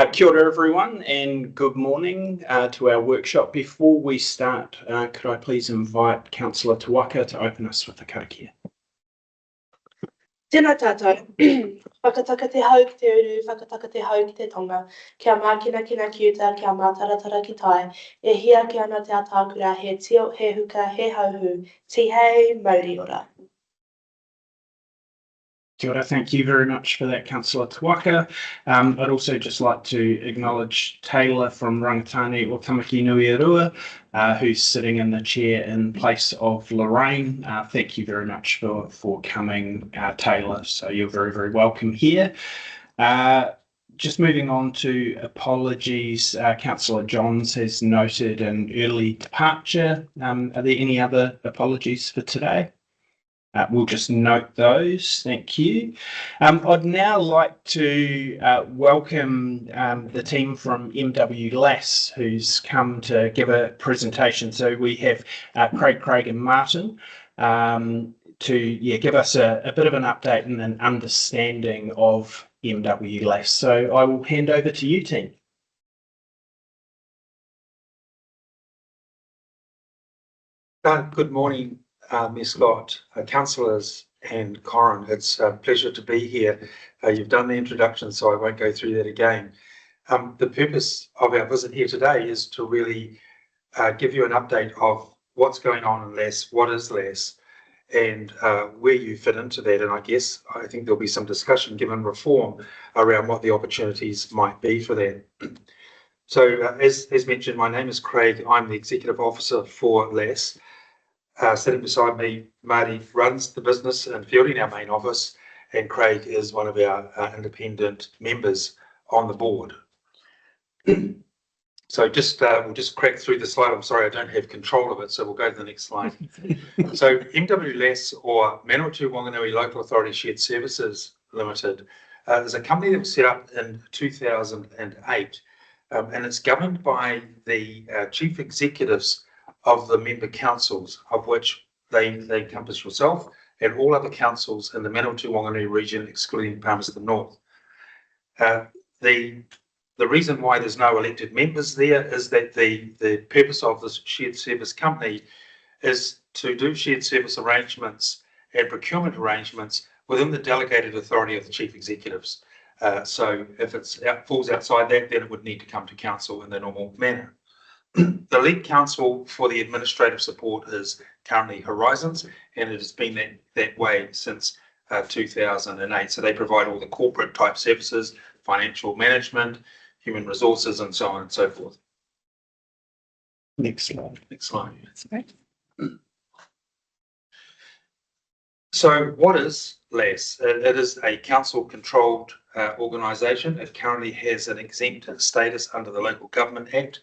Kia ora everyone, and good morning to our workshop. Before we start, could I please invite Councillor Tuaka to open us with a karakia? Tēnā tātou, whakataka te hau ki te uru, whakataka te hau ki te tonga, kia mākina kina kiuta, kia mātaratara ki tai, e hia ki ana te atākura, he tio, he huka, he hauhu, ti hei, mauri ora. Kia ora, thank you very much for that, Councillor Tuaka. I'd also just like to acknowledge Taylor from Rangatani o Tamaki Nui Arua, who's sitting in the chair in place of Lorraine. Thank you very much for coming, Taylor. So you're very, very welcome here. Just moving on to apologies, Councillor Johns has noted an early departure. Are there any other apologies for today? We'll just note those. Thank you. I'd now like to welcome the team from MW who's come to give a presentation. So we have Craig and Martin to give us a bit of an update and an understanding of MW. So I will hand over to you, team. Good morning. Ms. Scott, councillors and Corin, it's a pleasure to be here. You've done the introduction, so I won't go through that again. The purpose of our visit here today is to really give you an update of what's going on in LAS, what is LAS, and where you fit into that. And I think there'll be some discussion given reform around what the opportunities might be for that. So as mentioned, my name is Craig. I'm the Executive Officer for LAS. Sitting beside me, Marty runs the business in Fielding, our main office, and Craig is one of our independent members on the board. So we'll just crack through the slide. I'm sorry, I don't have control of it, so we'll go to the next slide. So MWLAS, or Manawatu Wanganui Local Authority Shared Services Limited, is a company that was set up in 2008, and it's governed by the chief executives of the member councils, of which they encompass yourself and all other councils in the Manawatu Wanganui region, excluding Palmerston North. The reason why there's no elected members there is that the purpose of this shared service company is to do shared service arrangements and procurement arrangements within the delegated authority of the chief executives. So if it falls outside that, then it would need to come to council in the normal manner. The lead council for the administrative support is currently Horizons, and it has been that way since 2008. So they provide all the corporate type services, financial management, human resources, and so on and so forth. Next slide. Next slide. Okay. So what is LAS? It is a council-controlled organisation. It currently has an exempt status under the Local Government Act,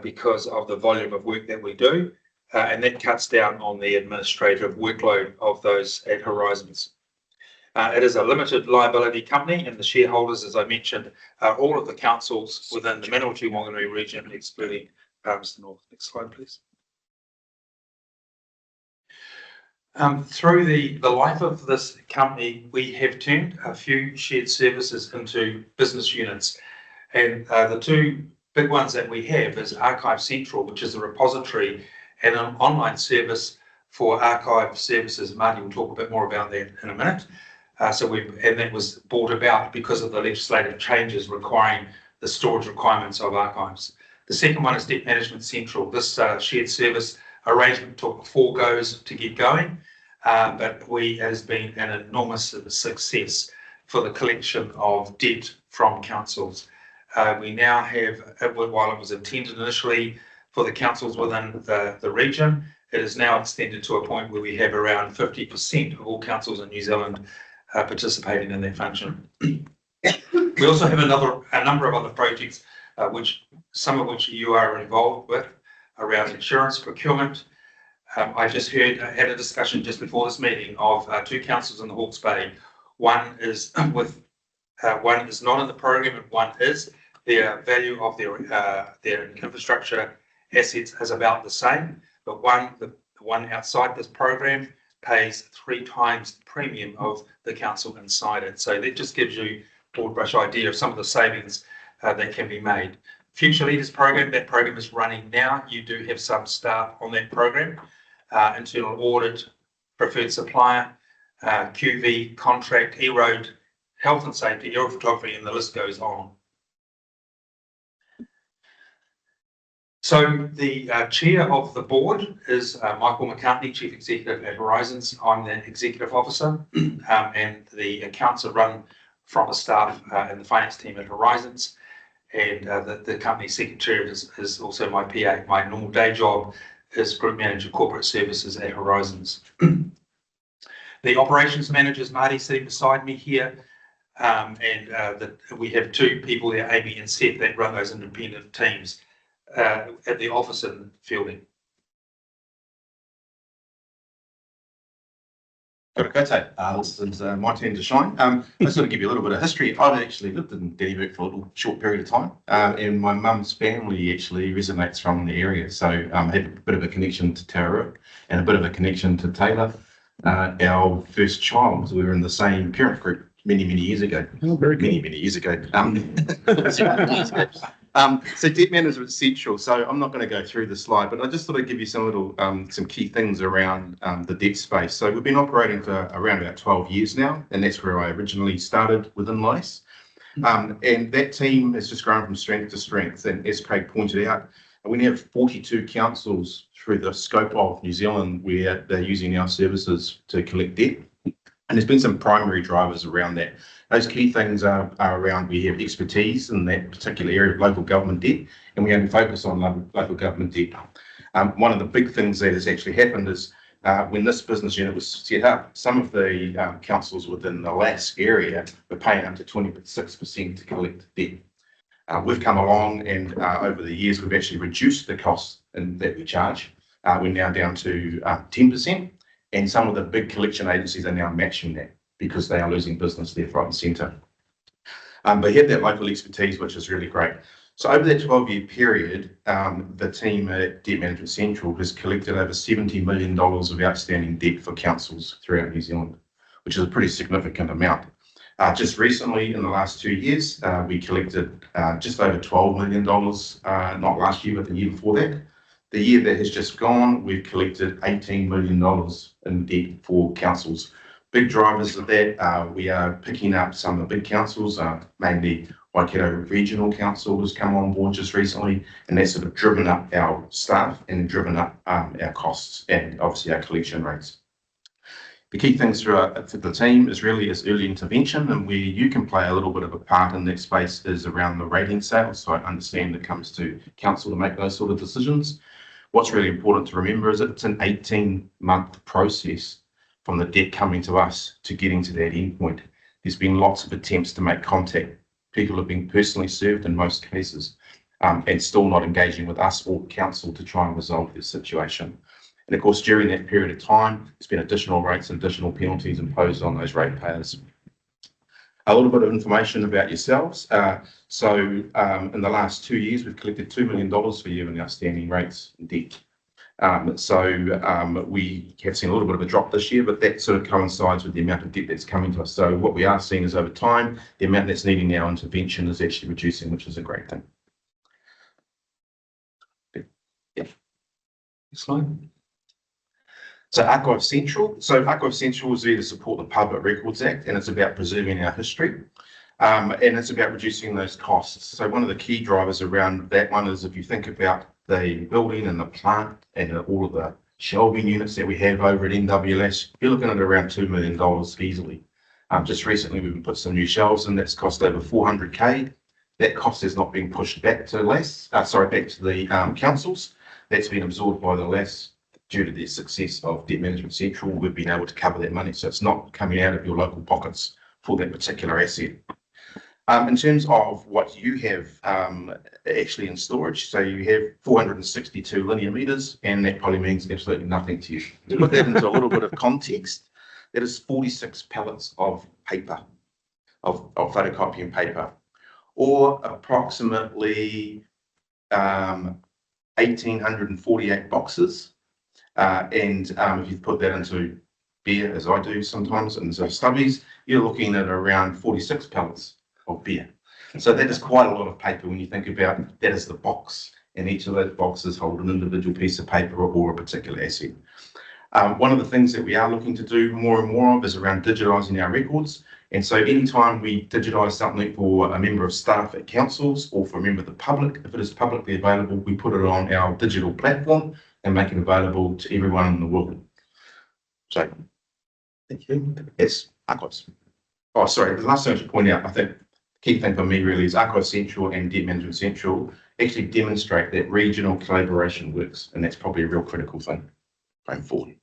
because of the volume of work that we do, and that cuts down on the administrative workload of those at Horizons. It is a limited liability company, and the shareholders, as I mentioned, are all of the councils within the Manawatu Wanganui region, excluding Palmerston North. Next slide, please. Through the life of this company, we have turned a few shared services into business units, and the two big ones that we have is Archive Central, which is a repository and an online service for archive services. Marty will talk a bit more about that in a minute. And that was brought about because of the legislative changes requiring the storage requirements of archives. The second one is Debt Management Central. This shared service arrangement took 4 goes to get going, but it has been an enormous success for the collection of debt from councils. We now have, while it was intended initially for the councils within the region, it is now extended to a point where we have around 50% of all councils in New Zealand participating in that function. We also have a number of other projects, some of which you are involved with, around insurance procurement. I just had a discussion just before this meeting of 2 councils in the Hawke's Bay. One is not in the program, and one is. Their value of their infrastructure assets is about the same, but the one outside this program pays 3 times the premium of the council inside it. So that just gives you a broad brush idea of some of the savings that can be made. Future Leaders Program, that program is running now. You do have some staff on that program. Internal audit, preferred supplier, QV, contract, e-road, health and safety, aerial photography, and the list goes on. So the chair of the board is Michael McCartney, Chief Executive at Horizons. I'm the Executive Officer, and the accounts are run from the staff and the finance team at Horizons. And the company secretary is also my PA. My normal day job is Group Manager Corporate Services at Horizons. The operations manager is Marty, sitting beside me here. We have two people there, Amy and Seth, that run those independent teams at the office in Fielding. Kia ora koutou. This is my turn to shine. I just want to give you a little bit of history. I've actually lived in Dennyburg for a little short period of time, and my mum's family actually resonates from the area. So I have a bit of a connection to Tararua and a bit of a connection to Taylor. Our first child, we were in the same parent group many years ago. Oh, very good. Many years ago. So debt management is central. So I'm not going to go through the slide, but I just thought I'd give you some little some key things around the debt space. So we've been operating for around about 12 years now, and that's where I originally started within LICE. And that team has just grown from strength to strength. And as Craig pointed out, we now have 42 councils through the scope of New Zealand where they're using our services to collect debt. And there's been some primary drivers around that. Those key things are around, we have expertise in that particular area of local government debt, and we only focus on local government debt. One of the big things that has actually happened is when this business unit was set up, some of the councils within the LAS area were paying up to 26% to collect debt. We've come along and over the years, we've actually reduced the costs that we charge. We're now down to 10%. And some of the big collection agencies are now matching that because they are losing business there front and centre. But you have that local expertise, which is really great. So over that 12-year period, the team at Debt Management Central has collected over $70 million of outstanding debt for councils throughout New Zealand, which is a pretty significant amount. Just recently, in the last 2 years, we collected just over $12 million, not last year, but the year before that. The year that has just gone, we've collected $18 million in debt for councils. Big drivers of that, we are picking up some of the big councils, mainly Waikato Regional Council has come on board just recently, and that's sort of driven up our staff and driven up our costs and obviously our collection rates. The key things for the team is early intervention, and where you can play a little bit of a part in that space is around the rating sales. So I understand it comes to council to make those sort of decisions. What's really important to remember is that it's an 18-month process from the debt coming to us to getting to that end point. There's been lots of attempts to make contact. People have been personally served in most cases, and still not engaging with us or council to try and resolve this situation. And of course, during that period of time, there's been additional rates and additional penalties imposed on those ratepayers. A little bit of information about yourselves. So in the last 2 years, we've collected $2 million for you in outstanding rates and debt. We have seen a little bit of a drop this year, but that sort of coincides with the amount of debt that's coming to us. So what we are seeing is over time, the amount that's needing our intervention is actually reducing, which is a great thing. Yeah. Next slide. So Archive Central. So Archive Central is there to support the Public Records Act, and it's about preserving our history. And it's about reducing those costs. So one of the key drivers around that one is if you think about the building and the plant and all of the shelving units that we have over at NWS, you're looking at around $2 million easily. Just recently, we've put some new shelves in. That's cost over $400K. That cost is not being pushed back to back to the councils. That's been absorbed by the LAS. Due to the success of Debt Management Central, we've been able to cover that money. So it's not coming out of your local pockets for that particular asset. In terms of what you have actually in storage, so you have 462 linear meters, and that probably means absolutely nothing to you. To put that into a little bit of context, that is 46 pallets of paper, of photocopying paper, or approximately 1,848 boxes. And if you put that into beer, as I do sometimes, and so stubbies, you're looking at around 46 pallets of beer. So that is quite a lot of paper when you think about that is the box, and each of those boxes hold an individual piece of paper or a particular asset. One of the things that we are looking to do more and more of is around digitalising our records. And so anytime we digitise something for a member of staff at councils or for a member of the public, if it is publicly available, we put it on our digital platform and make it available to everyone in the world. So, thank you. Yes, Archives. Oh, sorry, the last thing I should point out, I think the key thing for me really is Archive Central and Debt Management Central actually demonstrate that regional collaboration works, and that's probably a real critical thing going forward.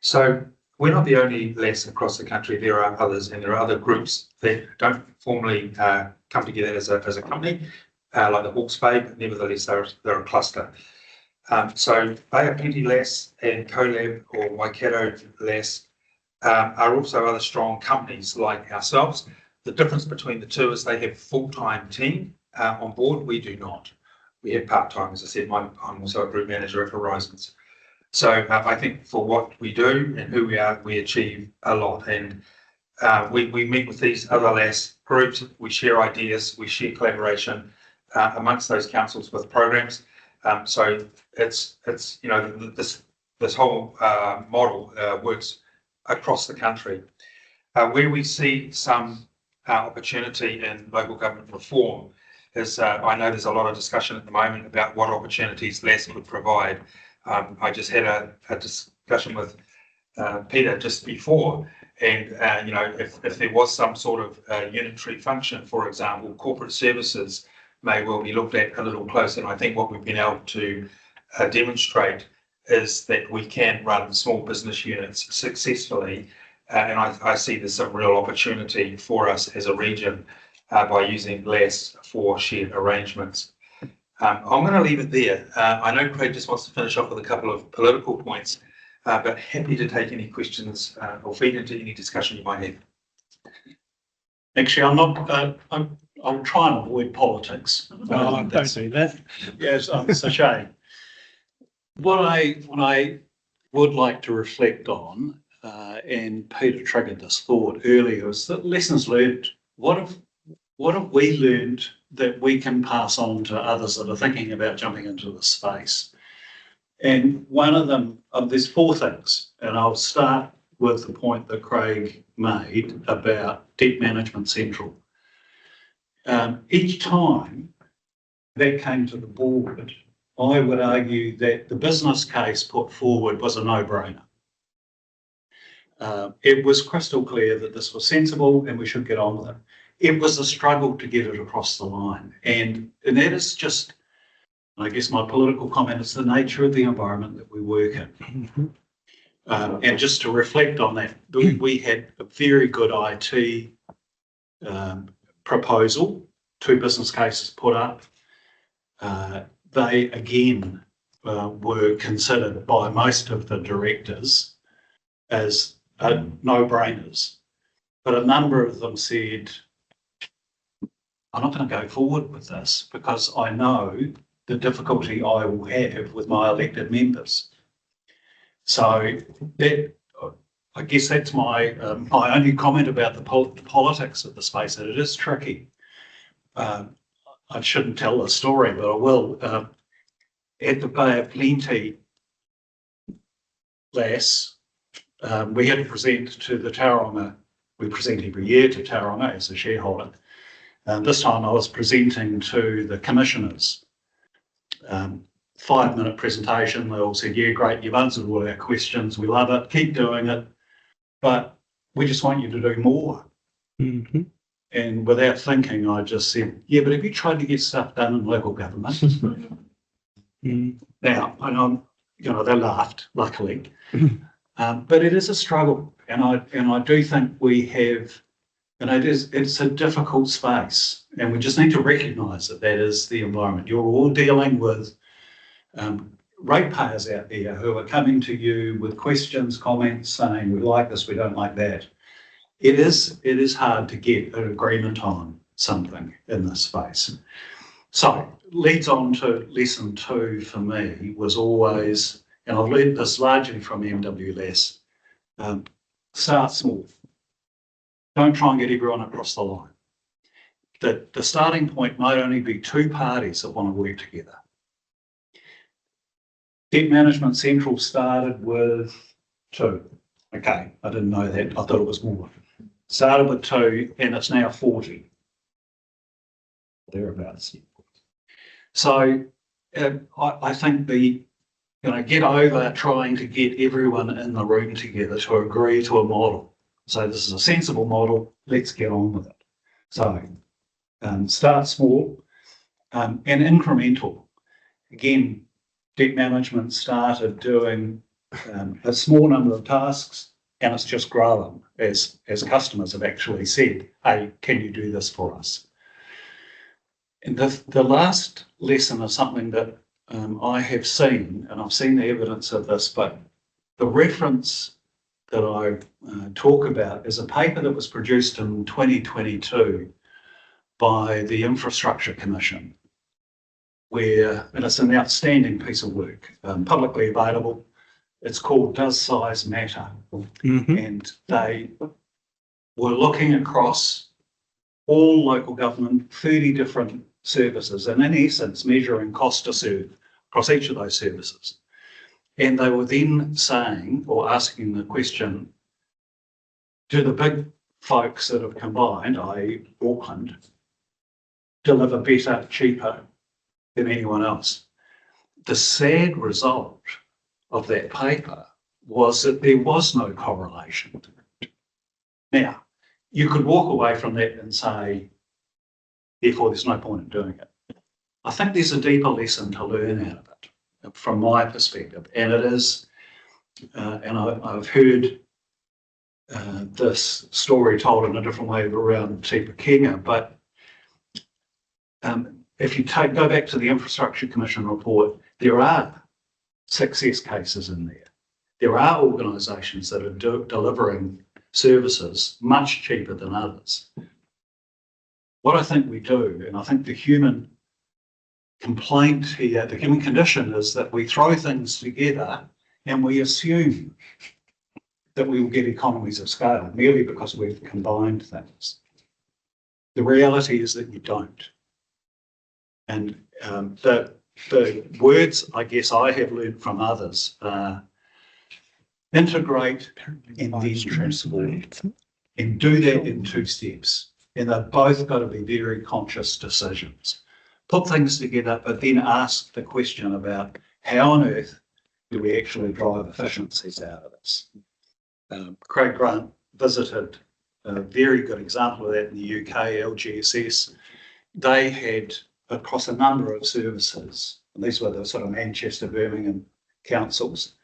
So we're not the only LAS across the country. There are others, and there are other groups that don't formally come together as a company, like the Hawke's Bay, but nevertheless they're a cluster. So Bayapenti LAS and CoLab or Waikato LAS are also other strong companies like ourselves. The difference between the two is they have full-time team on board. We do not. We have part-time. As I said, I'm also a group manager at Horizons. So I think for what we do and who we are, we achieve a lot. And we meet with these other LAS groups. We share ideas. We share collaboration amongst those councils with programs. So it's this whole model works across the country. Where we see some opportunity in local government reform is I know there's a lot of discussion at the moment about what opportunities LAS could provide. I just had a discussion with Peter just before, and if there was some sort of unitary function, for example, corporate services may well be looked at a little closer. And I think what we've been able to demonstrate is that we can run small business units successfully, and I see there's some real opportunity for us as a region by using LAS for shared arrangements. I'm going to leave it there. I know Craig just wants to finish off with a couple of political points, but happy to take any questions or feed into any discussion you might have. Actually, I'm not. I'll try and avoid politics. Don't do that. Yes, it's a shame. What I would like to reflect on, and Peter triggered this thought earlier, is that lessons learned. What have we learned that we can pass on to others that are thinking about jumping into this space? And one of them, there's four things, and I'll start with the point that Craig made about Debt Management Central. Each time that came to the board, I would argue that the business case put forward was a no-brainer. It was crystal clear that this was sensible and we should get on with it. It was a struggle to get it across the line. And that is just, I guess my political comment is the nature of the environment that we work in. And just to reflect on that, we had a very good IT proposal, 2 business cases put up. They again were considered by most of the directors as no-brainers, but a number of them said, I'm not going to go forward with this because I know the difficulty I will have with my elected members. So that, I guess that's my only comment about the politics of the space, that it is tricky. I shouldn't tell the story, but I will. At the Bay of Plenty LAS, we had to present to the Tararua. We present every year to Tararua as a shareholder. This time I was presenting to the commissioners. 5-minute presentation. They all said, yeah, great, you've answered all our questions. We love it. Keep doing it. But we just want you to do more. Mm-hmm. And without thinking, I just said, yeah, but have you tried to get stuff done in local government? Now, I know, they laughed, luckily. But it is a struggle. And I do think we have, and it's a difficult space. And we just need to recognise that that is the environment. You're all dealing with ratepayers out there who are coming to you with questions, comments, saying, we like this, we don't like that. It is hard to get an agreement on something in this space. So leads on to lesson 2 for me was always, and I've learned this largely from MWLS, start small. Don't try and get everyone across the line. that the starting point might only be two parties that want to work together. Debt Management Central started with 2. Okay, I didn't know that. I thought it was more. Started with 2 and it's now 40. Thereabouts. So I think get over trying to get everyone in the room together to agree to a model. So this is a sensible model, let's get on with it. So start small and incremental. Again, debt management started doing a small number of tasks and it's just growing as customers have actually said, hey, can you do this for us? And the last lesson is something that I have seen, and I've seen the evidence of this, but the reference that I talk about is a paper that was produced in 2022 by the Infrastructure Commission, and it's an outstanding piece of work, publicly available. It's called Does Size Matter? Mm-hmm. And they were looking across all local government, 30 different services, and in essence measuring cost to serve across each of those services. And they were then saying or asking the question, do the big folks that have combined, i.e. Auckland, deliver better, cheaper than anyone else? The sad result of that paper was that there was no correlation. Now, you could walk away from that and say, therefore, there's no point in doing it. I think there's a deeper lesson to learn out of it, from my perspective, and it is, and I've heard this story told in a different way around Te Pakenga, but if you go back to the Infrastructure Commission report, there are success cases in there. There are organisations that are delivering services much cheaper than others. What I think we do, and I think the human complaint here, the human condition, is that we throw things together and we assume that we will get economies of scale merely because we've combined things. The reality is that you don't. And the words, I guess, I have learned from others are integrate and then transform. And do that in 2 steps. And they've both got to be very conscious decisions. Put things together, but then ask the question about how on earth do we actually drive efficiencies out of this? Craig Grant visited a very good example of that in the UK, LGSS. They had, across a number of services, and these were the sort of Manchester, Birmingham councils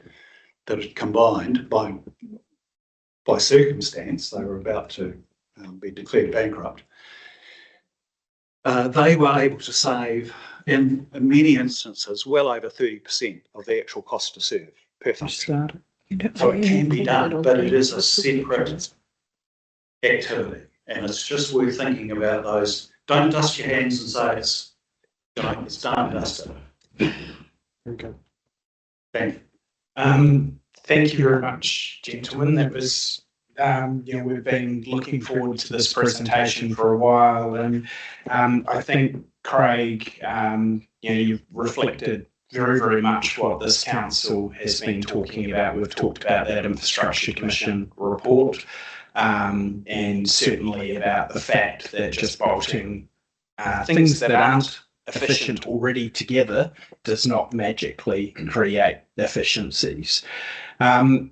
that had combined by circumstance, they were about to be declared bankrupt. They were able to save, in many instances, well over 30% of the actual cost to serve per function. So it can be done, but it is a separate activity. And it's just worth thinking about those. Don't dust your hands and say it's done, dusted. Okay. Thank you. Thank you very much, gentlemen. That was, we've been looking forward to this presentation for a while, and I think, Craig, you've reflected very, very much what this council has been talking about. We've talked about that Infrastructure Commission report, and certainly about the fact that just bolting things that aren't efficient already together does not magically create efficiencies. I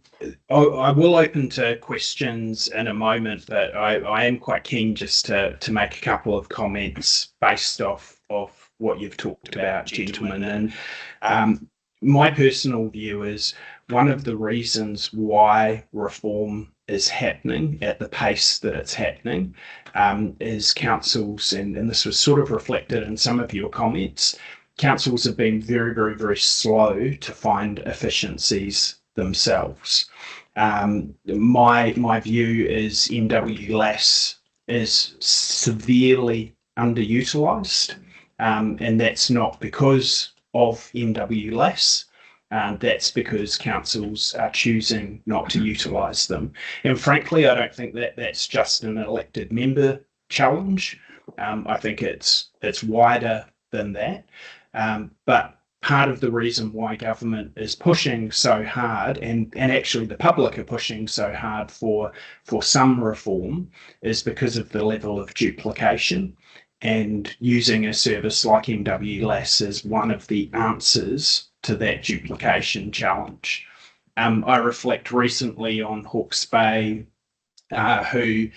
will open to questions in a moment, but I am quite keen just to make a couple of comments based off of what you've talked about, gentlemen. And my personal view is one of the reasons why reform is happening at the pace that it's happening is councils, and this was sort of reflected in some of your comments, councils have been very, very, very slow to find efficiencies themselves. My view is NWLAS is severely underutilised, and that's not because of NWLAS. That's because councils are choosing not to utilise them. And frankly, I don't think that that's just an elected member challenge. I think it's wider than that. But part of the reason why government is pushing so hard, and actually the public are pushing so hard for some reform, is because of the level of duplication. And using a service like MWLAS is one of the answers to that duplication challenge. I reflect recently on Hawke's Bay, who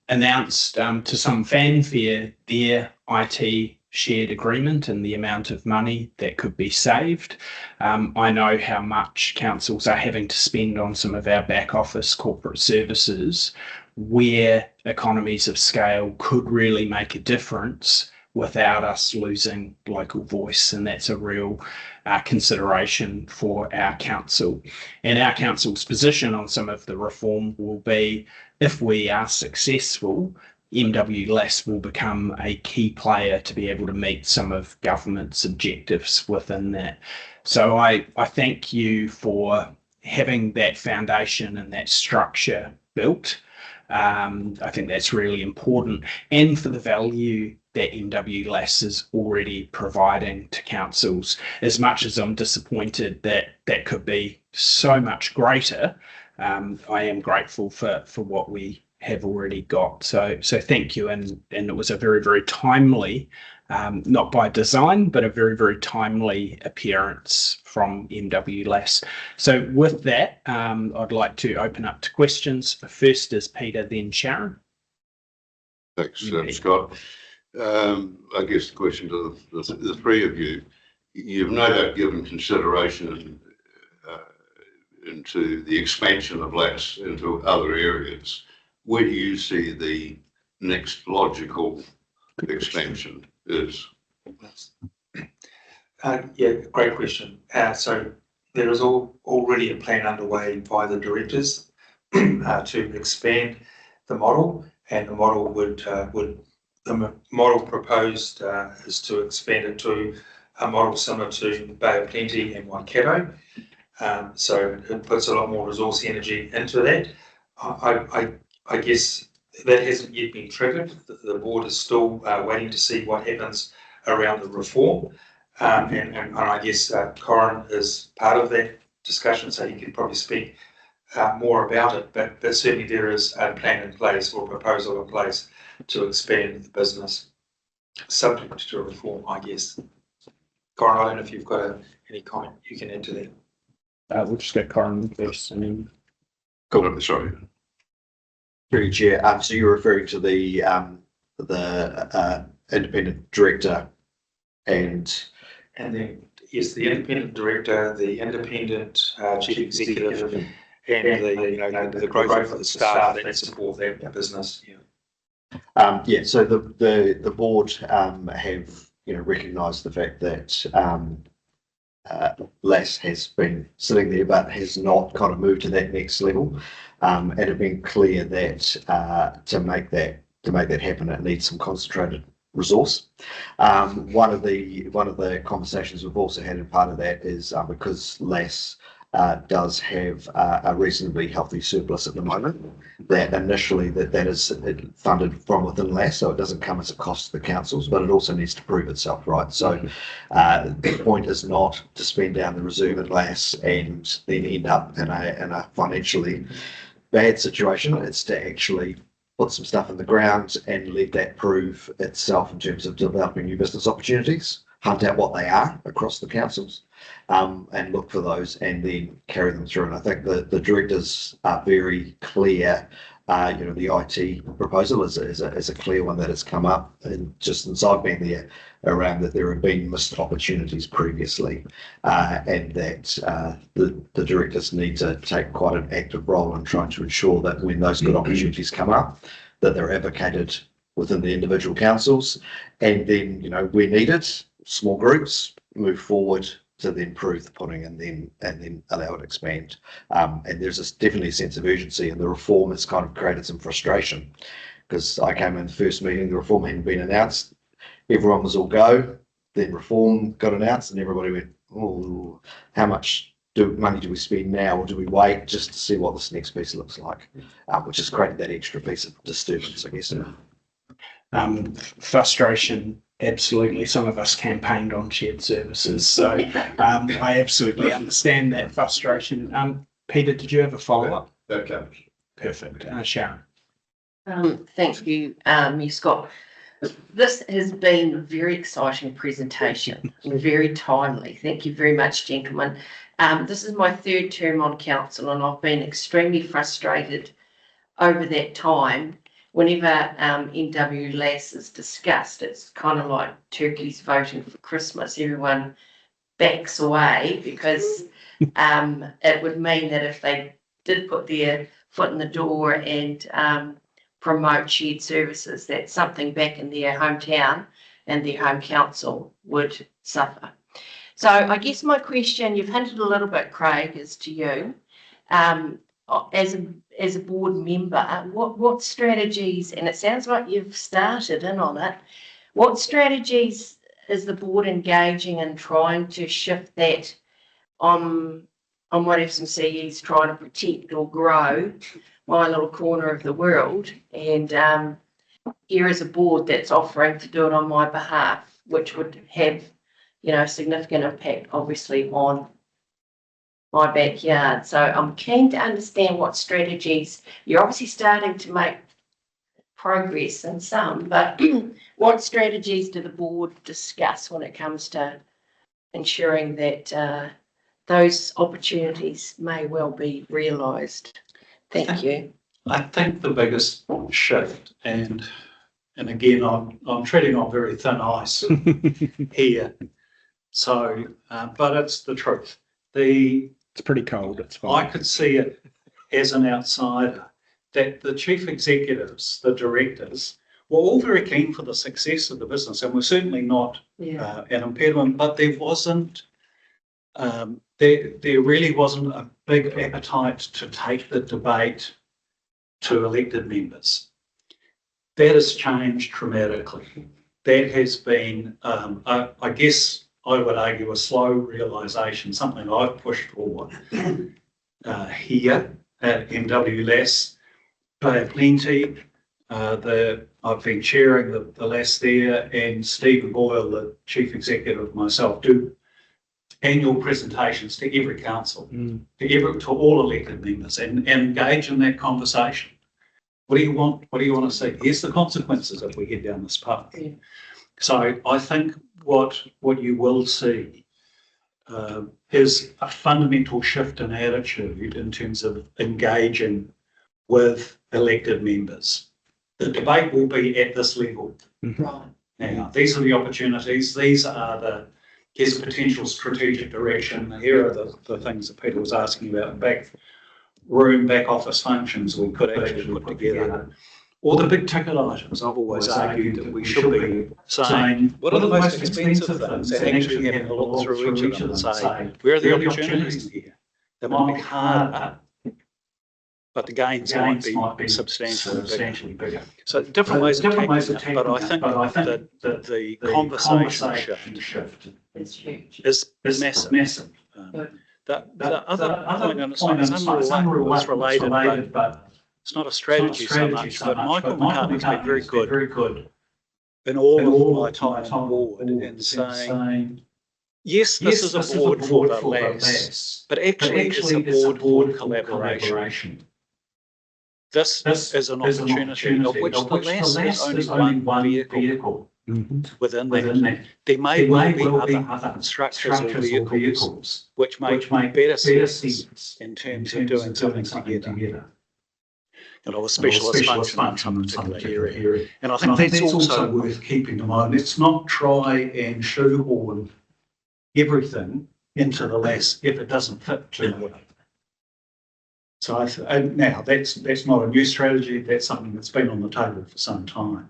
announced to some fanfare their IT shared agreement and the amount of money that could be saved. I know how much councils are having to spend on some of our back office corporate services where economies of scale could really make a difference without us losing local voice. And that's a real consideration for our council. And our council's position on some of the reform will be, if we are successful, MWLAS will become a key player to be able to meet some of government's objectives within that. So I thank you for having that foundation and that structure built. I think that's really important, and for the value that MWLAS is already providing to councils. As much as I'm disappointed that that could be so much greater, I am grateful for what we have already got. So thank you, and it was a very, very timely, not by design, but a very, very timely appearance from MWLAS. So with that, I'd like to open up to questions. First is Peter, then Sharon. Thanks, Scott. I guess the question to the three of you, you've no doubt given consideration into the expansion of LAS into other areas. Where do you see the next logical expansion is? Yeah, great question. So there is already a plan underway by the directors to expand the model, and the model the model proposed is to expand it to a model similar to Bay of Plenty and Waikato. So it puts a lot more resource energy into that. I guess that hasn't yet been triggered. The board is still waiting to see what happens around the reform. And I guess Corin is part of that discussion, so he could probably speak more about it. But certainly there is a plan in place or proposal in place to expand the business, subject to reform, I guess. Corin, I don't know if you've got any comment you can add to that. We'll just go Corin first. And then... Cool. Sorry. Through Chair. So you're referring to the independent director and then yes, the independent director, the independent chief executive, and the growth of the staff that support that business. Yeah. So the board have recognised the fact that LAS has been sitting there but has not kind of moved to that next level, and have been clear that to make that happen, it needs some concentrated resource. One of the conversations we've also had in part of that is because LAS does have a reasonably healthy surplus at the moment, that initially that is funded from within LAS, so it doesn't come as a cost to the councils, but it also needs to prove itself, right? So the point is not to spend down the reserve at LAS and then end up in a financially bad situation. It's to actually put some stuff in the ground and let that prove itself in terms of developing new business opportunities, hunt out what they are across the councils, and look for those and then carry them through. And I think the directors are very clear. The IT proposal is a clear one that has come up, and just since I've been there, around that there have been missed opportunities previously, and that the directors need to take quite an active role in trying to ensure that when those good opportunities come up, that they're advocated within the individual councils, and then where needed, small groups move forward to then prove the pudding and then allow it to expand. And there's definitely a sense of urgency, and the reform has kind of created some frustration, because I came in the first meeting, the reform hadn't been announced, everyone was all go, then reform got announced and everybody went, oh, how much money do we spend now, or do we wait just to see what this next piece looks like, which has created that extra piece of disturbance, I guess. frustration. Absolutely, some of us campaigned on shared services, so I absolutely understand that frustration. Peter, did you have a follow-up? Okay. Perfect. Sharon. Thank you, Scott. This has been a very exciting presentation and very timely. Thank you very much, gentlemen. This is my third term on council, and I've been extremely frustrated over that time. Whenever NWLAS is discussed, it's kind of like turkeys voting for Christmas. Everyone backs away because it would mean that if they did put their foot in the door and promote shared services, that something back in their hometown and their home council would suffer. So I guess my question, you've hinted a little bit, Craig, is to you. As a board member, what strategies, and it sounds like you've started in on it, what strategies is the board engaging in trying to shift that on what FMCE is trying to protect or grow my little corner of the world, and here is a board that's offering to do it on my behalf, which would have, significant impact, obviously, on my backyard. So I'm keen to understand what strategies you're obviously starting to make progress in some, but what strategies do the board discuss when it comes to ensuring that those opportunities may well be realised? Thank you. I think the biggest shift, and again, I'm treading on very thin ice here. So, but it's the truth. It's pretty cold. It's fine. I could see it as an outsider that the chief executives, the directors, were all very keen for the success of the business, and we're certainly not an impediment. But there wasn't, there really wasn't a big appetite to take the debate to elected members. That has changed dramatically. That has been, I guess, I would argue, a slow realisation, something I've pushed for here at NWLAS. Player Plenty, I've been chairing the LAS there, and Stephen Boyle, the chief executive, myself, do annual presentations to every council, to all elected members, and engage in that conversation. What do you want? What do you want to see? Here's the consequences if we head down this path. Yeah. So I think what you will see is a fundamental shift in attitude in terms of engaging with elected members. The debate will be at this level. Right. Now, these are the opportunities. These are here's potential strategic direction. Here are the things that Peter was asking about, back office functions we could actually put together. Or the big ticket items. I've always argued that we should be saying, what are the most expensive things, and actually having a look through each of them and say, where are the opportunities here? They might be harder, but the gains might be substantially bigger. So different ways of tackling it, but I think that the conversation shift is huge. Is massive. The other point, and it's unrelated, but it's not a strategy so much, but Michael McCartney's been very good in all of my time on board in saying, yes, this is a board for the LAS, but actually it's a board for collaboration. This is an opportunity of which the LAS is only one vehicle within that. There may well be other structures or vehicles which make better sense in terms of doing something together. A specialist function in some particular area. And I think that's also worth keeping in mind. Let's not try and shoehorn everything into the LAS if it doesn't fit too well. So now that's not a new strategy. That's something that's been on the table for some time.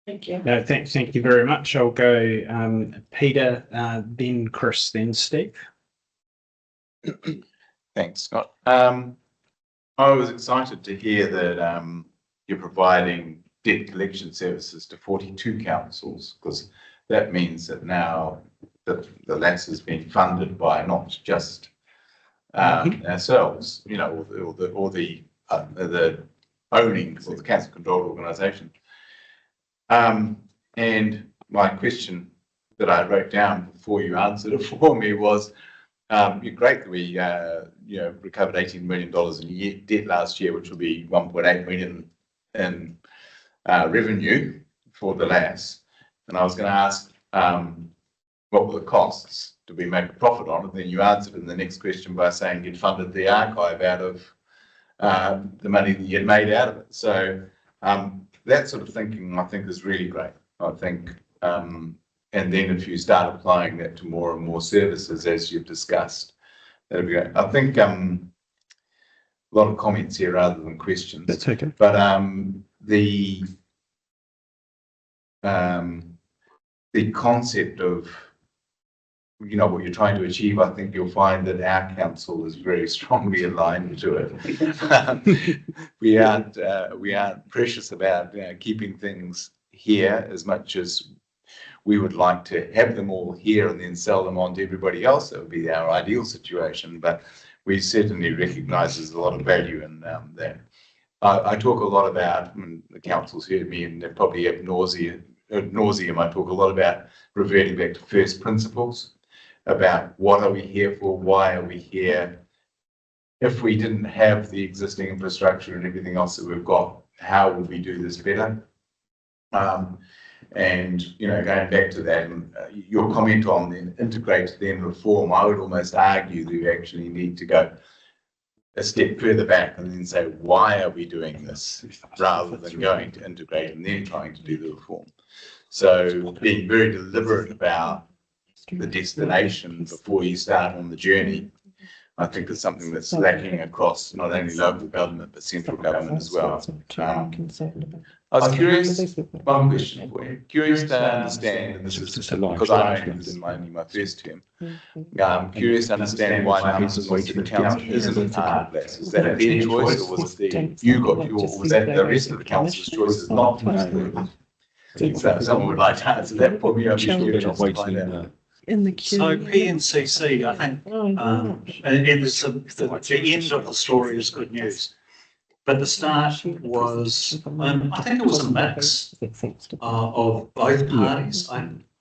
Thank you. No, thank you very much. I'll go Peter, then Chris, then Steve. Thanks, Scott. I was excited to hear that you're providing debt collection services to 42 councils, because that means that now the LAS has been funded by not just ourselves, or the owning for the council controlled organisation. And my question that I wrote down before you answered it for me was, great that we recovered $18 million in debt last year, which will be 1.8 million in revenue for the LAS. And I was going to ask, what were the costs? Did we make a profit on it? Then you answered in the next question by saying you'd funded the archive out of the money that you had made out of it. So that sort of thinking, I think, is really great. I think, and then if you start applying that to more and more services, as you've discussed, that'll be great. I think a lot of comments here rather than questions. That's okay. But the concept of what you're trying to achieve, I think you'll find that our council is very strongly aligned to it. We aren't precious about keeping things here as much as we would like to have them all here and then sell them on to everybody else. That would be our ideal situation, but we certainly recognise there's a lot of value in that. I talk a lot about, and the council's heard me, and they probably ad nauseum, I talk a lot about reverting back to first principles, about what are we here for, why are we here. If we didn't have the existing infrastructure and everything else that we've got, how would we do this better? And going back to that, your comment on then integrate, then reform, I would almost argue that you actually need to go a step further back and then say, why are we doing this, rather than going to integrate and then trying to do the reform. So being very deliberate about the destination before you start on the journey, I think is something that's lacking across not only local government but central government as well. I was curious, one question for you, curious to understand, and this is because I know this is only my first term, I'm curious to understand why the council isn't part of this. Is that their choice, or was it was that the rest of the council's choice is not to? So someone would like to answer that for me. I'm just curious to find out. So PNCC, I think, and it's the end of the story is good news. But the start was, I think it was a mix of both parties.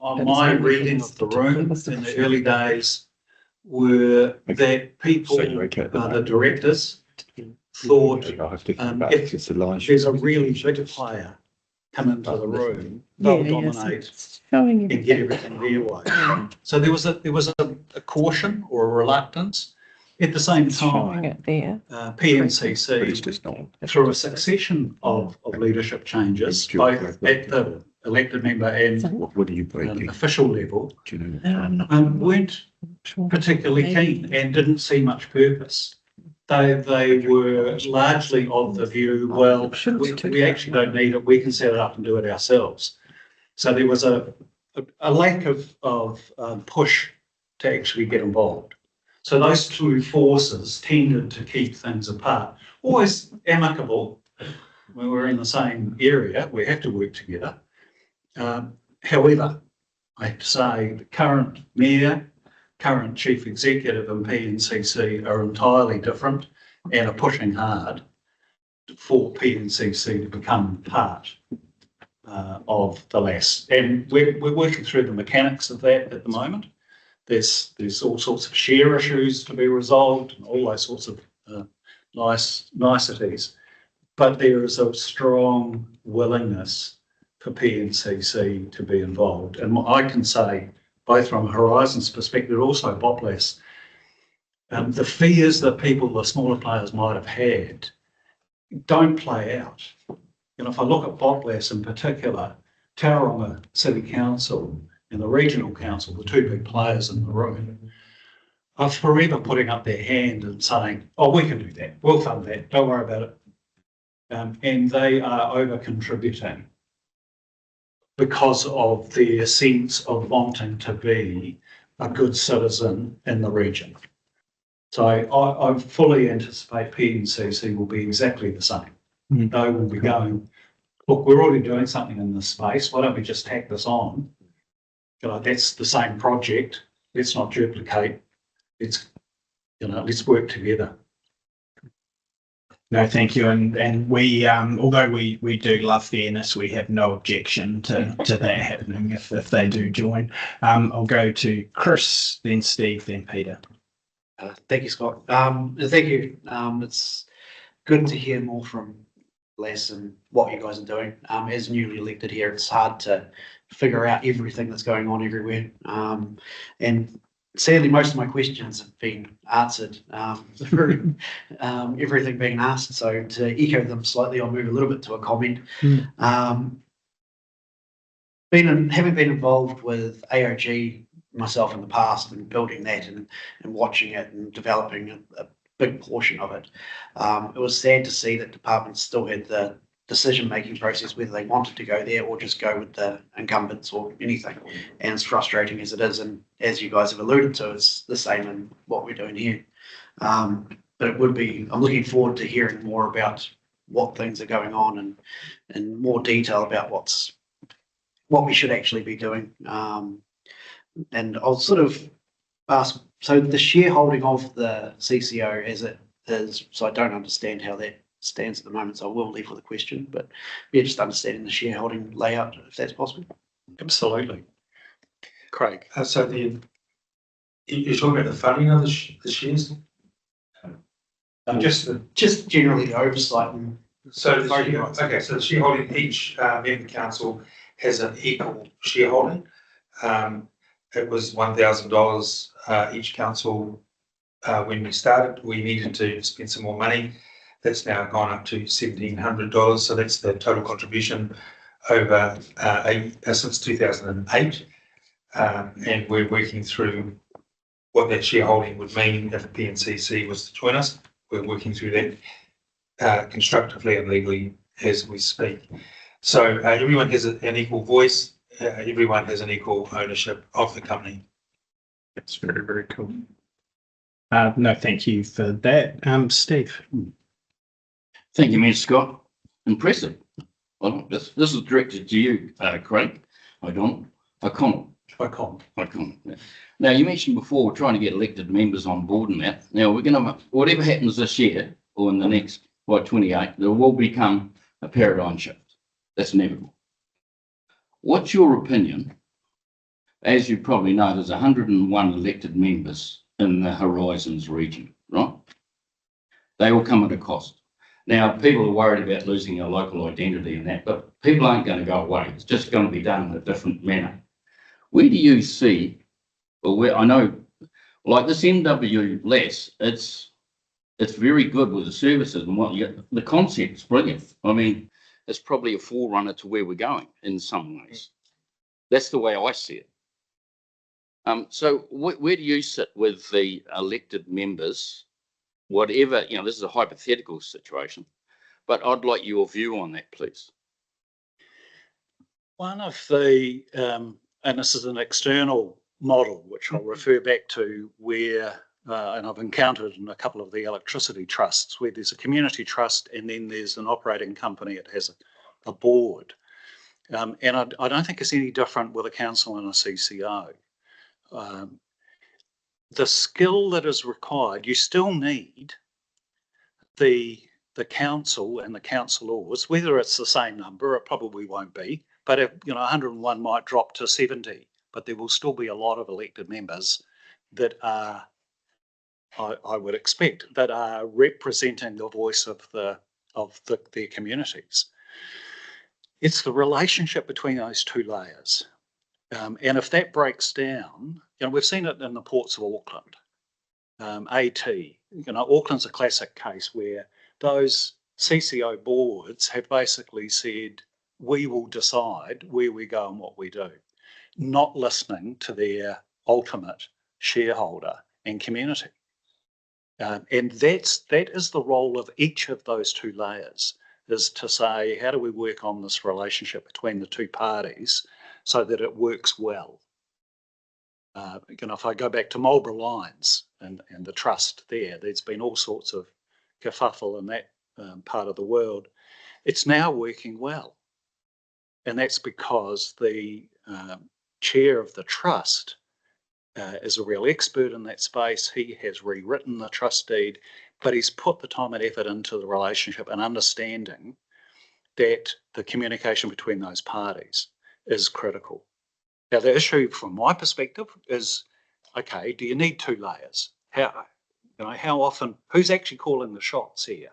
My reading of the room in the early days were that people, the directors, thought if there's a really big player come into the room, they'll dominate and get everything their way. So there was a caution or a reluctance. At the same time, PNCC, through a succession of leadership changes, both at the elected member and official level, weren't particularly keen and didn't see much purpose. They were largely of the view, well, we actually don't need it, we can set it up and do it ourselves. So there was a lack of push to actually get involved. So those two forces tended to keep things apart. Always amicable when we're in the same area, we have to work together. However, I have to say the current mayor, current chief executive and PNCC are entirely different and are pushing hard for PNCC to become part of the LAS. And we're working through the mechanics of that at the moment. There's all sorts of share issues to be resolved and all those sorts of niceties. But there is a strong willingness for PNCC to be involved. And I can say, both from Horizon's perspective, also BOPLAS, the fears that the smaller players might have had, don't play out. If I look at BOPLAS in particular, Tararua City Council and the Regional Council, the two big players in the room, are forever putting up their hand and saying, oh, we can do that, we'll fund that, don't worry about it. And they are over-contributing because of their sense of wanting to be a good citizen in the region. So I fully anticipate PNCC will be exactly the same. They will be going, look, we're already doing something in this space, why don't we just tack this on? That's the same project, let's not duplicate, let's work together. No, thank you. And we, although we do love fairness, we have no objection to that happening if they do join. I'll go to Chris, then Steve, then Peter. Thank you, Scott. Thank you. It's good to hear more from Les and what you guys are doing. As newly elected here, it's hard to figure out everything that's going on everywhere. And sadly, most of my questions have been answered through everything being asked. So to echo them slightly, I'll move a little bit to a comment. Having been involved with AOG myself in the past and building that and watching it and developing a big portion of it, it was sad to see that departments still had the decision-making process whether they wanted to go there or just go with the incumbents or anything. And as frustrating as it is, and as you guys have alluded to, it's the same in what we're doing here. But it would be, I'm looking forward to hearing more about what things are going on and more detail about what we should actually be doing. And I'll sort of ask, so the shareholding of the CCO as it is, so I don't understand how that stands at the moment, so I will leave with a question, but yeah, just understanding the shareholding layout, if that's possible. Absolutely. Craig. So you're talking about the funding of the shares? Just generally the oversight and So the shareholding, each member council has an equal shareholding. It was $1,000 each council when we started. We needed to spend some more money. That's now gone up to $1,700. So that's the total contribution over since 2008. And we're working through what that shareholding would mean if PNCC was to join us. We're working through that constructively and legally as we speak. So everyone has an equal voice. Everyone has an equal ownership of the company. That's very, very cool. No, thank you for that. Steve. Thank you, Mr. Scott. Impressive. Well, this is directed to you, Craig. O'Connell. Yeah. Now, you mentioned before we're trying to get elected members on board and that. Now, we're going to, whatever happens this year or in the next, 28, there will become a paradigm shift. That's inevitable. What's your opinion? As you probably know, there's 101 elected members in the Horizons region, right? They all come at a cost. Now, people are worried about losing their local identity and that, but people aren't going to go away. It's just going to be done in a different manner. Where do you see, or where I know, like this MW less, it's very good with the services and what you get. The concept's brilliant. I mean, it's probably a forerunner to where we're going in some ways. That's the way I see it. So where do you sit with the elected members? Whatever, this is a hypothetical situation, but I'd like your view on that, please. One of the, and this is an external model, which I'll refer back to where, and I've encountered in a couple of the electricity trusts, where there's a community trust and then there's an operating company. It has a board. And I don't think it's any different with a council and a CCO. The skill that is required, you still need the council and the councillors, whether it's the same number, it probably won't be, but if 101 might drop to 70, but there will still be a lot of elected members that are, I would expect, that are representing the voice of their communities. It's the relationship between those two layers. And if that breaks down, we've seen it in the ports of Auckland, AT. Auckland's a classic case where those CCO boards have basically said, we will decide where we go and what we do, not listening to their ultimate shareholder and community. And that is the role of each of those two layers, is to say, how do we work on this relationship between the two parties so that it works well? If I go back to Marlborough Lines and the trust there's been all sorts of kerfuffle in that part of the world. It's now working well. And that's because the chair of the trust is a real expert in that space. He has rewritten the trust deed, but he's put the time and effort into the relationship and understanding that the communication between those parties is critical. Now, the issue from my perspective is, okay, do you need two layers? How often, who's actually calling the shots here?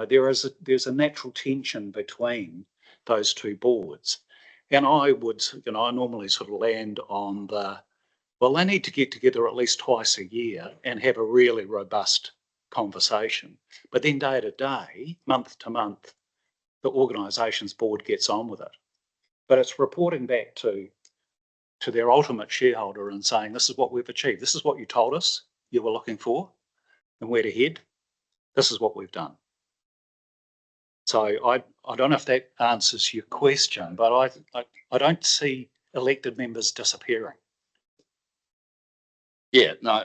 There's a natural tension between those two boards. And I normally sort of land on they need to get together at least twice a year and have a really robust conversation. But then day to day, month to month, the organisation's board gets on with it. But it's reporting back to their ultimate shareholder and saying, this is what we've achieved. This is what you told us you were looking for and where to head. This is what we've done. So I don't know if that answers your question, but I don't see elected members disappearing. Yeah, no,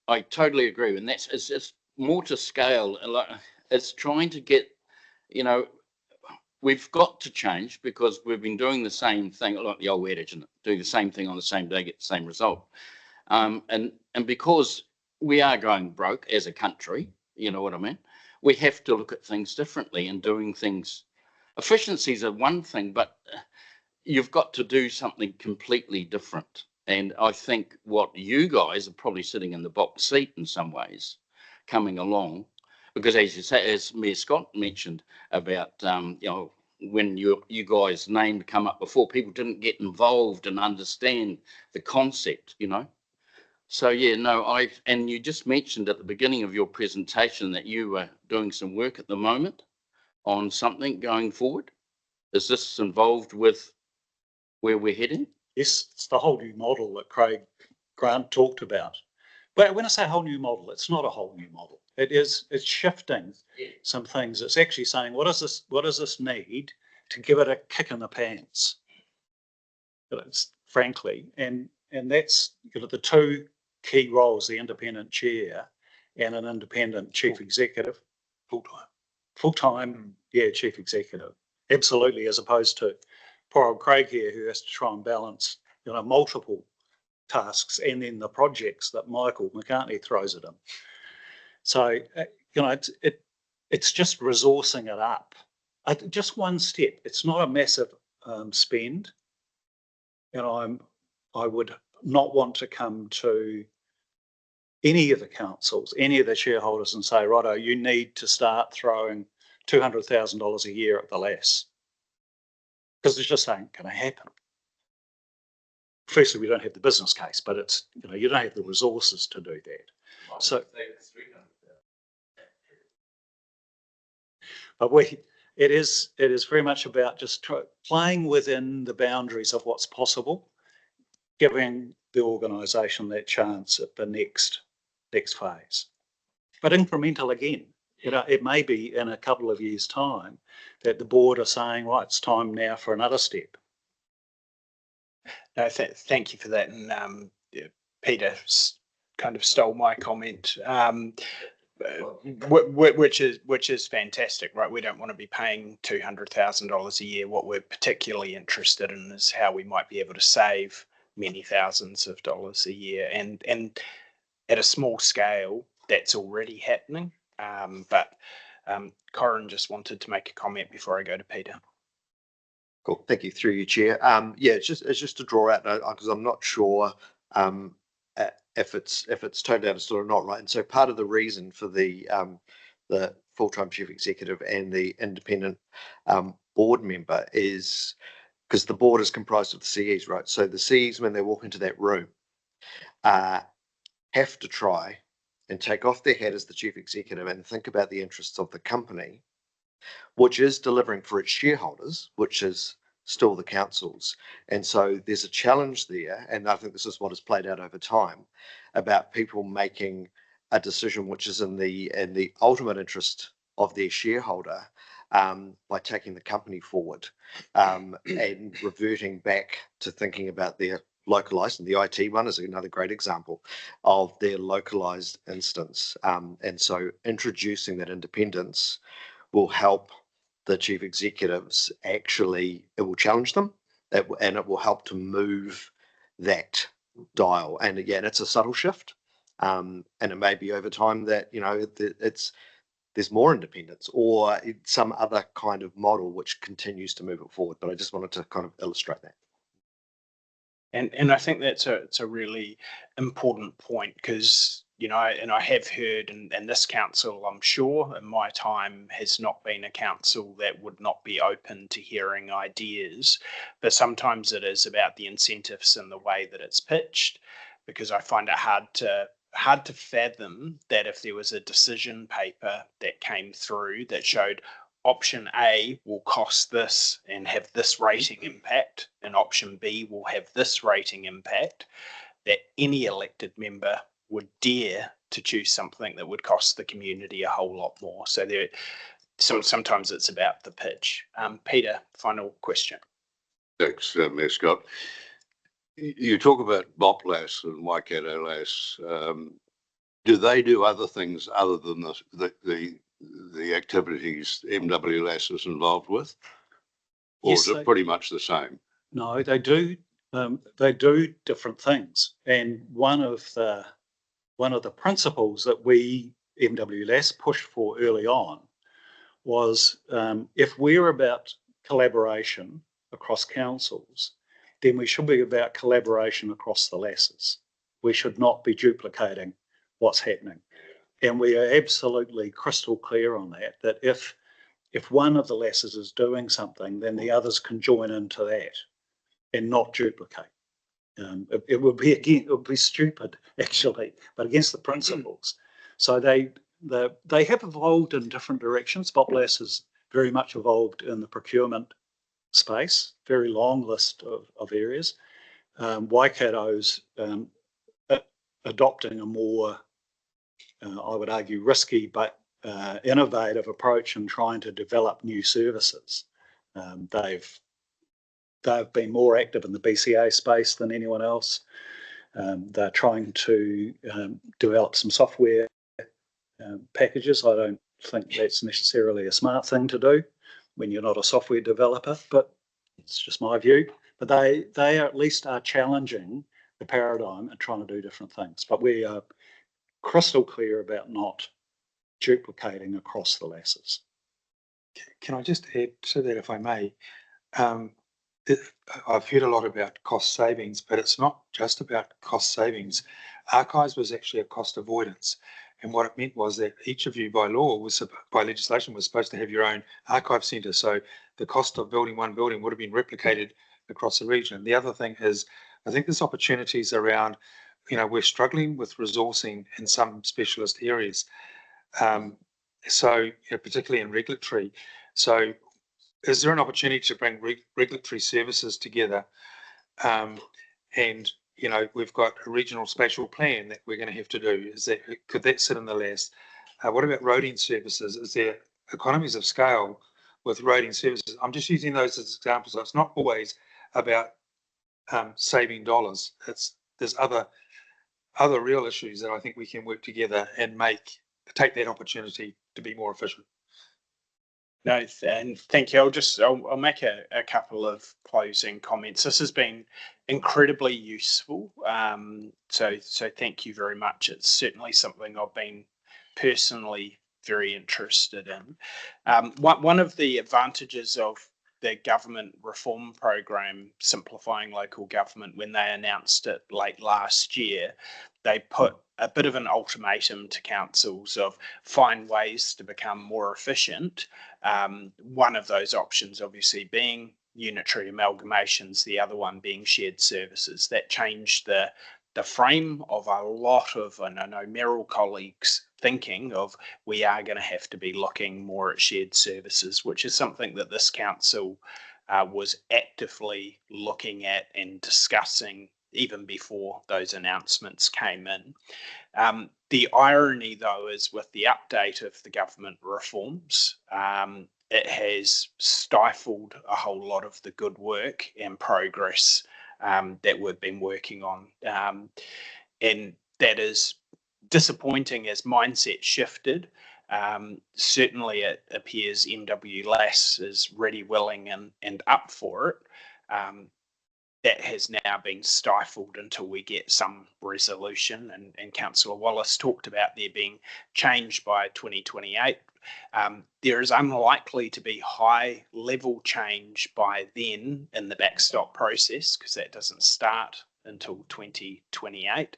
I totally agree. And it's more to scale. Like, it's trying to get, we've got to change because we've been doing the same thing, like the old adage, do the same thing on the same day, get the same result. And because we are going broke as a country, you know what I mean? We have to look at things differently and doing things. Efficiencies are one thing, but you've got to do something completely different. And I think what you guys are probably sitting in the box seat in some ways, coming along, because as you say, as Mayor Scott mentioned about, when you guys' name come up before, people didn't get involved and understand the concept, So yeah, no, and you just mentioned at the beginning of your presentation that you were doing some work at the moment on something going forward. Is this involved with where we're heading? Yes, it's the whole new model that Craig Grant talked about. But when I say whole new model, it's not a whole new model. It's shifting some things. It's actually saying, what does this need to give it a kick in the pants? Frankly, and that's the two key roles, the independent chair and an independent chief executive. Full-time, chief executive. Absolutely, as opposed to poor old Craig here who has to try and balance, multiple tasks and then the projects that Michael McCartney throws at him. So, it's just resourcing it up. Just one step. It's not a massive spend. I would not want to come to any of the councils, any of the shareholders and say, righto, you need to start throwing $200,000 a year at the LAS. Because it's just ain't going to happen. Firstly, we don't have the business case, but it's, you don't have the resources to do that. So, but it is very much about just playing within the boundaries of what's possible, giving the organisation that chance at the next phase. But incremental again. It may be in a couple of years' time that the board are saying, right, it's time now for another step. No, thank you for that. And Peter kind of stole my comment, which is fantastic, right? We don't want to be paying $200,000 a year. What we're particularly interested in is how we might be able to save many thousands of dollars a year, and at a small scale, that's already happening. But Corin just wanted to make a comment before I go to Peter. Cool, thank you. Through you, Chair. It's just to draw out, because I'm not sure if it's totally understood or not, right? And so part of the reason for the full-time chief executive and the independent board member is because the board is comprised of the CEs, right? So the CEs, when they walk into that room, have to try and take off their hat as the chief executive and think about the interests of the company, which is delivering for its shareholders, which is still the councils. And so there's a challenge there, and I think this is what has played out over time, about people making a decision which is in the ultimate interest of their shareholder by taking the company forward and reverting back to thinking about their localized, and the IT one is another great example of their localized instance. And so introducing that independence will help the chief executives it will challenge them, and it will help to move that dial. And again, it's a subtle shift. And it may be over time that, there's more independence or some other kind of model which continues to move it forward. But I just wanted to kind of illustrate that. And I think it's a really important point because, and I have heard, and this council, I'm sure, in my time has not been a council that would not be open to hearing ideas, but sometimes it is about the incentives and the way that it's pitched, because I find it hard to fathom that if there was a decision paper that came through that showed option A will cost this and have this rating impact, and option B will have this rating impact, that any elected member would dare to choose something that would cost the community a whole lot more. So sometimes it's about the pitch. Peter, final question. Thanks, Mayor Scott. You talk about MOPLAS and Waikato LAS. Do they do other things other than the activities MWLAS is involved with? Or Yes, is it pretty much the same? No, they do. They do different things, and one of the principles that we MWLAS pushed for early on was if we're about collaboration across councils, then we should be about collaboration across the LASs. We should not be duplicating what's happening. And we are absolutely crystal clear on that if one of the LASs is doing something, then the others can join into that and not duplicate. It would be stupid actually, but against the principles. So they have evolved in different directions. MOPLAS has very much evolved in the procurement space, very long list of areas. Waikato's adopting a more, I would argue, risky but innovative approach in trying to develop new services. They've been more active in the BCA space than anyone else. They're trying to develop some software packages. I don't think that's necessarily a smart thing to do when you're not a software developer, but it's just my view. But they at least are challenging the paradigm and trying to do different things. But we are crystal clear about not duplicating across the LASs. Can I just add to that, if I may? I've heard a lot about cost savings, but it's not just about cost savings. Archives was actually a cost avoidance. And what it meant was that each of you by legislation was supposed to have your own archive centre. So the cost of building one building would have been replicated across the region. The other thing is, I think there's opportunities around, we're struggling with resourcing in some specialist areas. So particularly in regulatory. So is there an opportunity to bring regulatory services together? And we've got a regional spatial plan that we're going to have to do. Could that sit in the LAS? What about roading services? Is there economies of scale with roading services? I'm just using those as examples. So it's not always about saving dollars. There's other real issues that I think we can work together and take that opportunity to be more efficient. No, and thank you. I'll make a couple of closing comments. This has been incredibly useful. So thank you very much. It's certainly something I've been personally very interested in. One of the advantages of the government reform program, Simplifying Local Government, when they announced it late last year, they put a bit of an ultimatum to councils of find ways to become more efficient. One of those options obviously being unitary amalgamations, the other one being shared services. That changed the frame of a lot of, and I know Merrill colleagues thinking of, we are going to have to be looking more at shared services, which is something that this council was actively looking at and discussing even before those announcements came in. The irony, though, is with the update of the government reforms, it has stifled a whole lot of the good work and progress that we've been working on. And that is disappointing as mindset shifted. Certainly it appears MWLAS is ready, willing and up for it. that has now been stifled until we get some resolution. And Councillor Wallace talked about there being change by 2028. There is unlikely to be high level change by then in the backstop process, because that doesn't start until 2028,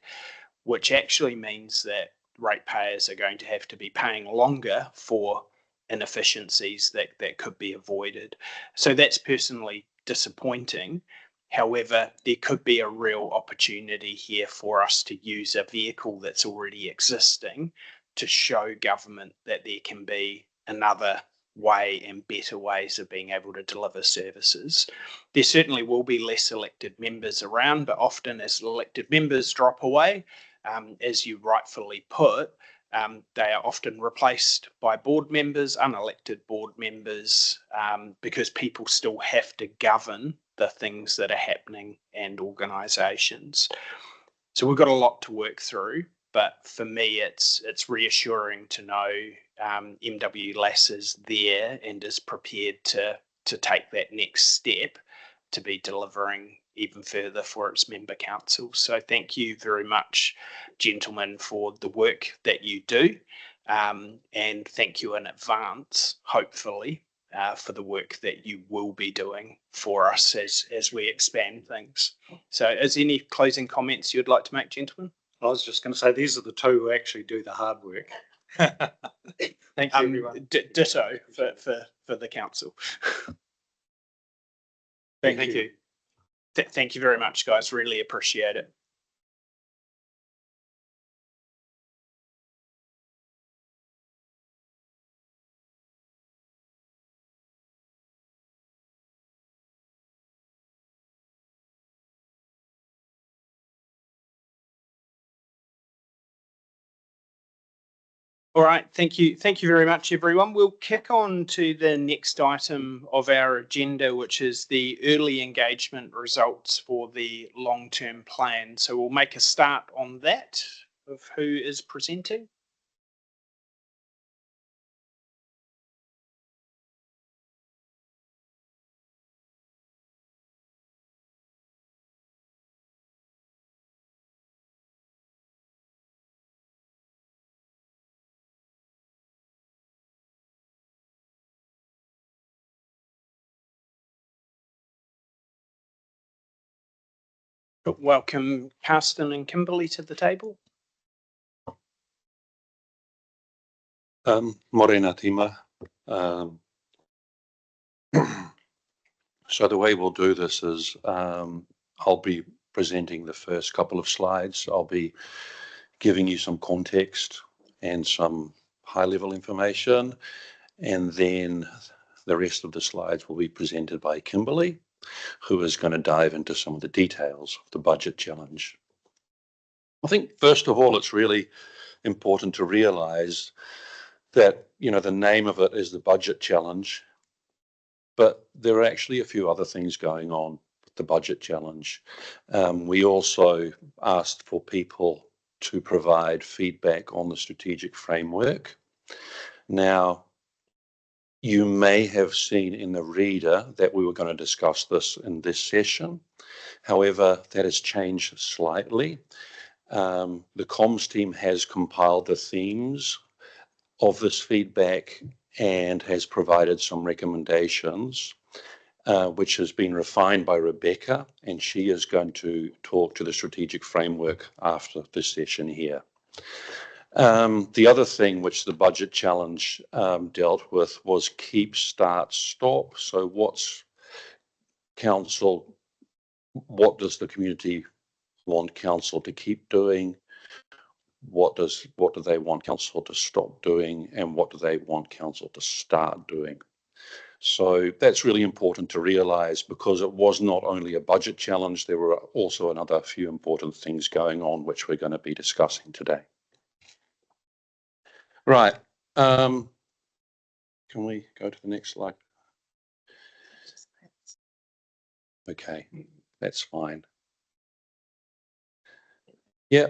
which actually means that ratepayers are going to have to be paying longer for inefficiencies that could be avoided. So that's personally disappointing. However, there could be a real opportunity here for us to use a vehicle that's already existing to show government that there can be another way and better ways of being able to deliver services. There certainly will be less elected members around, but often as elected members drop away, as you rightfully put, they are often replaced by board members, unelected board members, because people still have to govern the things that are happening and organisations. So we've got a lot to work through, but for me, it's reassuring to know MW-LAS is there and is prepared to take that next step to be delivering even further for its member council. So thank you very much, gentlemen, for the work that you do, and thank you in advance, hopefully, for the work that you will be doing for us as we expand things. So is there any closing comments you'd like to make, gentlemen? I was just going to say, these are the two who actually do the hard work. Thank you, everyone. Ditto for the council. Thank you. Thank you very much, guys. Really appreciate it. All right, thank you very much, everyone. We'll kick on to the next item of our agenda, which is the early engagement results for the long-term plan. So we'll make a start on that of who is presenting. Welcome Karsten and Kimberly to the table. Morena tima. So the way we'll do this is I'll be presenting the first couple of slides. I'll be giving you some context and some high-level information, and then the rest of the slides will be presented by Kimberly, who is going to dive into some of the details of the budget challenge. I think, first of all, it's really important to realise that, the name of it is the budget challenge, but there are actually a few other things going on with the budget challenge. We also asked for people to provide feedback on the strategic framework. Now, you may have seen in the reader that we were going to discuss this in this session. However, that has changed slightly. The comms team has compiled the themes of this feedback and has provided some recommendations, which has been refined by Rebecca, and she is going to talk to the strategic framework after this session here. The other thing which the budget challenge dealt with was keep, start, stop. So what does the community want council to keep doing? What do they want council to stop doing, and what do they want council to start doing? So that's really important to realise, because it was not only a budget challenge, there were also another few important things going on which we're going to be discussing today. Right. Can we go to the next slide? Okay, that's fine. Yeah,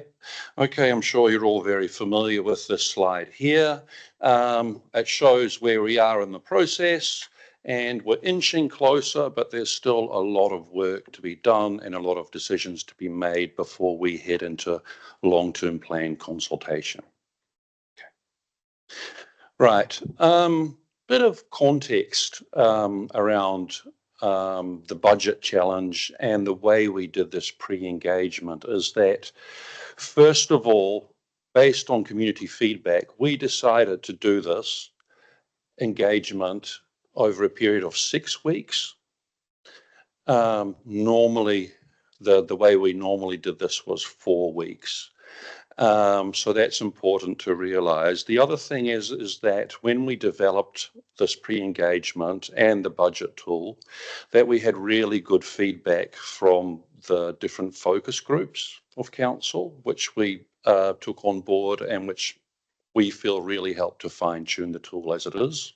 okay, I'm sure you're all very familiar with this slide here. It shows where we are in the process, and we're inching closer, but there's still a lot of work to be done and a lot of decisions to be made before we head into long-term plan consultation. Okay. Right, bit of context around the budget challenge and the way we did this pre-engagement is that, first of all, based on community feedback, we decided to do this engagement over a period of 6 weeks. Normally, the way we normally did this was 4 weeks. So that's important to realize. The other thing is that when we developed this pre-engagement and the budget tool, that we had really good feedback from the different focus groups of council, which we took on board and which we feel really helped to fine tune the tool as it is.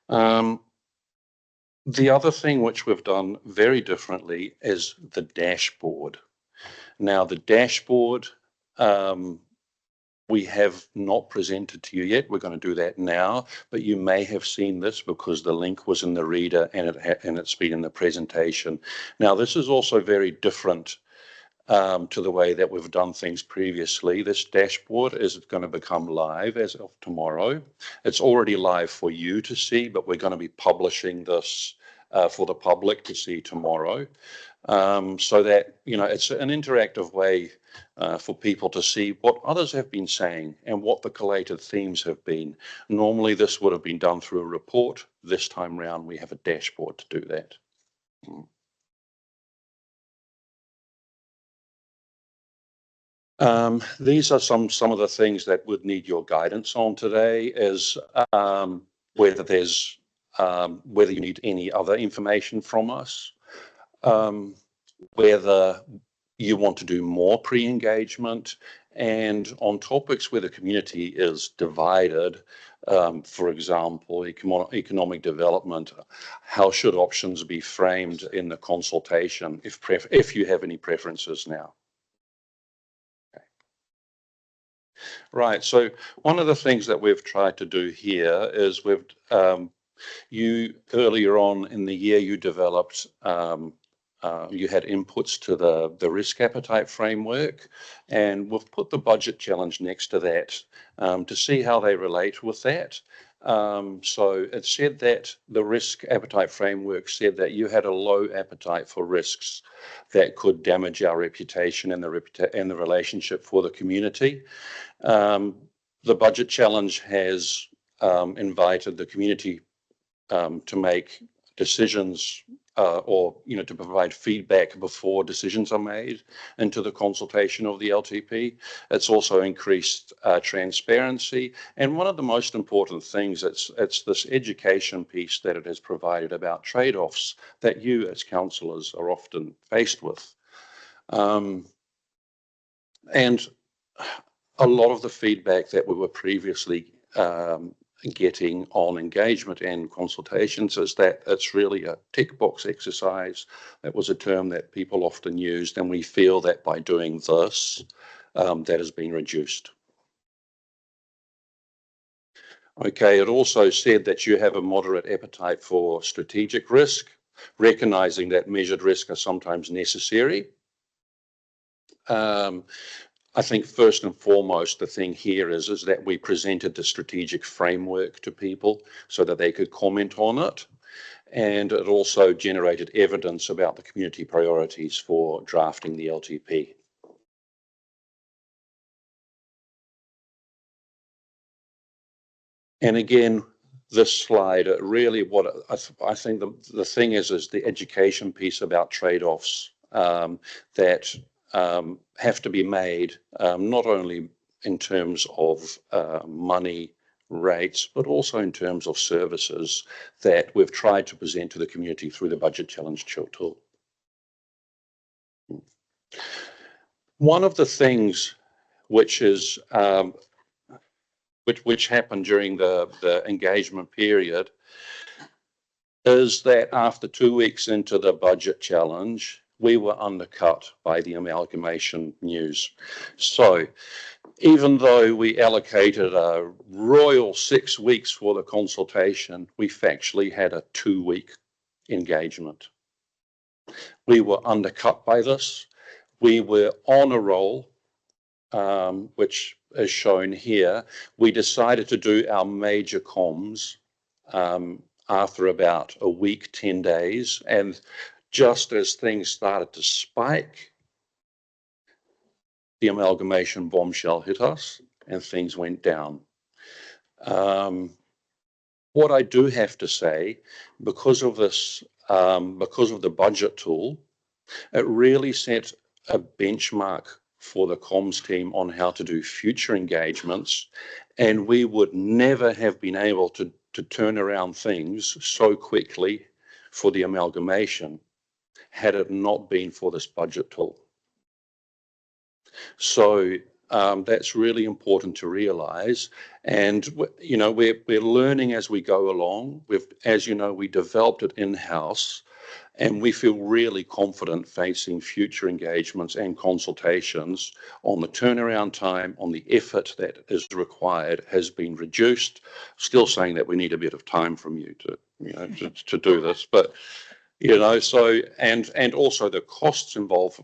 The other thing which we've done very differently is the dashboard. Now, the dashboard we have not presented to you yet. We're going to do that now, but you may have seen this because the link was in the reader and it's been in the presentation. Now, this is also very different to the way that we've done things previously. This dashboard is going to become live as of tomorrow. It's already live for you to see, but we're going to be publishing this for the public to see tomorrow. So that, you know, it's an interactive way for people to see what others have been saying and what the collated themes have been. Normally this would have been done through a report. This time round we have a dashboard to do that. These are some of the things that would need your guidance on today is whether there's whether you need any other information from us, whether you want to do more pre-engagement, and on topics where the community is divided, for example, economic development, how should options be framed in the consultation if you have any preferences now. Right, so one of the things that we've tried to do here is you earlier on in the year you developed you had inputs to the risk appetite framework, and we've put the budget challenge next to that to see how they relate with that. So it said that the risk appetite framework said that you had a low appetite for risks that could damage our reputation and the relationship for the community. The budget challenge has invited the community to make decisions or, you know, to provide feedback before decisions are made into the consultation of the LTP. It's also increased transparency. And one of the most important things, it's this education piece that it has provided about trade-offs that you as councillors are often faced with. And a lot of the feedback that we were previously getting on engagement and consultations is that it's really a tick box exercise. That was a term that people often used, and we feel that by doing this, that has been reduced. Okay, it also said that you have a moderate appetite for strategic risk, recognizing that measured risk are sometimes necessary. I think first and foremost, the thing here is that we presented the strategic framework to people so that they could comment on it. And it also generated evidence about the community priorities for drafting the LTP. And again, this slide, really what I think the thing is the education piece about trade-offs that have to be made, not only in terms of money rates, but also in terms of services that we've tried to present to the community through the budget challenge tool. One of the things which is which happened during the engagement period is that after 2 weeks into the budget challenge, we were undercut by the amalgamation news. So even though we allocated a royal 6 weeks for the consultation, we factually had a 2-week engagement. We were undercut by this. We were on a roll, which is shown here. We decided to do our major comms after about a week, 10 days. And just as things started to spike, the amalgamation bombshell hit us and things went down. What I do have to say, because of this, because of the budget tool, it really set a benchmark for the comms team on how to do future engagements, and we would never have been able to turn around things so quickly for the amalgamation had it not been for this budget tool. So that's really important to realize. And, you know, we're learning as we go along. As you know, we developed it in-house, and we feel really confident facing future engagements and consultations on the turnaround time, on the effort that is required has been reduced. Still saying that we need a bit of time from you to, you know, to do this, but you know, so and also the costs involved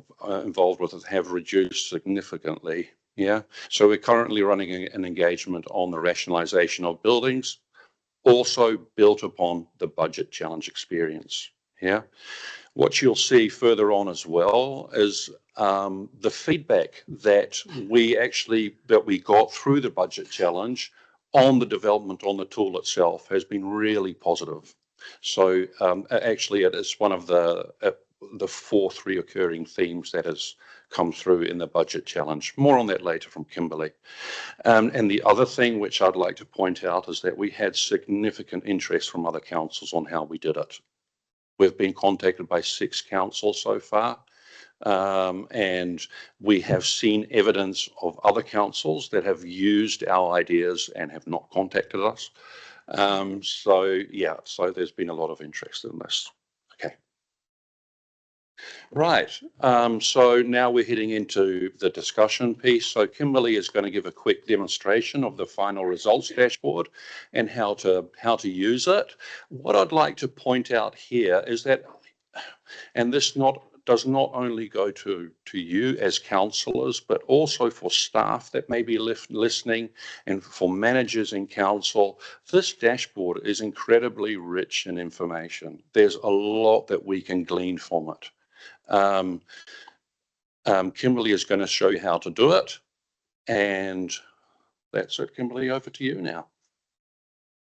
with it have reduced significantly. Yeah, so we're currently running an engagement on the rationalisation of buildings, also built upon the budget challenge experience. Yeah, what you'll see further on as well is the feedback that we got through the budget challenge on the development on the tool itself has been really positive. So actually, it is one of the 4 reoccurring themes that has come through in the budget challenge. More on that later from Kimberly. And the other thing which I'd like to point out is that we had significant interest from other councils on how we did it. We've been contacted by 6 councils so far, and we have seen evidence of other councils that have used our ideas and have not contacted us. So yeah, so there's been a lot of interest in this. Okay. Right, so now we're heading into the discussion piece. So Kimberly is going to give a quick demonstration of the final results dashboard and how to use it. What I'd like to point out here is that, and this does not only go to you as councillors, but also for staff that may be listening and for managers in council. This dashboard is incredibly rich in information. There's a lot that we can glean from it. Kimberly is going to show you how to do it. And that's it, Kimberly, over to you now.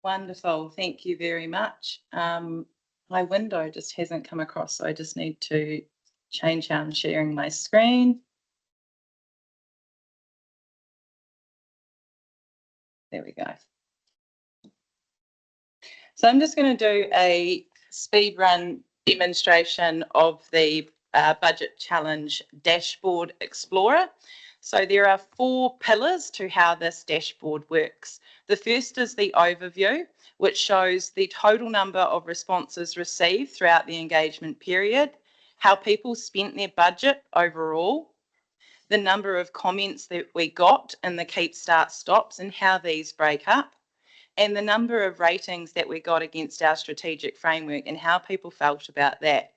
Wonderful, thank you very much. My window just hasn't come across, so I just need to change how I'm sharing my screen. There we go. So I'm just going to do a speed run demonstration of the Budget Challenge Dashboard Explorer. So there are 4 pillars to how this dashboard works. The first is the overview, which shows the total number of responses received throughout the engagement period, how people spent their budget overall, the number of comments that we got in the keep, start, stops and how these break up, and the number of ratings that we got against our strategic framework and how people felt about that.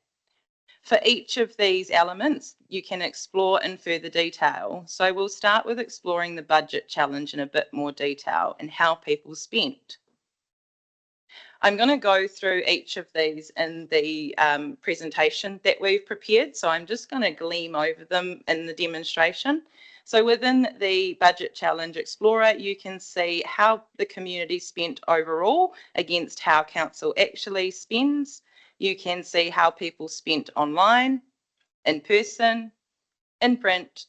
For each of these elements, you can explore in further detail. So we'll start with exploring the budget challenge in a bit more detail and how people spent. I'm going to go through each of these in the presentation that we've prepared. So I'm just going to gleam over them in the demonstration. So within the Budget Challenge Explorer, you can see how the community spent overall against how council actually spends. You can see how people spent online, in person, in print,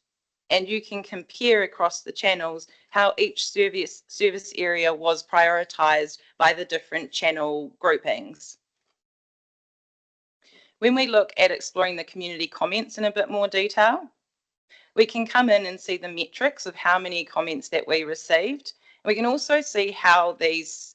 and you can compare across the channels how each service area was prioritised by the different channel groupings. When we look at exploring the community comments in a bit more detail, we can come in and see the metrics of how many comments that we received. We can also see how these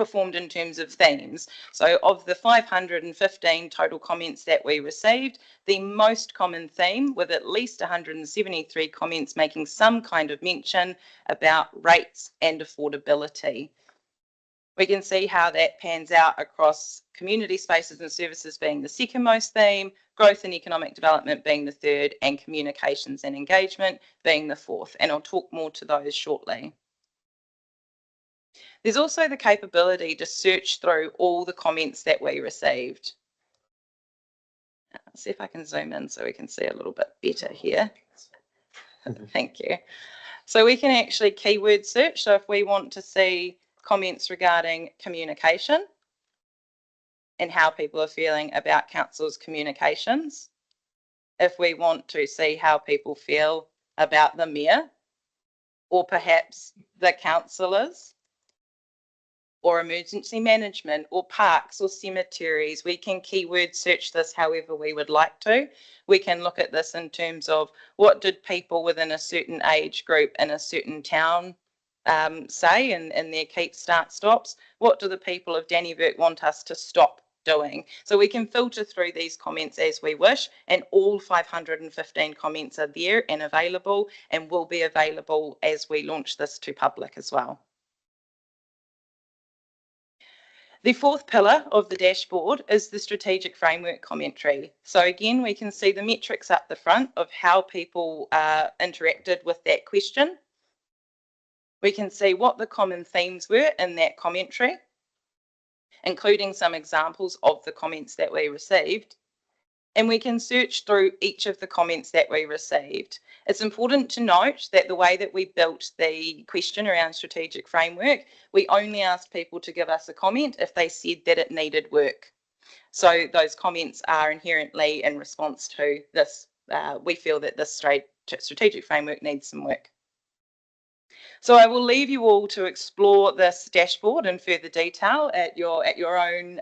performed in terms of themes. So of the 515 total comments that we received, the most common theme, with at least 173 comments making some kind of mention about rates and affordability. We can see how that pans out across community spaces and services being the second most theme, growth and economic development being the third, and communications and engagement being the fourth. And I'll talk more to those shortly. There's also the capability to search through all the comments that we received. I'll see if I can zoom in so we can see a little bit better here. Thank you. So we can actually keyword search. So if we want to see comments regarding communication and how people are feeling about council's communications, if we want to see how people feel about the mayor, or perhaps the councillors, or emergency management, or parks, or cemeteries, we can keyword search this however we would like to. We can look at this in terms of what did people within a certain age group in a certain town say in their keep, start, stops. What do the people of Dannevirke want us to stop doing? So we can filter through these comments as we wish, and all 515 comments are there and available, and will be available as we launch this to public as well. The fourth pillar of the dashboard is the strategic framework commentary. So again, we can see the metrics up the front of how people interacted with that question. We can see what the common themes were in that commentary, including some examples of the comments that we received. And we can search through each of the comments that we received. It's important to note that the way that we built the question around strategic framework, we only asked people to give us a comment if they said that it needed work. So those comments are inherently in response to this. We feel that this strategic framework needs some work. So I will leave you all to explore this dashboard in further detail at your own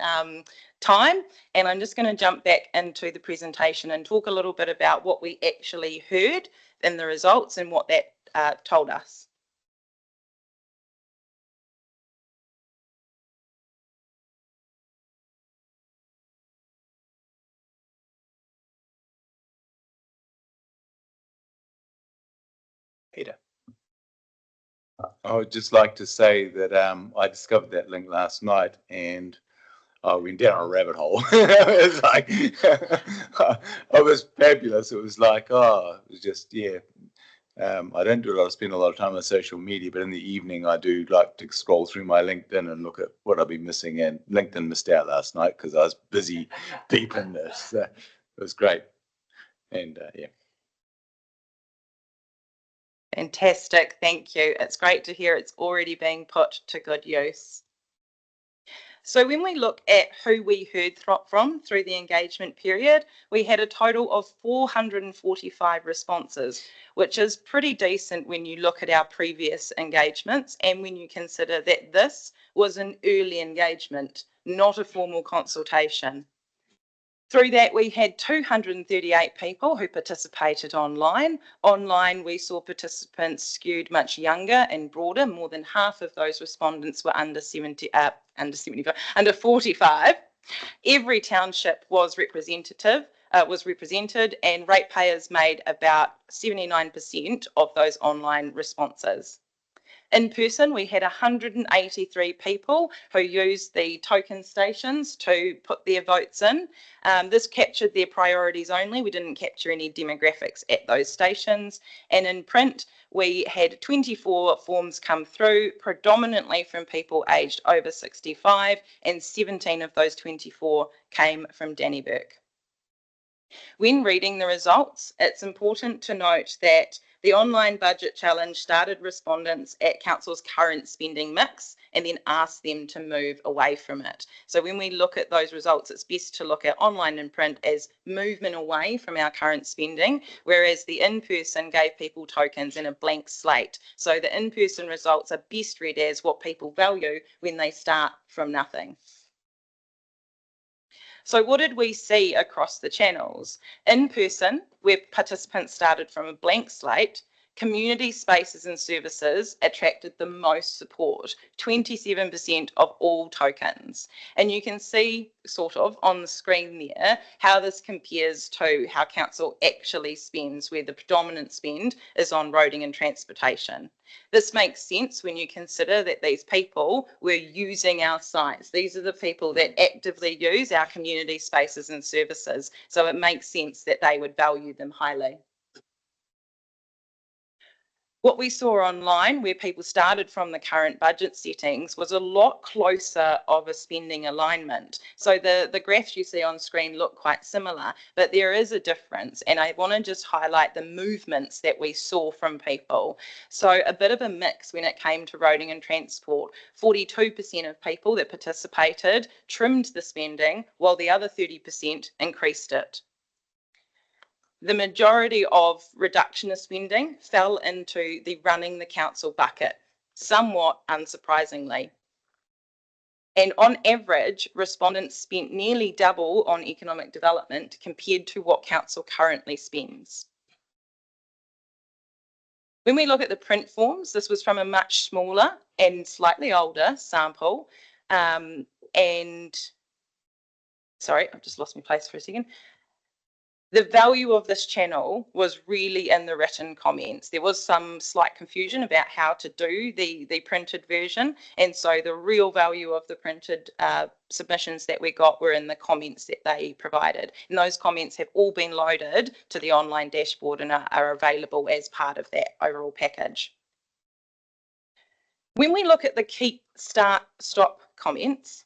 time. And I'm just going to jump back into the presentation and talk a little bit about what we actually heard in the results and what that told us. Peter. I would just like to say that I discovered that link last night and I went down a rabbit hole. It was like, it was fabulous. It was like, oh, it was just, yeah. I don't spend a lot of time on social media, but in the evening I do like to scroll through my LinkedIn and look at what I've been missing. And LinkedIn missed out last night because I was busy deep in this. It was great. And yeah. Fantastic, thank you. It's great to hear it's already being put to good use. So when we look at who we heard from through the engagement period, we had a total of 445 responses, which is pretty decent when you look at our previous engagements and when you consider that this was an early engagement, not a formal consultation. Through that, we had 238 people who participated online. Online, we saw participants skewed much younger and broader. More than half of those respondents were under 45. Every township was represented, and ratepayers made about 79% of those online responses. In person, we had 183 people who used the token stations to put their votes in. This captured their priorities only. We didn't capture any demographics at those stations. And in print, we had 24 forms come through, predominantly from people aged over 65, and 17 of those 24 came from Dannevirke. When reading the results, it's important to note that the online budget challenge started respondents at council's current spending mix and then asked them to move away from it. So when we look at those results, it's best to look at online and print as movement away from our current spending, whereas the in-person gave people tokens and a blank slate. So the in-person results are best read as what people value when they start from nothing. So what did we see across the channels? In person, where participants started from a blank slate, community spaces and services attracted the most support, 27% of all tokens. And you can see sort of on the screen there how this compares to how council actually spends, where the predominant spend is on roading and transportation. This makes sense when you consider that these people were using our sites. These are the people that actively use our community spaces and services. So it makes sense that they would value them highly. What we saw online, where people started from the current budget settings, was a lot closer of a spending alignment. So the graphs you see on screen look quite similar, but there is a difference. And I want to just highlight the movements that we saw from people. So a bit of a mix when it came to roading and transport. 42% of people that participated trimmed the spending, while the other 30% increased it. The majority of reduction of spending fell into the running the council bucket, somewhat unsurprisingly. And on average, respondents spent nearly double on economic development compared to what council currently spends. When we look at the print forms, this was from a much smaller and slightly older sample. Sorry, I've just lost my place for a second. The value of this channel was really in the written comments. There was some slight confusion about how to do the printed version. And so the real value of the printed submissions that we got were in the comments that they provided. And those comments have all been loaded to the online dashboard and are available as part of that overall package. When we look at the keep, start, stop comments,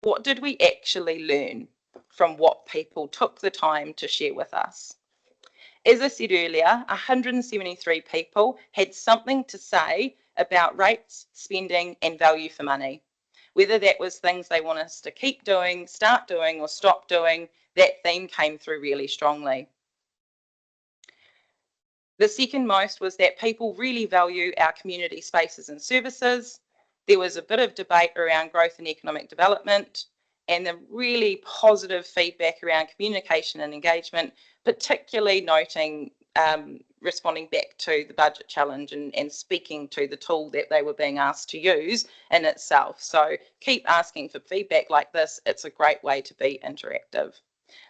what did we actually learn from what people took the time to share with us? As I said earlier, 173 people had something to say about rates, spending, and value for money. Whether that was things they want us to keep doing, start doing, or stop doing, that theme came through really strongly. The second most was that people really value our community spaces and services. There was a bit of debate around growth and economic development, and the really positive feedback around communication and engagement, particularly noting responding back to the budget challenge and speaking to the tool that they were being asked to use in itself. So keep asking for feedback like this. It's a great way to be interactive.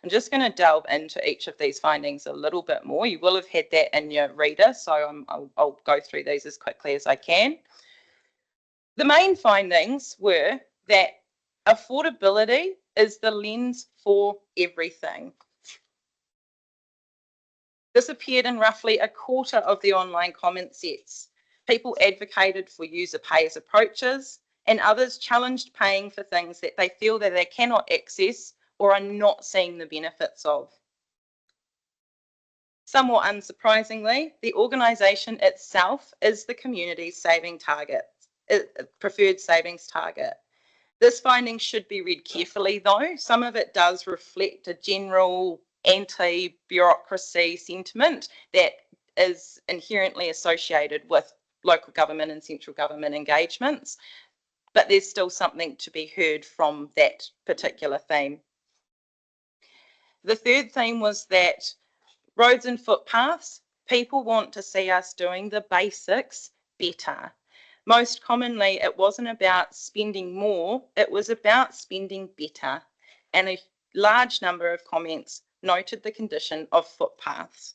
I'm just going to delve into each of these findings a little bit more. You will have had that in your reader, so I'll go through these as quickly as I can. The main findings were that affordability is the lens for everything. This appeared in roughly a quarter of the online comment sets. People advocated for user pays approaches, and others challenged paying for things that they feel that they cannot access or are not seeing the benefits of. Somewhat unsurprisingly, the organisation itself is the community's saving target, preferred savings target. This finding should be read carefully though. Some of it does reflect a general anti-bureaucracy sentiment that is inherently associated with local government and central government engagements, but there's still something to be heard from that particular theme. The third theme was that roads and footpaths, people want to see us doing the basics better. Most commonly, it wasn't about spending more, it was about spending better. And a large number of comments noted the condition of footpaths.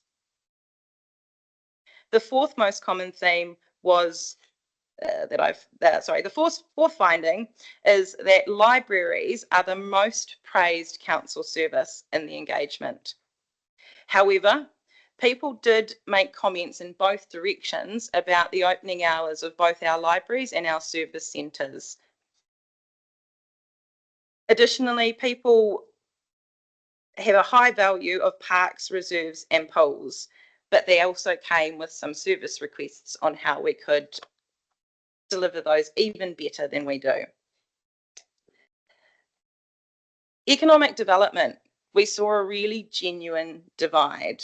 The fourth most common theme was the fourth finding is that libraries are the most praised council service in the engagement. However, people did make comments in both directions about the opening hours of both our libraries and our service centres. Additionally, people have a high value of parks, reserves and pools, but they also came with some service requests on how we could deliver those even better than we do. Economic development, we saw a really genuine divide.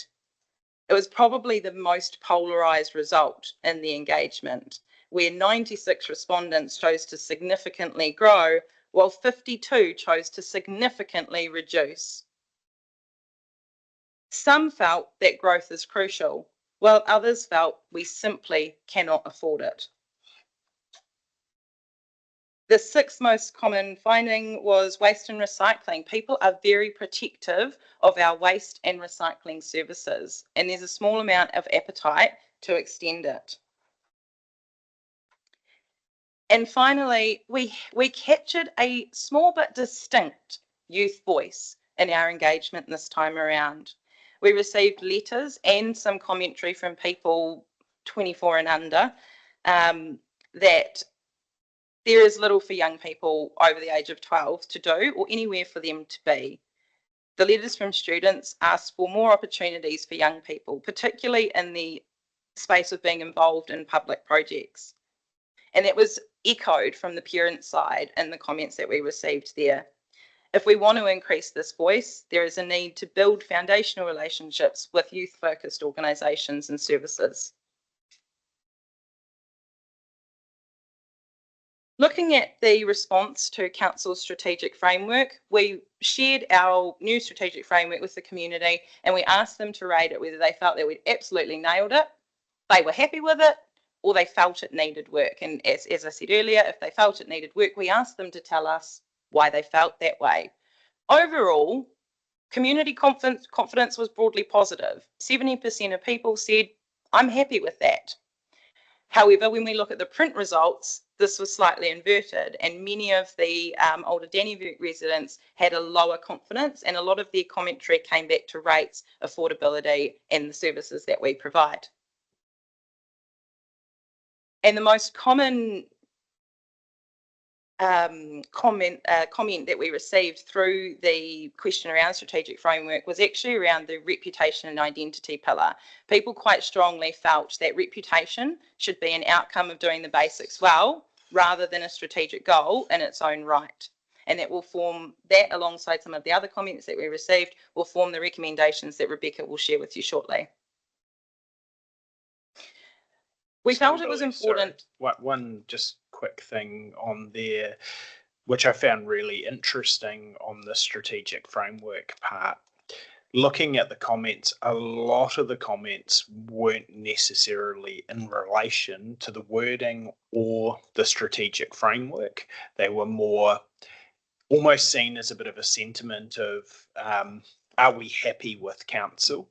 It was probably the most polarised result in the engagement, where 96 respondents chose to significantly grow, while 52 chose to significantly reduce. Some felt that growth is crucial, while others felt we simply cannot afford it. The sixth most common finding was waste and recycling. People are very protective of our waste and recycling services, and there's a small amount of appetite to extend it. And finally, we captured a small but distinct youth voice in our engagement this time around. We received letters and some commentary from people 24 and under that there is little for young people over the age of 12 to do or anywhere for them to be. The letters from students asked for more opportunities for young people, particularly in the space of being involved in public projects. And that was echoed from the parent side in the comments that we received there. If we want to increase this voice, there is a need to build foundational relationships with youth-focused organisations and services. Looking at the response to Council's strategic framework, we shared our new strategic framework with the community and we asked them to rate it whether they felt that we'd absolutely nailed it, they were happy with it, or they felt it needed work. And as I said earlier, if they felt it needed work, we asked them to tell us why they felt that way. Overall, community confidence was broadly positive. 70% of people said, I'm happy with that. However, when we look at the print results, this was slightly inverted, and many of the older Dannevirke residents had a lower confidence, and a lot of their commentary came back to rates, affordability, and the services that we provide. And the most common comment that we received through the question around strategic framework was actually around the reputation and identity pillar. People quite strongly felt that reputation should be an outcome of doing the basics well, rather than a strategic goal in its own right. And that will form, that alongside some of the other comments that we received, will form the recommendations that Rebecca will share with you shortly. We felt it was important. Sorry, one just quick thing on there, which I found really interesting on the strategic framework part. Looking at the comments, a lot of the comments weren't necessarily in relation to the wording or the strategic framework. They were more almost seen as a bit of a sentiment of, are we happy with council?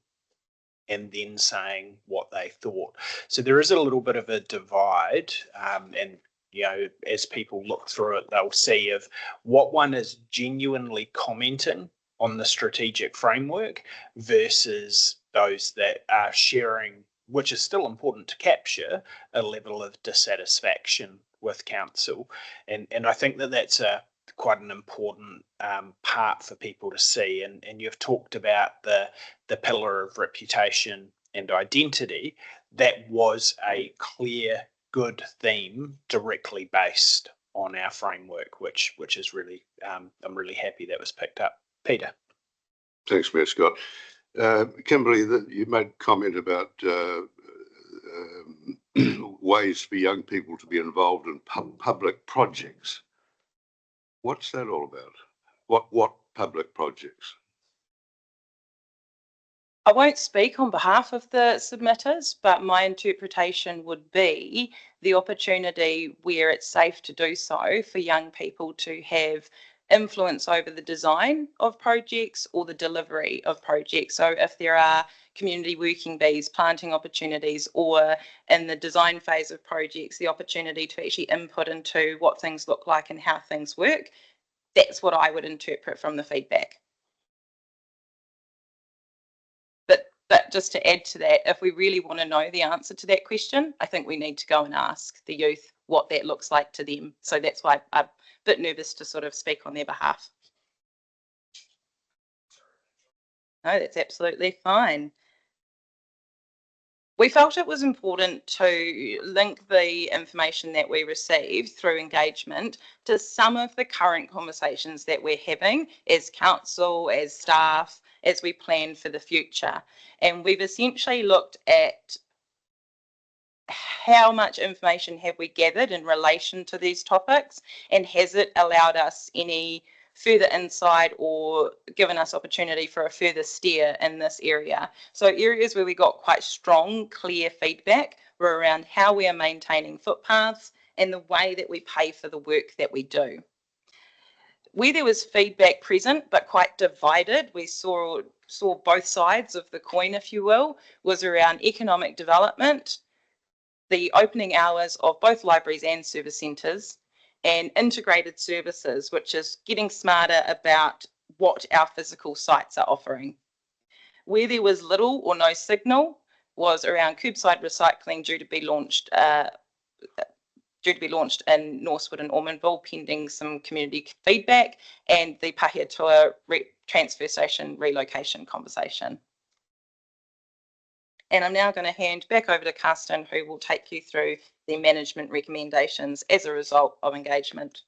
And then saying what they thought. So there is a little bit of a divide, and you know, as people look through it, they'll see of what one is genuinely commenting on the strategic framework versus those that are sharing, which is still important to capture, a level of dissatisfaction with council. And I think that that's quite an important part for people to see. And you've talked about the pillar of reputation and identity. That was a clear, good theme directly based on our framework, which is really, I'm really happy that was picked up. Peter. Thanks, Mayor Scott. Kimberly, you made a comment about ways for young people to be involved in public projects. What's that all about? What public projects? I won't speak on behalf of the submitters, but my interpretation would be the opportunity where it's safe to do so for young people to have influence over the design of projects or the delivery of projects. So if there are community working bees, planting opportunities, or in the design phase of projects, the opportunity to actually input into what things look like and how things work, that's what I would interpret from the feedback. But just to add to that, if we really want to know the answer to that question, I think we need to go and ask the youth what that looks like to them. So that's why I'm a bit nervous to sort of speak on their behalf. No, that's absolutely fine. We felt it was important to link the information that we received through engagement to some of the current conversations that we're having as council, as staff, as we plan for the future. And we've essentially looked at how much information have we gathered in relation to these topics, and has it allowed us any further insight or given us opportunity for a further steer in this area. So areas where we got quite strong, clear feedback were around how we are maintaining footpaths and the way that we pay for the work that we do. Where there was feedback present but quite divided, we saw both sides of the coin, if you will, was around economic development, the opening hours of both libraries and service centres, and integrated services, which is getting smarter about what our physical sites are offering. Where there was little or no signal was around curbside recycling due to be launched in Northwood and Ormondville, pending some community feedback, and the Pahiatua transfer station relocation conversation. And I'm now going to hand back over to Karsten, who will take you through the management recommendations as a result of engagement.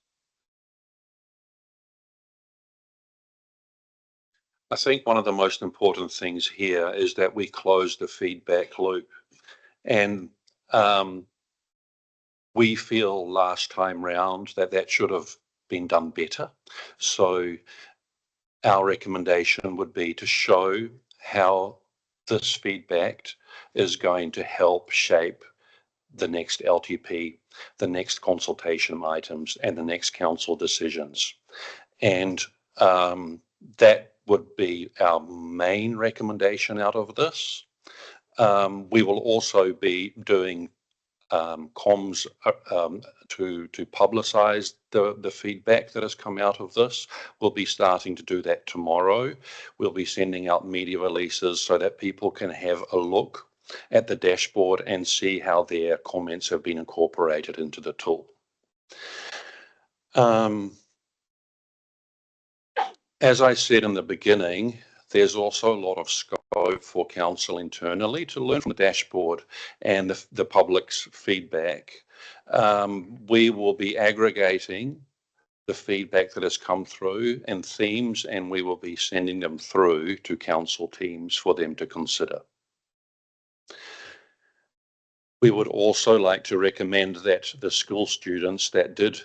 I think one of the most important things here is that we close the feedback loop. And we feel last time round that should have been done better. So our recommendation would be to show how this feedback is going to help shape the next LTP, the next consultation items, and the next council decisions. And that would be our main recommendation out of this. We will also be doing comms to publicise the feedback that has come out of this. We'll be starting to do that tomorrow. We'll be sending out media releases so that people can have a look at the dashboard and see how their comments have been incorporated into the tool. As I said in the beginning, there's also a lot of scope for council internally to learn from the dashboard and the public's feedback. We will be aggregating the feedback that has come through and themes, and we will be sending them through to council teams for them to consider. We would also like to recommend that the school students that did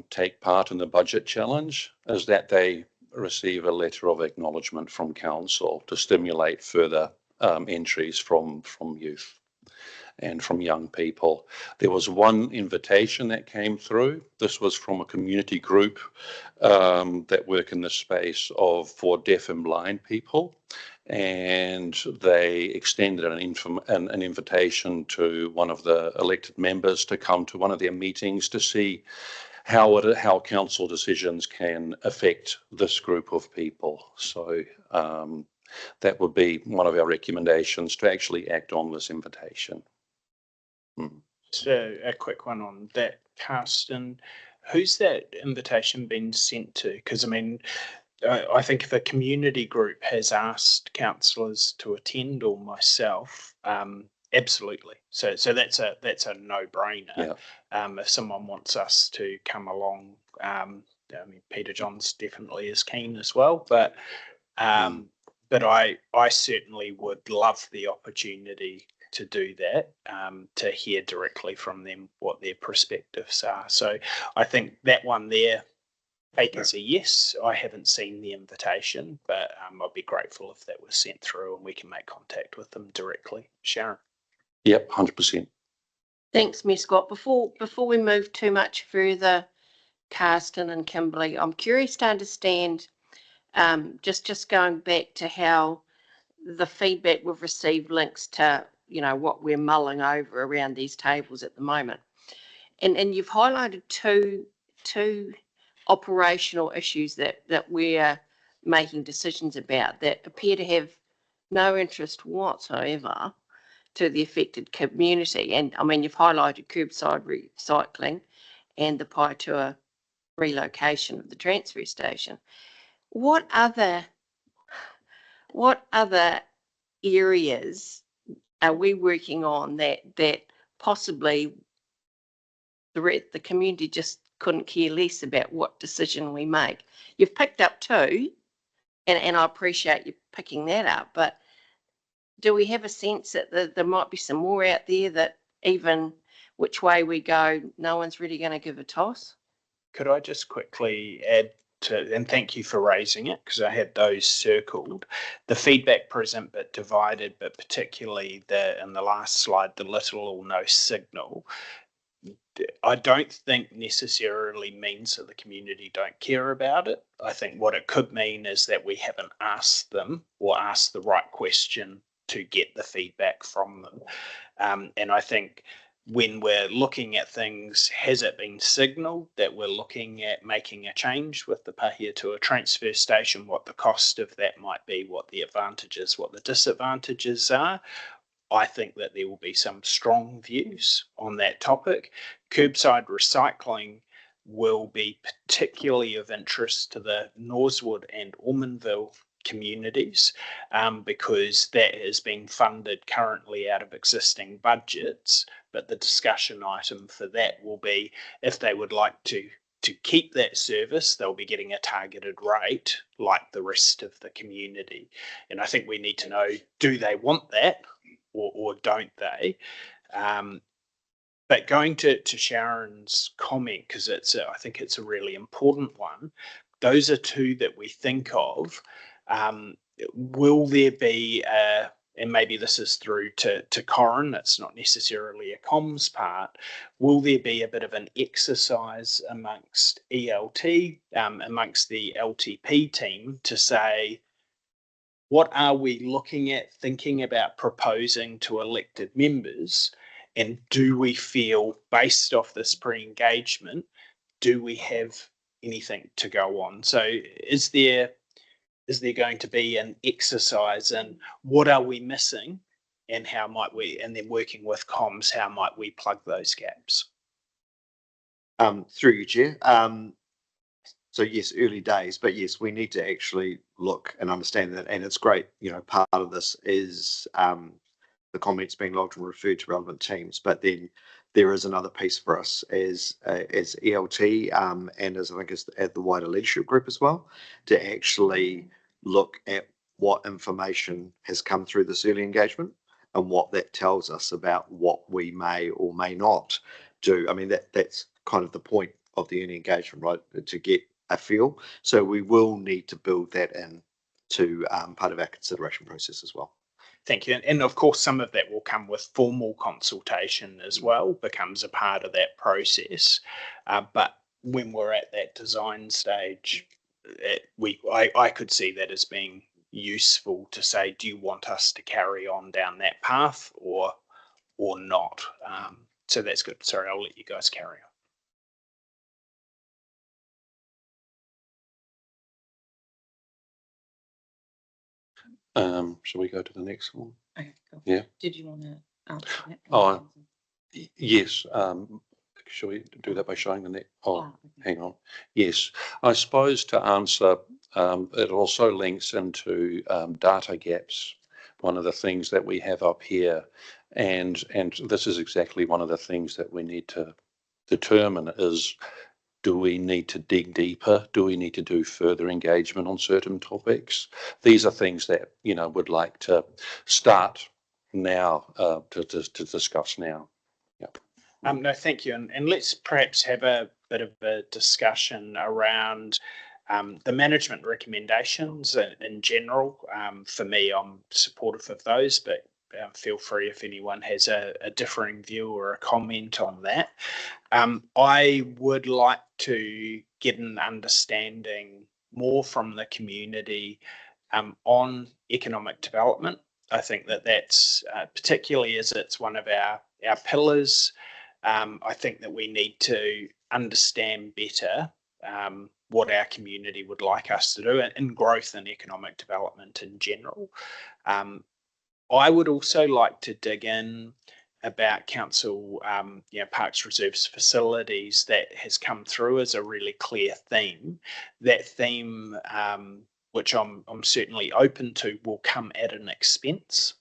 take part in the budget challenge is that they receive a letter of acknowledgement from council to stimulate further entries from youth and from young people. There was one invitation that came through. This was from a community group that work in the space for deaf and blind people, and they extended an invitation to one of the elected members to come to one of their meetings to see how council decisions can affect this group of people. So that would be one of our recommendations, to actually act on this invitation. Just a quick one on that, Karsten. Who's that invitation been sent to? Because I mean, I think if a community group has asked councillors to attend, or myself, absolutely. So that's a no-brainer. Yeah. If someone wants us to come along, I mean, Peter Johns definitely is keen as well, but I certainly would love the opportunity to do that, to hear directly from them what their perspectives are. So I think that one there, take as a yes. I haven't seen the invitation, but I'd be grateful if that was sent through and we can make contact with them directly. Sharon. Yep, 100%. Thanks, Ms. Scott. Before we move too much further, Karsten and Kimberly, I'm curious to understand, just going back to how the feedback we've received links to, what we're mulling over around these tables at the moment. And you've highlighted two operational issues that we're making decisions about that appear to have no interest whatsoever to the affected community. And I mean, you've highlighted curbside recycling and the Pahiatua relocation of the transfer station. What other areas are we working on that possibly the community just couldn't care less about what decision we make? You've picked up two, and I appreciate you picking that up, but do we have a sense that there might be some more out there that even which way we go, no one's really going to give a toss? Could I just quickly add and thank you for raising it because I had those circled. The feedback present but divided, but particularly in the last slide, the little or no signal. I don't think necessarily means that the community don't care about it. I think what it could mean is that we haven't asked them or asked the right question to get the feedback from them. And I think when we're looking at things, has it been signalled that we're looking at making a change with the Pahiatua transfer station, what the cost of that might be, what the advantages, what the disadvantages are? I think that there will be some strong views on that topic. Curbside recycling will be particularly of interest to the Norsewood and Ormondville communities because that is being funded currently out of existing budgets. But the discussion item for that will be if they would like to keep that service, they'll be getting a targeted rate like the rest of the community. And I think we need to know, do they want that or don't they? But going to Sharon's comment, because I think it's a really important one, those are two that we think of. Will there be and maybe this is through to Corin, it's not necessarily a comms part, will there be a bit of an exercise amongst ELT, amongst the LTP team to say, what are we looking at, thinking about proposing to elected members? And do we feel, based off this pre-engagement, do we have anything to go on? So is there going to be an exercise in what are we missing and how might we, and then working with comms, how might we plug those gaps? Through you, Chair. So yes, early days, but yes, we need to actually look and understand that. And it's great, part of this is the comments being logged and referred to relevant teams. But then there is another piece for us as ELT and as I think as the wider leadership group as well, to actually look at what information has come through this early engagement and what that tells us about what we may or may not do. I mean, that's kind of the point of the early engagement, right? To get a feel. So we will need to build that in to part of our consideration process as well. Thank you. And of course, some of that will come with formal consultation as well, becomes a part of that process. But when we're at that design stage, I could see that as being useful to say, do you want us to carry on down that path or not? So that's good. Sorry, I'll let you guys carry on. Shall we go to the next one? Okay, cool. Yeah. Did you want to answer that? Oh, yes. Shall we do that by showing the next? Oh, okay. hang on. Yes. I suppose to answer, it also links into data gaps. One of the things that we have up here, and this is exactly one of the things that we need to determine is, do we need to dig deeper? Do we need to do further engagement on certain topics? These are things that, would like to start now to discuss now. Yeah. No, thank you. And let's perhaps have a bit of a discussion around the management recommendations in general. For me, I'm supportive of those, but feel free if anyone has a differing view or a comment on that. I would like to get an understanding more from the community on economic development. I think that's particularly as it's one of our pillars. I think that we need to understand better what our community would like us to do in growth and economic development in general. I would also like to dig in about council, parks, reserves, facilities that has come through as a really clear theme. That theme, which I'm certainly open to, will come at an expense.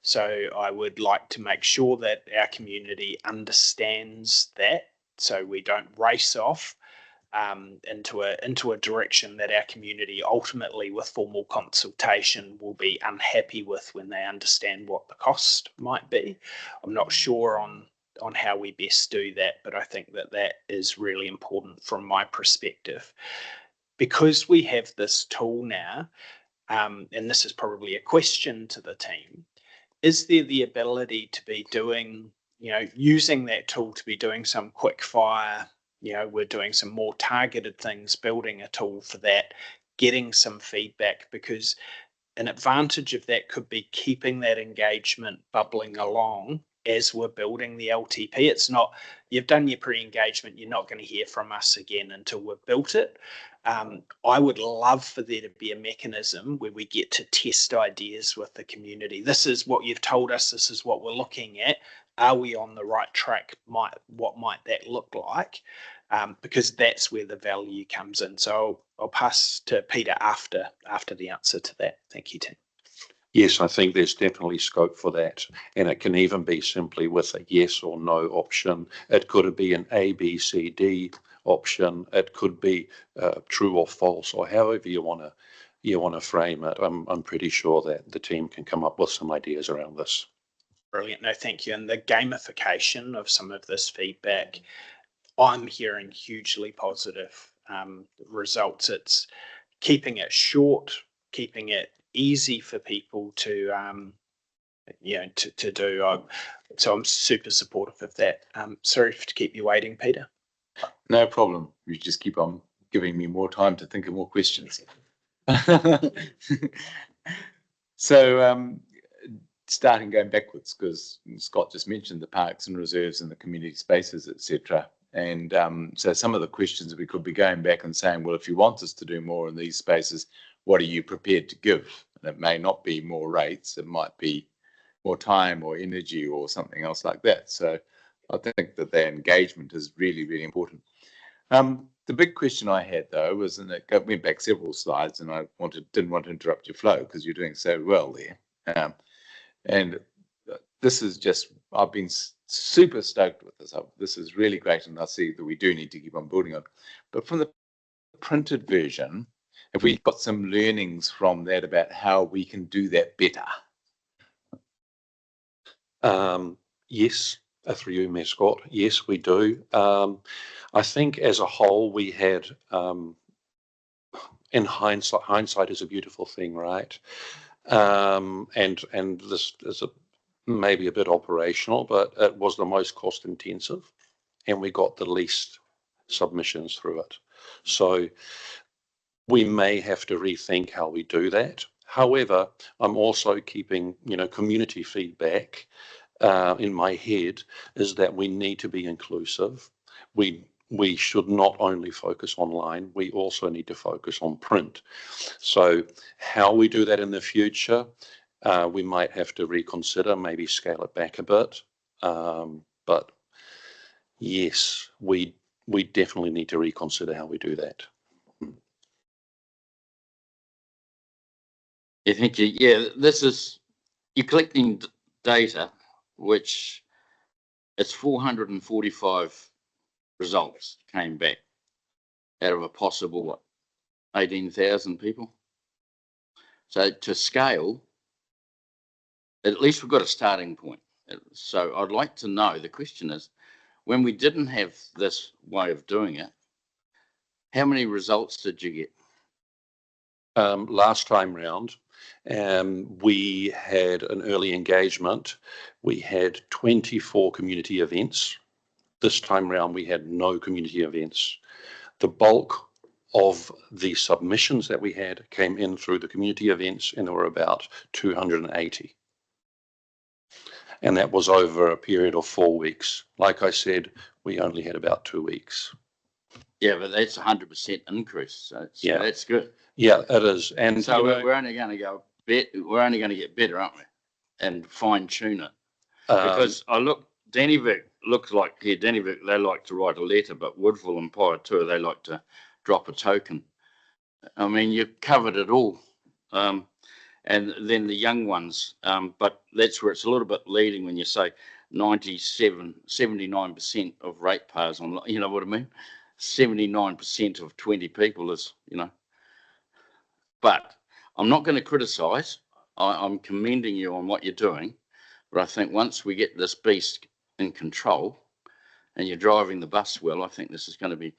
So I would like to make sure that our community understands that, so we don't race off into a direction that our community ultimately, with formal consultation, will be unhappy with when they understand what the cost might be. I'm not sure on how we best do that, but I think that is really important from my perspective. because we have this tool now, and this is probably a question to the team, is there the ability to be doing, using that tool to be doing some quick fire, we're doing some more targeted things, building a tool for that, getting some feedback, because an advantage of that could be keeping that engagement bubbling along as we're building the LTP. It's not, you've done your pre-engagement, you're not going to hear from us again until we've built it. I would love for there to be a mechanism where we get to test ideas with the community. This is what you've told us, this is what we're looking at. Are we on the right track? What might that look like? Because that's where the value comes in. So I'll pass to Peter after the answer to that. Thank you, Tim. Yes, I think there's definitely scope for that. And it can even be simply with a yes or no option. It could be an A, B, C, D option. It could be true or false, or however you want to frame it. I'm pretty sure that the team can come up with some ideas around this. Brilliant. No, thank you. And the gamification of some of this feedback, I'm hearing hugely positive results. It's keeping it short, keeping it easy for people to do. So I'm super supportive of that. Sorry to keep you waiting, Peter. No problem. You just keep on giving me more time to think of more questions. So starting going backwards, because Scott just mentioned the parks and reserves and the community spaces, etc. And so some of the questions we could be going back and saying, well, if you want us to do more in these spaces, what are you prepared to give? And it may not be more rates, it might be more time or energy or something else like that. So I think that their engagement is really, really important. The big question I had, though, was, and it went back several slides, and I didn't want to interrupt your flow because you're doing so well there. And this is just, I've been super stoked with this. This is really great, and I see that we do need to keep on building on. But from the printed version, have we got some learnings from that about how we can do that better? Yes, through you, Mayor Scott. Yes, we do. I think as a whole, we had, in hindsight is a beautiful thing, right? And this is maybe a bit operational, but it was the most cost intensive, and we got the least submissions through it. So we may have to rethink how we do that. However, I'm also keeping, community feedback in my head, is that we need to be inclusive. We should not only focus online, we also need to focus on print. So how we do that in the future, we might have to reconsider, maybe scale it back a bit. But yes, we definitely need to reconsider how we do that. Yeah, thank you. Yeah, you're collecting data, which it's 445 results came back out of a possible, 18,000 people. So to scale, at least we've got a starting point. So I'd like to know, the question is, when we didn't have this way of doing it, how many results did you get? Last time round, we had an early engagement. We had 24 community events. This time round, we had no community events. The bulk of the submissions that we had came in through the community events, and there were about 280. And that was over a period of 4 weeks. Like I said, we only had about 2 weeks. Yeah, but that's 100% increase. So yeah, that's good. Yeah, it is. And so we're only going to we're only going to get better, aren't we? And fine tune it. Because Dannyville looks like here, Dannyville, they like to write a letter, but Woodville and Paiatua, they like to drop a token. I mean, you've covered it all. And then the young ones, but that's where it's a little bit leading when you say 79% of ratepayers on, you know what I mean? 79% of 20 people is, but I'm not going to criticise. I'm commending you on what you're doing, but I think once we get this beast in control and you're driving the bus well, I think this is going to be,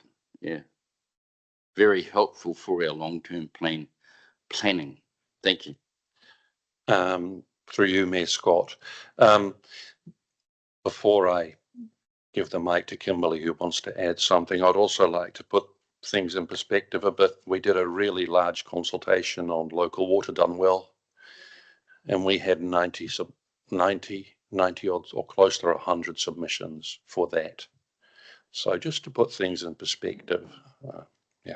very helpful for our long-term planning. Thank you. Through you, Mayor Scott. Before I give the mic to Kimberly, who wants to add something, I'd also like to put things in perspective a bit. We did a really large consultation on local water done well, and we had 90 odds or close to 100 submissions for that. So just to put things in perspective, yeah.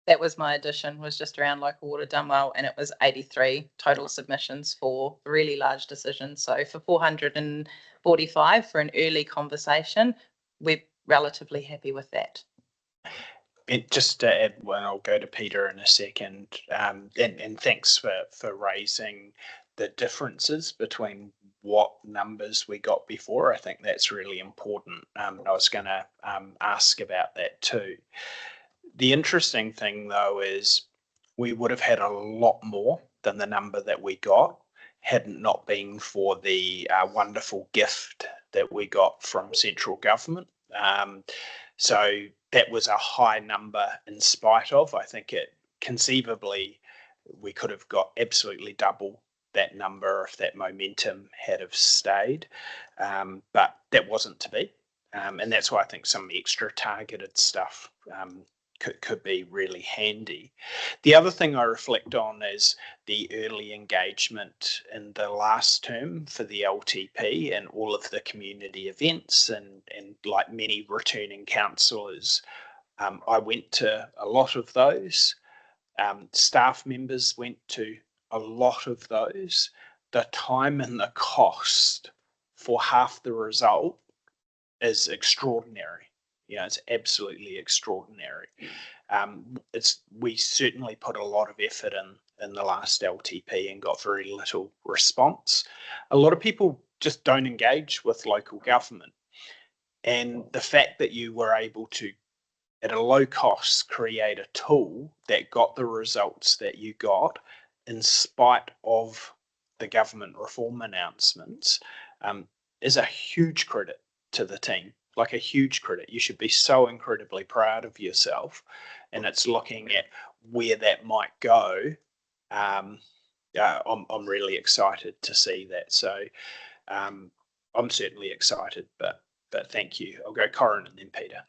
That was my addition, was just around local water done well, and it was 83 total submissions for really large decisions. So for 445 for an early conversation, we're relatively happy with that. Just to add, well, I'll go to Peter in a second, and thanks for raising the differences between what numbers we got before. I think that's really important. I was going to ask about that too. The interesting thing, though, is we would have had a lot more than the number that we got had it not been for the wonderful gift that we got from central government. So that was a high number in spite of. I think it conceivably we could have got absolutely double that number if that momentum had have stayed, but that wasn't to be. And that's why I think some extra targeted stuff could be really handy. The other thing I reflect on is the early engagement in the last term for the LTP and all of the community events, and like many returning councillors, I went to a lot of those. Staff members went to a lot of those. The time and the cost for half the result is extraordinary. You know, it's absolutely extraordinary. We certainly put a lot of effort in the last LTP and got very little response. A lot of people just don't engage with local government. And the fact that you were able to, at a low cost, create a tool that got the results that you got in spite of the government reform announcements is a huge credit to the team. Like a huge credit. You should be so incredibly proud of yourself, and it's looking at where that might go. I'm really excited to see that. So I'm certainly excited, but thank you. I'll go Corin and then Peter.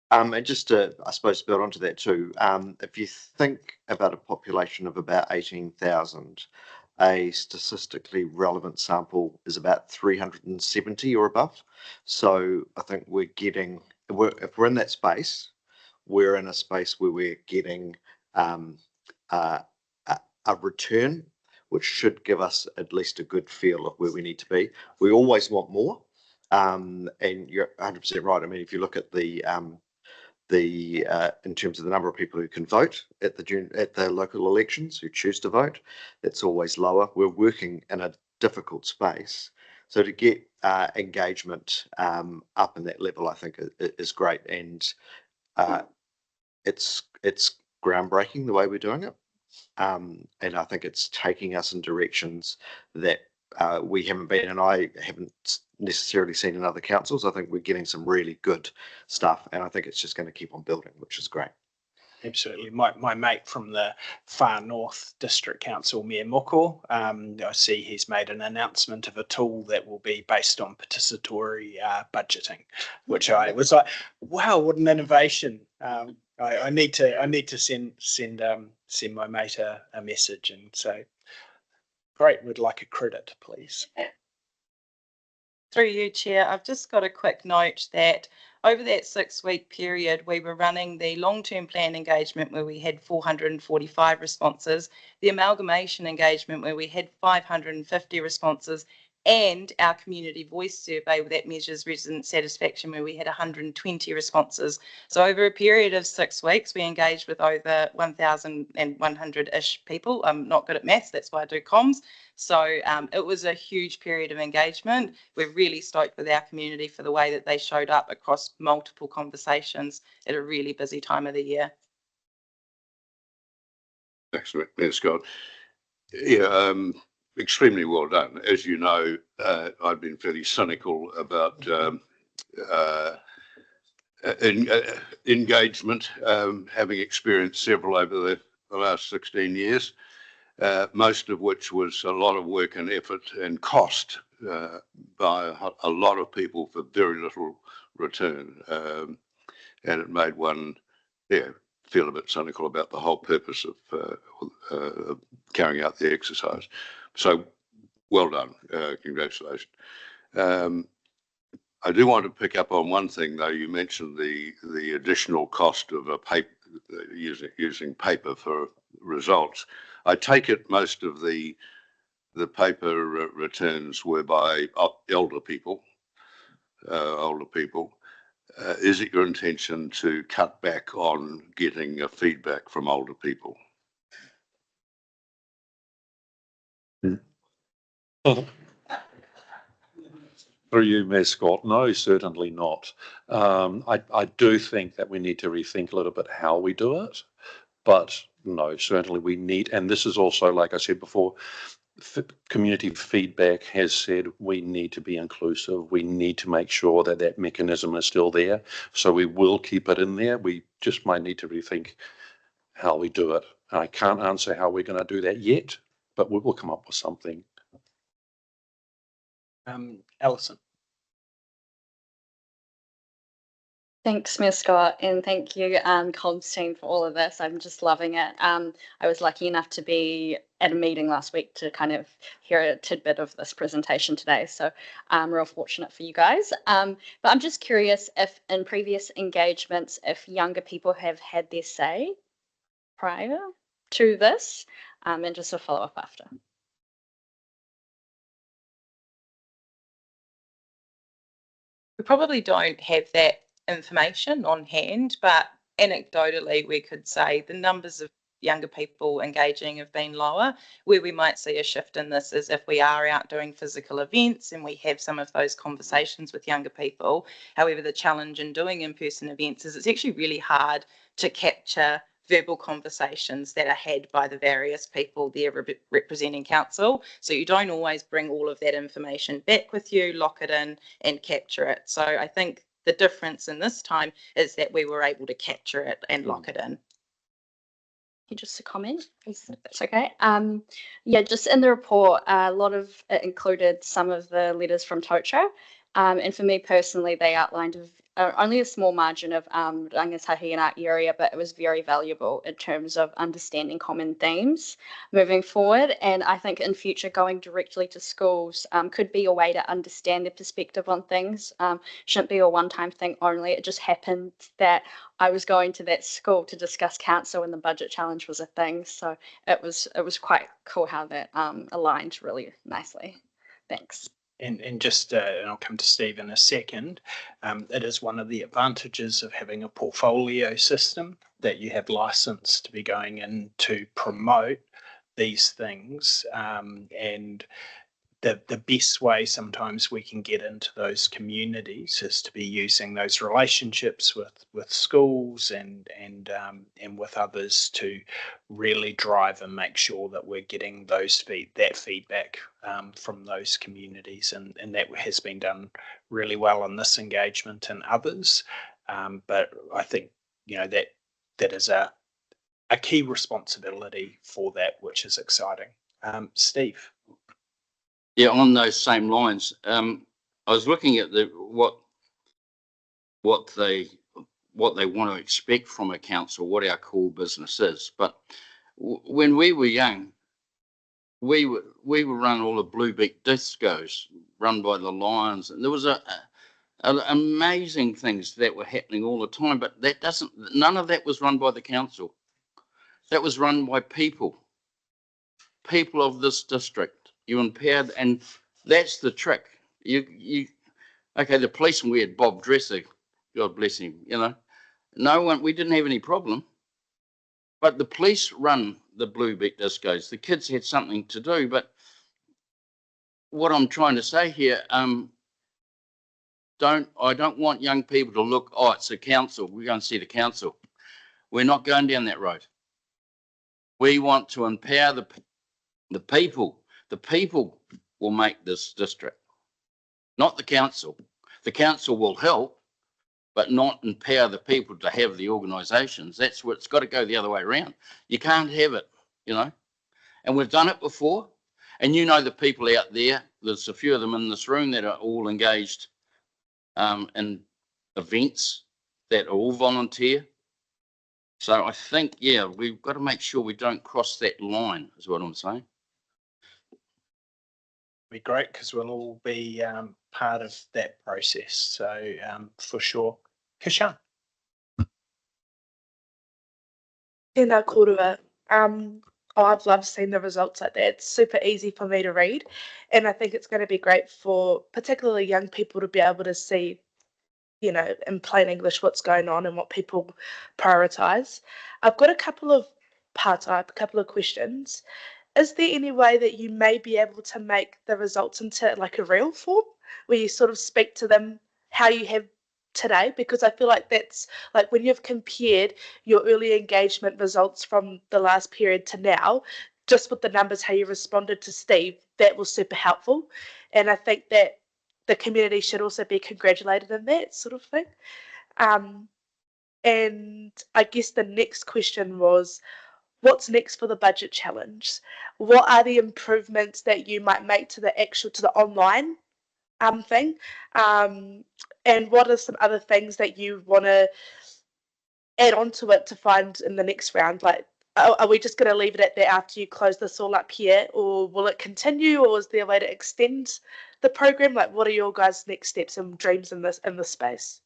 And just to, I suppose, build onto that too, if you think about a population of about 18,000, a statistically relevant sample is about 370 or above. So I think if we're in that space, we're in a space where we're getting a return, which should give us at least a good feel of where we need to be. We always want more, and you're 100% right. I mean, if you look at in terms of the number of people who can vote at the local elections, who choose to vote, it's always lower. We're working in a difficult space, so to get engagement up in that level, I think is great, and it's groundbreaking the way we're doing it, and I think it's taking us in directions that we haven't been, and I haven't necessarily seen in other councils. I think we're getting some really good stuff, and I think it's just going to keep on building, which is great. Absolutely. My mate from the Far North District Council, Mayor Moko, I see he's made an announcement of a tool that will be based on participatory budgeting, which I was like, wow, what an innovation. I need to send my mate a message and say, great, we'd like a credit, please. Through you, Chair, I've just got a quick note that over that 6-week period, we were running the long-term plan engagement where we had 445 responses, the amalgamation engagement where we had 550 responses, and our community voice survey that measures resident satisfaction where we had 120 responses. So over a period of 6 weeks, we engaged with over 1,100-ish people. I'm not good at maths, that's why I do comms. So it was a huge period of engagement. We're really stoked with our community for the way that they showed up across multiple conversations at a really busy time of the year. Excellent, Mayor Scott. Yeah, extremely well done. As you know, I've been fairly cynical about engagement, having experienced several over the last 16 years, most of which was a lot of work and effort and cost by a lot of people for very little return. And it made one, feel a bit cynical about the whole purpose of carrying out the exercise. So well done, congratulations. I do want to pick up on one thing though. You mentioned the additional cost of a paper, using paper for results. I take it most of the paper returns were by older people. Is it your intention to cut back on getting feedback from older people? For you, Mayor Scott, no, certainly not. I do think that we need to rethink a little bit how we do it, but no, certainly we need, and this is also, like I said before, community feedback has said we need to be inclusive. We need to make sure that that mechanism is still there. So we will keep it in there. We just might need to rethink how we do it. I can't answer how we're going to do that yet, but we will come up with something. Alison. Thanks, Mayor Scott, and thank you, comms team, for all of this. I'm just loving it. I was lucky enough to be at a meeting last week to kind of hear a tidbit of this presentation today, so I'm real fortunate for you guys. But I'm just curious if in previous engagements, if younger people have had their say prior to this, and just a follow-up after. We probably don't have that information on hand, but anecdotally we could say the numbers of younger people engaging have been lower. Where we might see a shift in this is if we are out doing physical events and we have some of those conversations with younger people. However, the challenge in doing in-person events is it's actually really hard to capture verbal conversations that are had by the various people there representing council. So you don't always bring all of that information back with you, lock it in and capture it. So I think the difference in this time is that we were able to capture it and lock it in. Just a comment, if that's okay. Yeah, just in the report, a lot of it included some of the letters from Tocho. And for me personally, they outlined only a small margin of rangatahi in our area, but it was very valuable in terms of understanding common themes moving forward. And I think in future, going directly to schools could be a way to understand their perspective on things. Shouldn't be a one-time thing only. It just happened that I was going to that school to discuss council and the budget challenge was a thing. So it was quite cool how that aligned really nicely. Thanks. And just, and I'll come to Steve in a second, it is one of the advantages of having a portfolio system that you have license to be going in to promote these things. And the best way sometimes we can get into those communities is to be using those relationships with schools and with others to really drive and make sure that we're getting that feedback from those communities, and that has been done really well in this engagement and others. But I think that is a key responsibility for that, which is exciting. Steve. Yeah, on those same lines, I was looking at what they want to expect from a council, what our core business is. But when we were young, we would run all the Bluebeak discos run by the Lions, and there was amazing things that were happening all the time. But none of that was run by the council. That was run by people of this district. You empowered, and that's the trick. Okay, the policeman, we had Bob Dresser, God bless him, we didn't have any problem. But the police run the Bluebeak discos. The kids had something to do, but what I'm trying to say here, I don't want young people to look, it's a council, we're going to see the council. We're not going down that road. We want to empower the people. The people will make this district, not the council. The council will help, but not empower the people to have the organisations. That's what it's got to go the other way around. You can't have it, you know. And we've done it before. And you know the people out there, there's a few of them in this room that are all engaged in events that are all volunteer. So I think, yeah, we've got to make sure we don't cross that line, is what I'm saying. Be great because we'll all be part of that process. So for sure. Kishan. Tēnā korua. I've loved seeing the results like that. It's super easy for me to read. And I think it's going to be great for particularly young people to be able to see, you know, in plain English what's going on and what people prioritise. I've got a couple of questions. Is there any way that you may be able to make the results into like a real form where you sort of speak to them how you have today? Because I feel like that's like when you've compared your early engagement results from the last period to now, just with the numbers, how you responded to Steve, that was super helpful. And I think that the community should also be congratulated in that sort of thing. And I guess the next question was, what's next for the budget challenge? What are the improvements that you might make to the online thing? And what are some other things that you want to add on to it to find in the next round? Like, are we just going to leave it at that after you close this all up here, or will it continue, or is there a way to extend the program? Like, what are your guys' next steps and dreams in this space?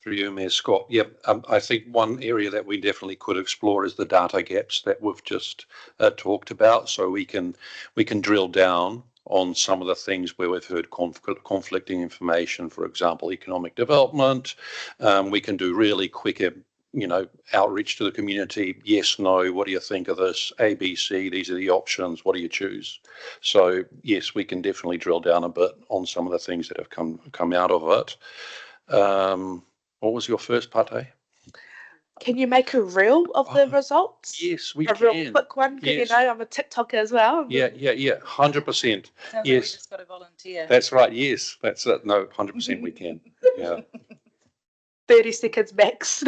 Through you, Mayor Scott. Yep, I think one area that we definitely could explore is the data gaps that we've just talked about. So we can drill down on some of the things where we've heard conflicting information, for example, economic development. We can do really quick, you know, outreach to the community. Yes, no, what do you think of this? A, B, C, these are the options. What do you choose? So yes, we can definitely drill down a bit on some of the things that have come out of it. What was your first part, eh? Can you make a reel of the results? Yes, we can. A real quick one, because yes. you know I'm a TikToker as well. Yeah, 100%. Sounds like we yes, just got to volunteer. that's right. Yes, that's it. No, 100% we can. Yeah. 30 seconds max.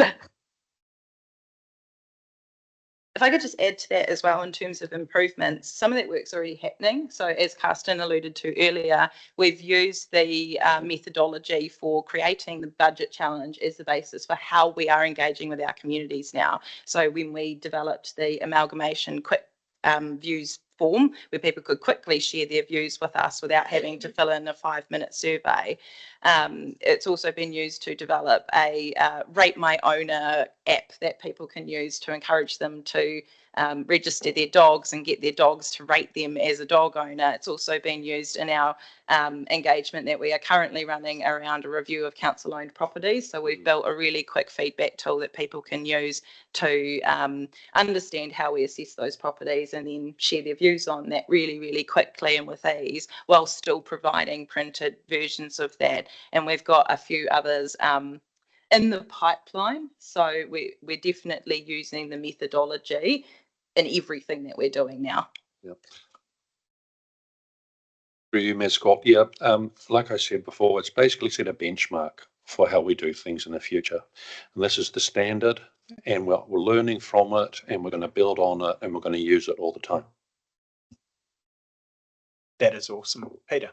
If I could just add to that as well in terms of improvements, some of that work's already happening. So as Carsten alluded to earlier, we've used the methodology for creating the budget challenge as the basis for how we are engaging with our communities now. So when we developed the amalgamation quick views form where people could quickly share their views with us without having to fill in a 5-minute survey. It's also been used to develop a Rate My Owner app that people can use to encourage them to register their dogs and get their dogs to rate them as a dog owner. It's also been used in our engagement that we are currently running around a review of council-owned properties. So we've built a really quick feedback tool that people can use to understand how we assess those properties and then share their views on that really, really quickly and with ease, while still providing printed versions of that. And we've got a few others in the pipeline. So we're definitely using the methodology in everything that we're doing now. Yep. Through you, Mayor Scott. Yeah, like I said before, it's basically set a benchmark for how we do things in the future. And this is the standard, and we're learning from it, and we're going to build on it, and we're going to use it all the time. That is awesome. Peter.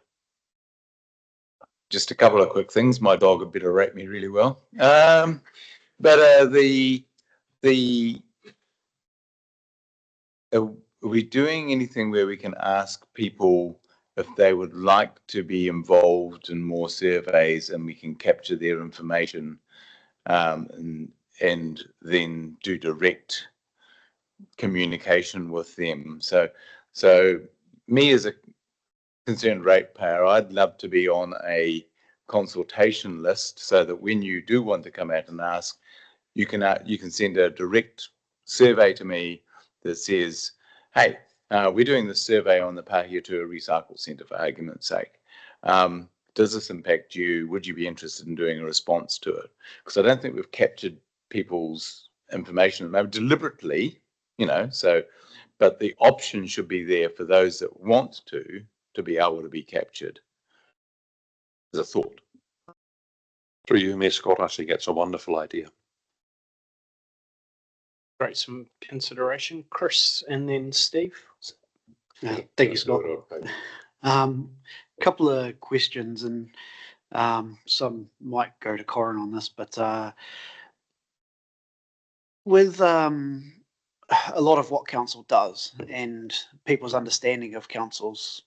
Just a couple of quick things. My dog would better rate me really well. Are we doing anything where we can ask people if they would like to be involved in more surveys, and we can capture their information and then do direct communication with them? So me as a concerned ratepayer, I'd love to be on a consultation list so that when you do want to come out and ask, you can send a direct survey to me that says, hey, we're doing this survey on the Pahiatua Recycle Centre, for argument's sake. Does this impact you? Would you be interested in doing a response to it? Because I don't think we've captured people's information deliberately, you know, but the option should be there for those that want to be able to be captured. As a thought. Through you, Mayor Scott, I think it's a wonderful idea. Great, some consideration. Chris and then Steve. Thank you, Scott. Couple of questions, and some might go to Corin on this, but with a lot of what council does and people's understanding of council's,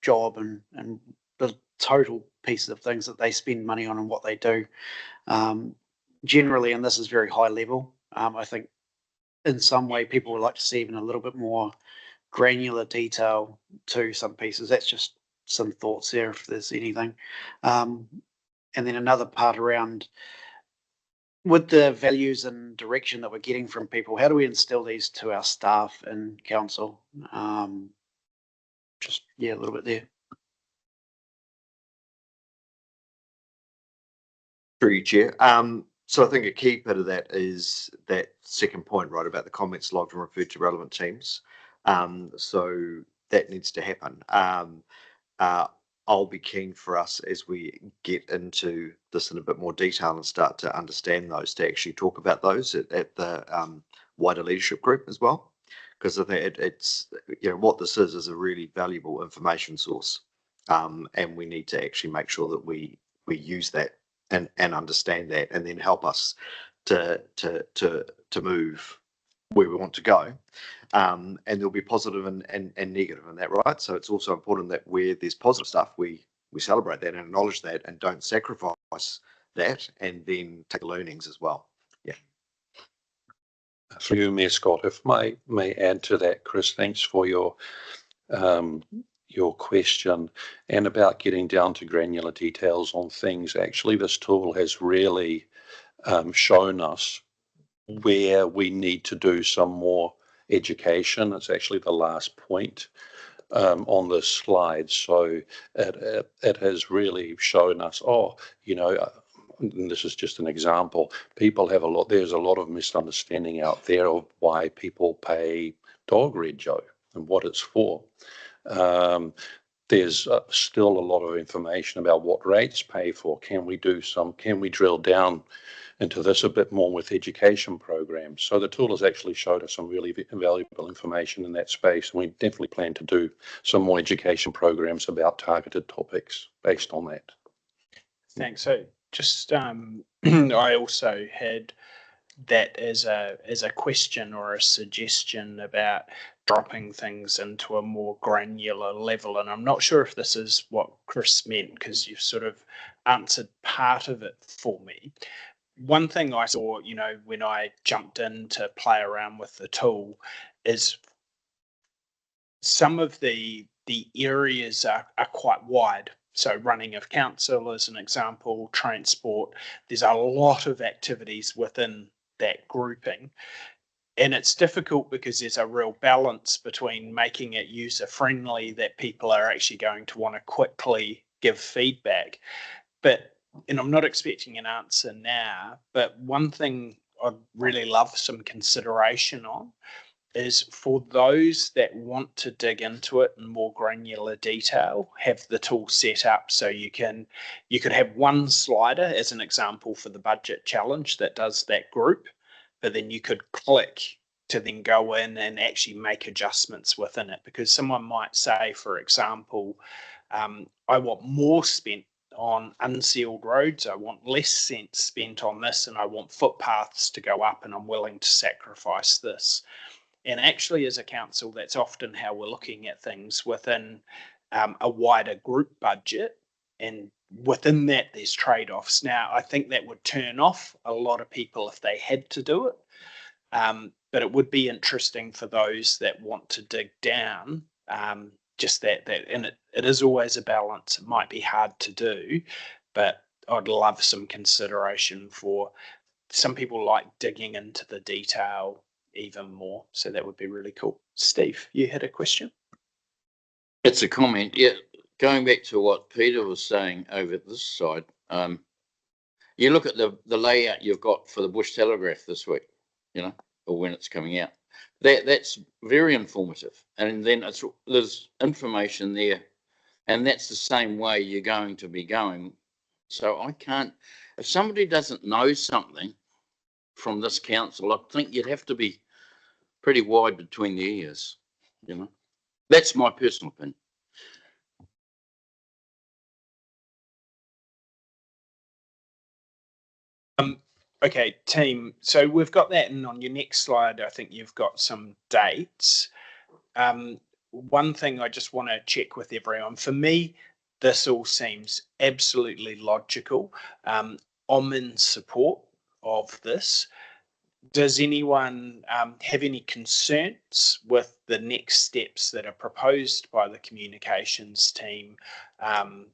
job and the total pieces of things that they spend money on and what they do, generally, and this is very high level, I think in some way people would like to see even a little bit more granular detail to some pieces. That's just some thoughts there, if there's anything. And then another part around with the values and direction that we're getting from people, how do we instill these to our staff and council? Just, a little bit there. Through you, Chair. So I think a key bit of that is that second point, right, about the comments logged and referred to relevant teams. So that needs to happen. I'll be keen for us as we get into this in a bit more detail and start to understand those, to actually talk about those at the wider leadership group as well, because I think it's what this is a really valuable information source, and we need to actually make sure that we use that and understand that, and then help us to move where we want to go. And there'll be positive and negative in that, right? So it's also important that where there's positive stuff, we celebrate that and acknowledge that, and don't sacrifice that, and then take learnings as well. Yeah. For you, Mayor Scott, if I may add to that, Chris, thanks for your question, and about getting down to granular details on things. Actually, this tool has really shown us where we need to do some more education. It's actually the last point on this slide. So it has really shown us, and this is just an example, there's a lot of misunderstanding out there of why people pay dog rego and what it's for. There's still a lot of information about what rates pay for. Can we drill down into this a bit more with education programs? So the tool has actually showed us some really valuable information in that space, and we definitely plan to do some more education programs about targeted topics based on that. Thanks. So just I also had that as a question or a suggestion about dropping things into a more granular level, and I'm not sure if this is what Chris meant, because you've sort of answered part of it for me. One thing I saw, when I jumped in to play around with the tool, is some of the areas are quite wide. So running of council as an example, transport, there's a lot of activities within that grouping. And it's difficult because there's a real balance between making it user friendly, that people are actually going to want to quickly give feedback. And I'm not expecting an answer now, but one thing I'd really love some consideration on is, for those that want to dig into it in more granular detail, have the tool set up so you could have one slider as an example for the budget challenge that does that group, but then you could click to then go in and actually make adjustments within it. Because someone might say, for example, I want more spent on unsealed roads, I want less spent on this, and I want footpaths to go up, and I'm willing to sacrifice this. And actually, as a council, that's often how we're looking at things within a wider group budget. And within that, there's trade-offs. Now, I think that would turn off a lot of people if they had to do it. But it would be interesting for those that want to dig down, just that, and it is always a balance. It might be hard to do, but I'd love some consideration for some people like digging into the detail even more. So that would be really cool. Steve, you had a question? It's a comment. Yeah, going back to what Peter was saying over this side, you look at the layout you've got for the Bush Telegraph this week, or when it's coming out. That's very informative, and then there's information there, and that's the same way you're going to be going So I can't, if somebody doesn't know something from this council, I think you'd have to be pretty wide between the ears, you know. That's my personal opinion. Okay, team. So we've got that, and on your next slide, I think you've got some dates. One thing I just want to check with everyone. For me, this all seems absolutely logical. I'm in support of this. Does anyone have any concerns with the next steps that are proposed by the communications team,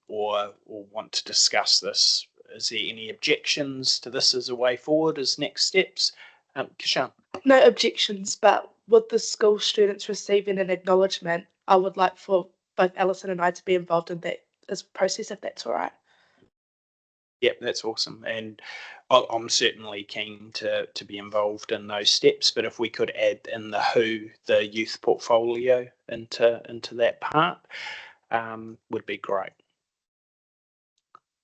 or want to discuss this? Is there any objections to this as a way forward as next steps? Kishan. No objections, but with the school students receiving an acknowledgement, I would like for both Alison and I to be involved in that as process, if that's all right. Yep, that's awesome. And I'm certainly keen to be involved in those steps, but if we could add in the youth portfolio into that part, would be great.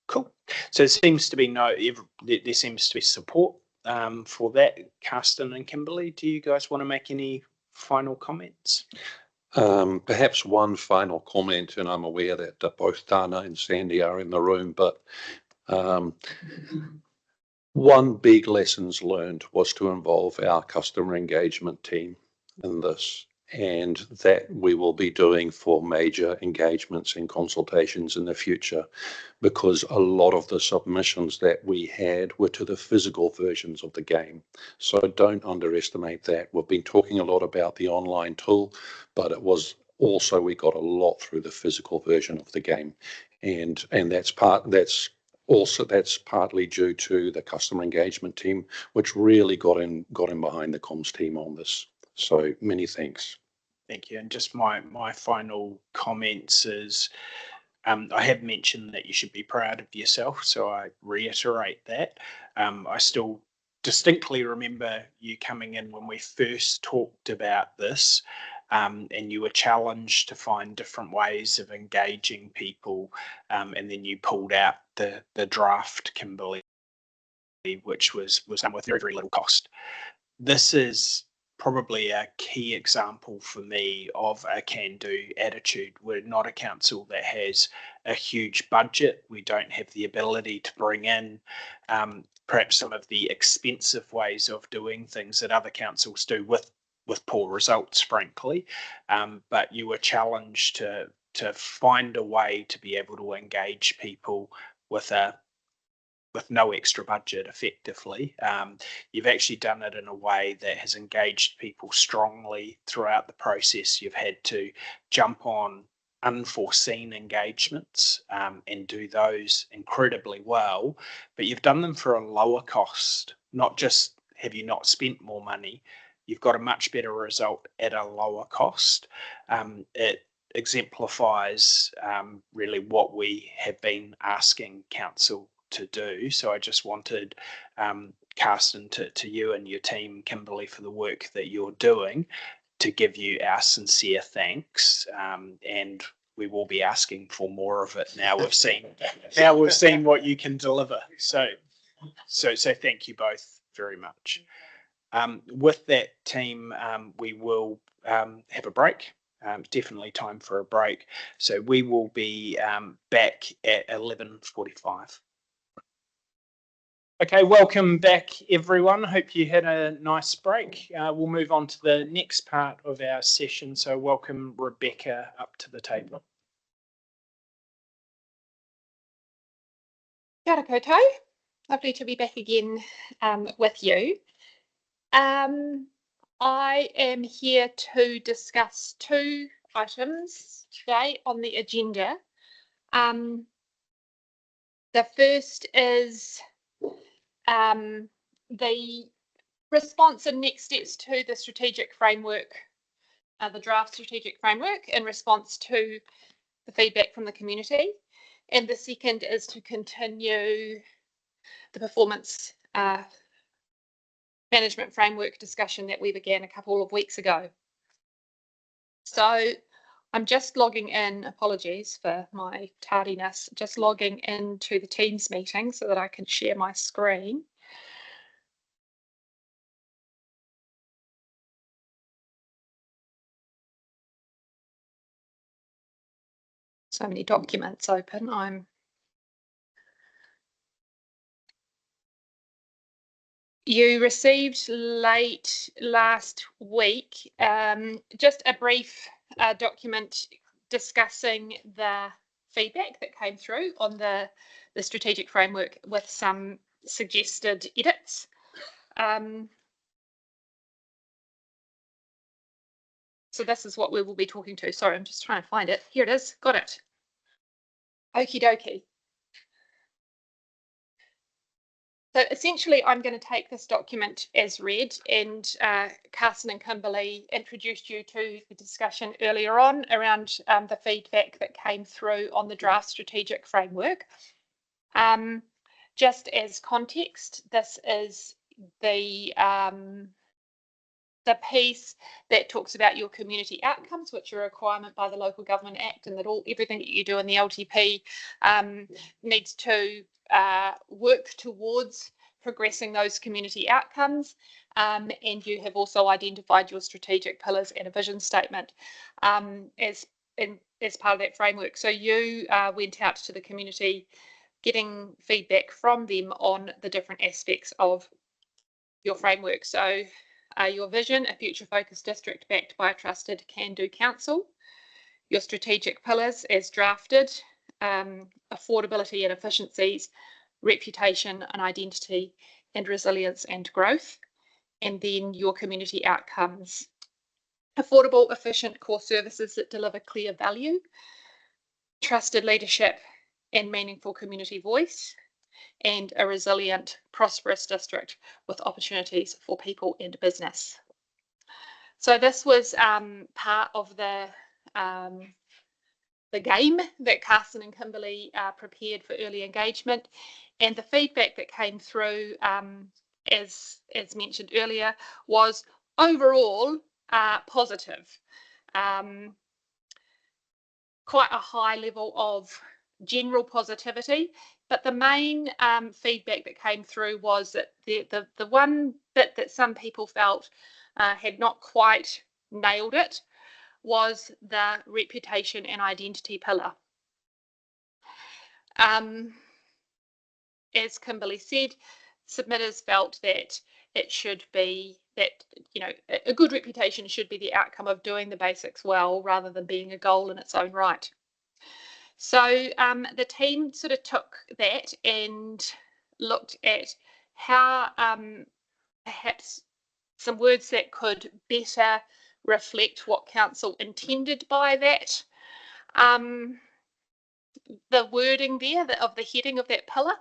Cool. So there seems to be there seems to be support for that. Carsten and Kimberly, do you guys want to make any final comments? Perhaps one final comment, and I'm aware that both Dana and Sandy are in the room, but one big lessons learned was to involve our customer engagement team in this, and that we will be doing for major engagements and consultations in the future, because a lot of the submissions that we had were to the physical versions of the game. So don't underestimate that. We've been talking a lot about the online tool, but it was also, we got a lot through the physical version of the game. And that's partly due to the customer engagement team, which really got in behind the comms team on this. So many thanks. Thank you. And just my final comments is, I have mentioned that you should be proud of yourself, so I reiterate that. I still distinctly remember you coming in when we first talked about this, and you were challenged to find different ways of engaging people, and then you pulled out the draft, Kimberly, which was done with very, very little cost. This is probably a key example for me of a can-do attitude. We're not a council that has a huge budget. We don't have the ability to bring in perhaps some of the expensive ways of doing things that other councils do with poor results, frankly. But you were challenged to find a way to be able to engage people with no extra budget, effectively. You've actually done it in a way that has engaged people strongly throughout the process. You've had to jump on unforeseen engagements and do those incredibly well, but you've done them for a lower cost. Not just have you not spent more money, you've got a much better result at a lower cost. It exemplifies really what we have been asking council to do. So I just wanted Carsten to you and your team, Kimberly, for the work that you're doing, to give you our sincere thanks, and we will be asking for more of it now we've seen what you can deliver. So thank you both very much. With that, team, we will have a break. Definitely time for a break. So we will be back at 11:45. Okay, welcome back, everyone. Hope you had a nice break. We'll move on to the next part of our session. So welcome Rebecca up to the table. Kia ora koutou. Lovely to be back again with you. I am here to discuss two items today on the agenda. The first is the response and next steps to the strategic framework, the draft strategic framework, in response to the feedback from the community. And the second is to continue the performance management framework discussion that we began a couple of weeks ago. So I'm just logging in, apologies for my tardiness, just logging into the Teams meeting so that I can share my screen. So many documents open. You received late last week just a brief document discussing the feedback that came through on the strategic framework with some suggested edits. So this is what we will be talking to. Sorry, I'm just trying to find it. Here it is. Got it. Okie dokie. So essentially, I'm going to take this document as read, and Carson and Kimberly introduced you to the discussion earlier on around the feedback that came through on the draft strategic framework. Just as context, this is the piece that talks about your community outcomes, which are a requirement by the Local Government Act, and that everything that you do in the LTP needs to work towards progressing those community outcomes. And you have also identified your strategic pillars and a vision statement as part of that framework. So you went out to the community getting feedback from them on the different aspects of your framework. So your vision, a future-focused district backed by a trusted can-do council. Your strategic pillars as drafted, affordability and efficiencies, reputation and identity, and resilience and growth. And then your community outcomes. Affordable, efficient core services that deliver clear value, trusted leadership and meaningful community voice, and a resilient, prosperous district with opportunities for people and business. So this was part of the game that Carson and Kimberly prepared for early engagement, and the feedback that came through, as mentioned earlier, was overall positive. Quite a high level of general positivity, but the main feedback that came through was that the one bit that some people felt had not quite nailed it was the reputation and identity pillar. As Kimberly said, submitters felt that it should be that, a good reputation should be the outcome of doing the basics well rather than being a goal in its own right. So the team sort of took that and looked at how perhaps some words that could better reflect what council intended by that. The wording there of the heading of that pillar,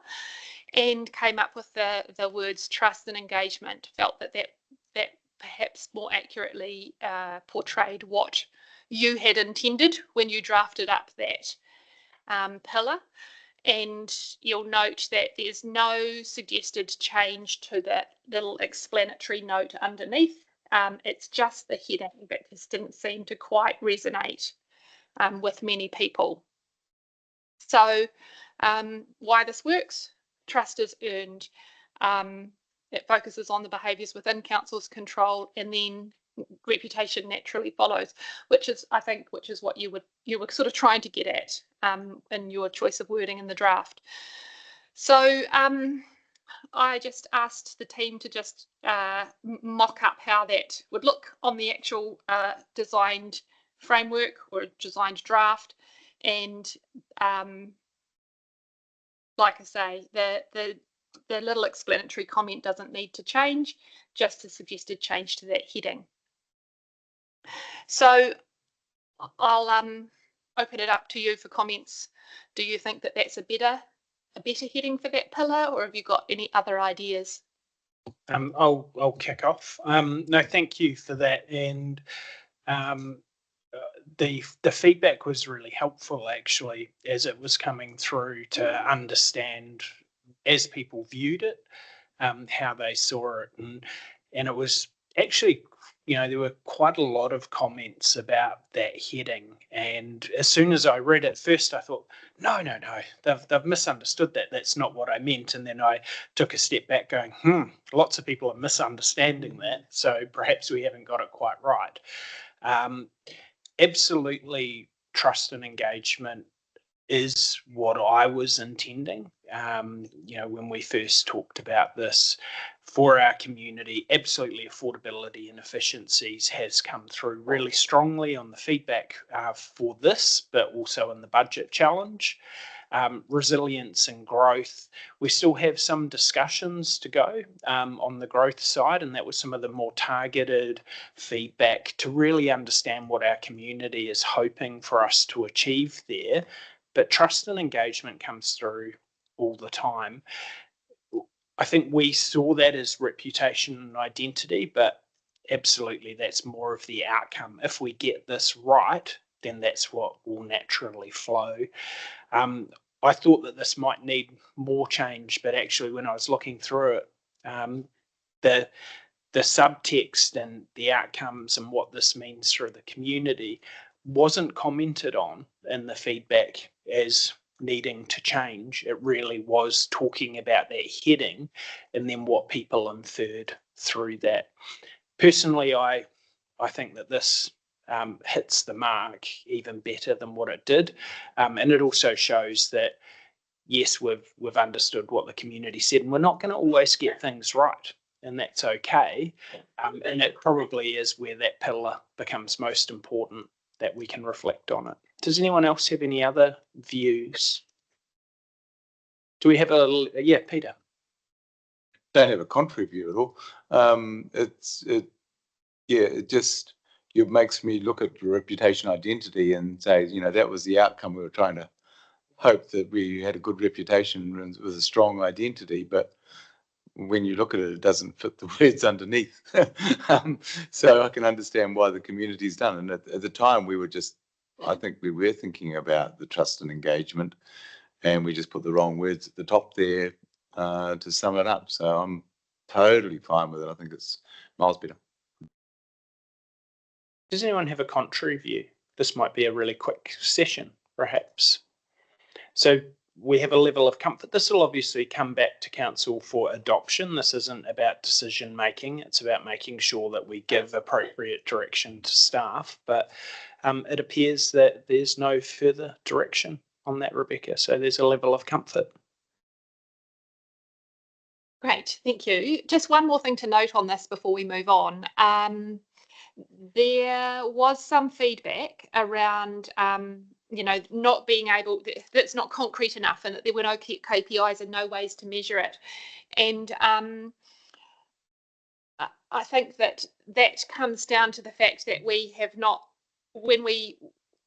and came up with the words trust and engagement. Felt that perhaps more accurately portrayed what you had intended when you drafted up that pillar. And you'll note that there's no suggested change to that little explanatory note underneath. It's just the heading that just didn't seem to quite resonate with many people. So why this works? Trust is earned. It focuses on the behaviours within council's control, and then reputation naturally follows, which is what you were sort of trying to get at in your choice of wording in the draft. So I just asked the team to just mock up how that would look on the actual designed framework or designed draft, and like I say, the little explanatory comment doesn't need to change, just a suggested change to that heading. So I'll open it up to you for comments. Do you think that that's a better heading for that pillar, or have you got any other ideas? I'll kick off. No, thank you for that, and the feedback was really helpful actually as it was coming through to understand as people viewed it, how they saw it, and it was actually there were quite a lot of comments about that heading. And as soon as I read it first, I thought, no, they've misunderstood that. That's not what I meant. And then I took a step back going, lots of people are misunderstanding that. So perhaps we haven't got it quite right. Absolutely, trust and engagement is what I was intending. When we first talked about this for our community, absolutely affordability and efficiencies has come through really strongly on the feedback for this, but also in the budget challenge. Resilience and growth, we still have some discussions to go on the growth side, and that was some of the more targeted feedback to really understand what our community is hoping for us to achieve there. But trust and engagement comes through all the time. I think we saw that as reputation and identity, but absolutely that's more of the outcome. If we get this right, then that's what will naturally flow. I thought that this might need more change, but actually when I was looking through it, the subtext and the outcomes and what this means for the community wasn't commented on in the feedback as needing to change. It really was talking about that heading and then what people inferred through that. Personally, I think that this hits the mark even better than what it did. And it also shows that, yes, we've understood what the community said, and we're not going to always get things right, and that's okay. And it probably is where that pillar becomes most important, that we can reflect on it. Does anyone else have any other views? Do we have Peter? Don't have a contrary view at all. It makes me look at reputation identity and say, that was the outcome. We were trying to hope that we had a good reputation with a strong identity, but when you look at it, it doesn't fit the words underneath. So I can understand why the community's done. And at the time, I think we were thinking about the trust and engagement, and we just put the wrong words at the top there to sum it up. So I'm totally fine with it. I think it's miles better. Does anyone have a contrary view? This might be a really quick session, perhaps. So we have a level of comfort. This will obviously come back to council for adoption. This isn't about decision making. It's about making sure that we give appropriate direction to staff. But it appears that there's no further direction on that, Rebecca. So there's a level of comfort. Great, thank you. Just one more thing to note on this before we move on. There was some feedback around not being able, that's not concrete enough, and that there were no KPIs and no ways to measure it. And I think that comes down to the fact that we have not, when we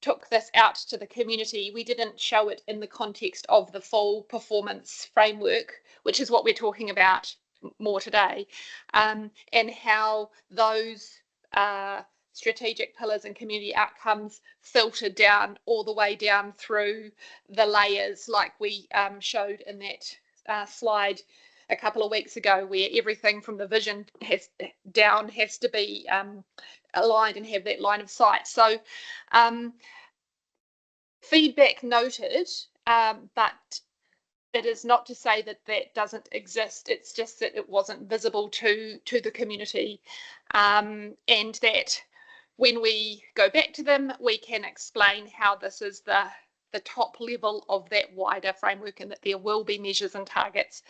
took this out to the community, we didn't show it in the context of the full performance framework, which is what we're talking about more today, and how those strategic pillars and community outcomes filter down all the way down through the layers, like we showed in that slide a couple of weeks ago, where everything from the vision has to be aligned and have that line of sight. So feedback noted, but it is not to say that that doesn't exist. It's just that it wasn't visible to the community, and that when we go back to them, we can explain how this is the top level of that wider framework, and that there will be measures and targets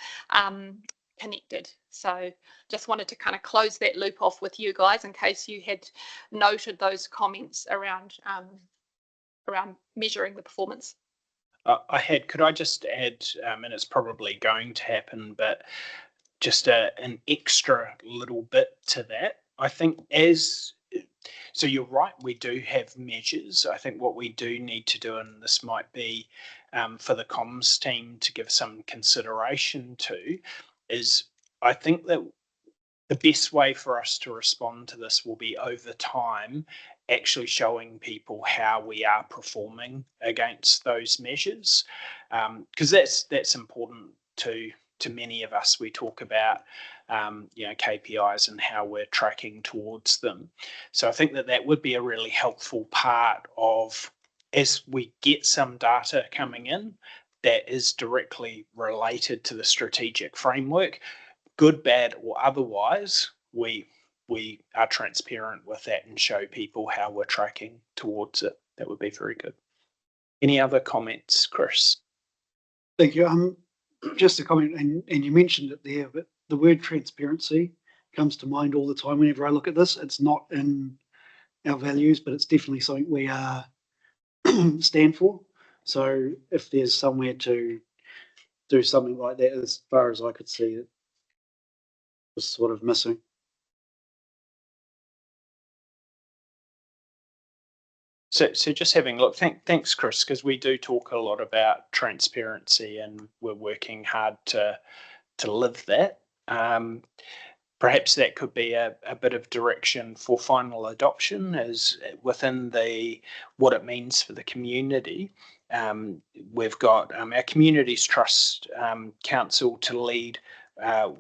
connected. So just wanted to kind of close that loop off with you guys in case you had noted those comments around measuring the performance. I had. Could I just add, and it's probably going to happen, but just an extra little bit to that. I think so you're right, we do have measures. I think what we do need to do, and this might be for the comms team to give some consideration to, is I think that the best way for us to respond to this will be over time, actually showing people how we are performing against those measures, because that's important to to many of us, we talk about KPIs and how we're tracking towards them. So I think that would be a really helpful part of, as we get some data coming in that is directly related to the strategic framework, good, bad, or otherwise, we are transparent with that and show people how we're tracking towards it. That would be very good. Any other comments, Chris? Thank you. Just a comment, and you mentioned it there, but the word transparency comes to mind all the time whenever I look at this. It's not in our values, but it's definitely something we stand for. So if there's somewhere to do something like that, as far as I could see, it was sort of missing. So just having a look, thanks, Chris, because we do talk a lot about transparency and we're working hard to live that. Perhaps that could be a bit of direction for final adoption as within what it means for the community. We've got our Communities Trust Council to lead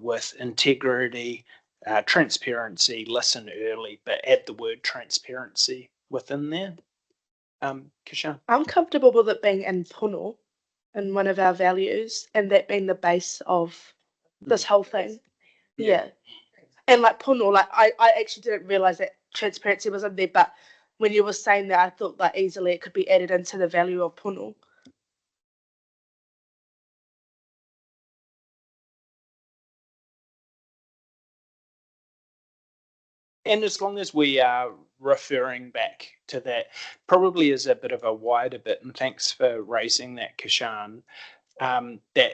with integrity, transparency, listen early, but add the word transparency within there. Kishan? I'm comfortable with it being in pono, in one of our values, and that being the base of this whole thing. Yeah. And like pono, like I actually didn't realise that transparency was in there, but when you were saying that, I thought that easily it could be added into the value of pono. And as long as we are referring back to that, probably is a bit of a wider bit, and thanks for raising that, Kishan, that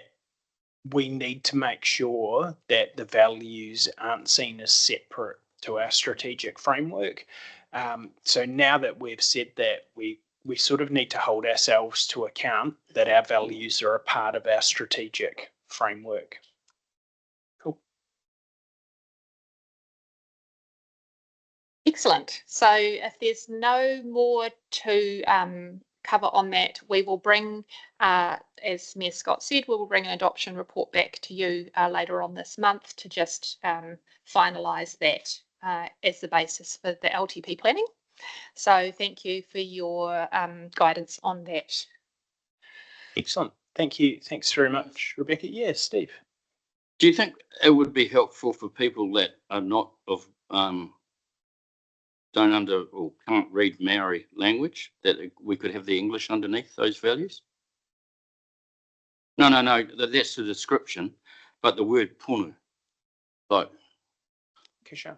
we need to make sure that the values aren't seen as separate to our strategic framework. So now that we've said that, we sort of need to hold ourselves to account that our values are a part of our strategic framework. Cool. Excellent. So if there's no more to cover on that, we will bring, as Mayor Scott said, we will bring an adoption report back to you later on this month to just finalise that as the basis for the LTP planning. So thank you for your guidance on that. Excellent. Thank you. Thanks very much, Rebecca. Yeah, Steve. Do you think it would be helpful for people that are not of don't or can't read Maori language that we could have the English underneath those values? No, that's the description, but the word pono, like. Kisha.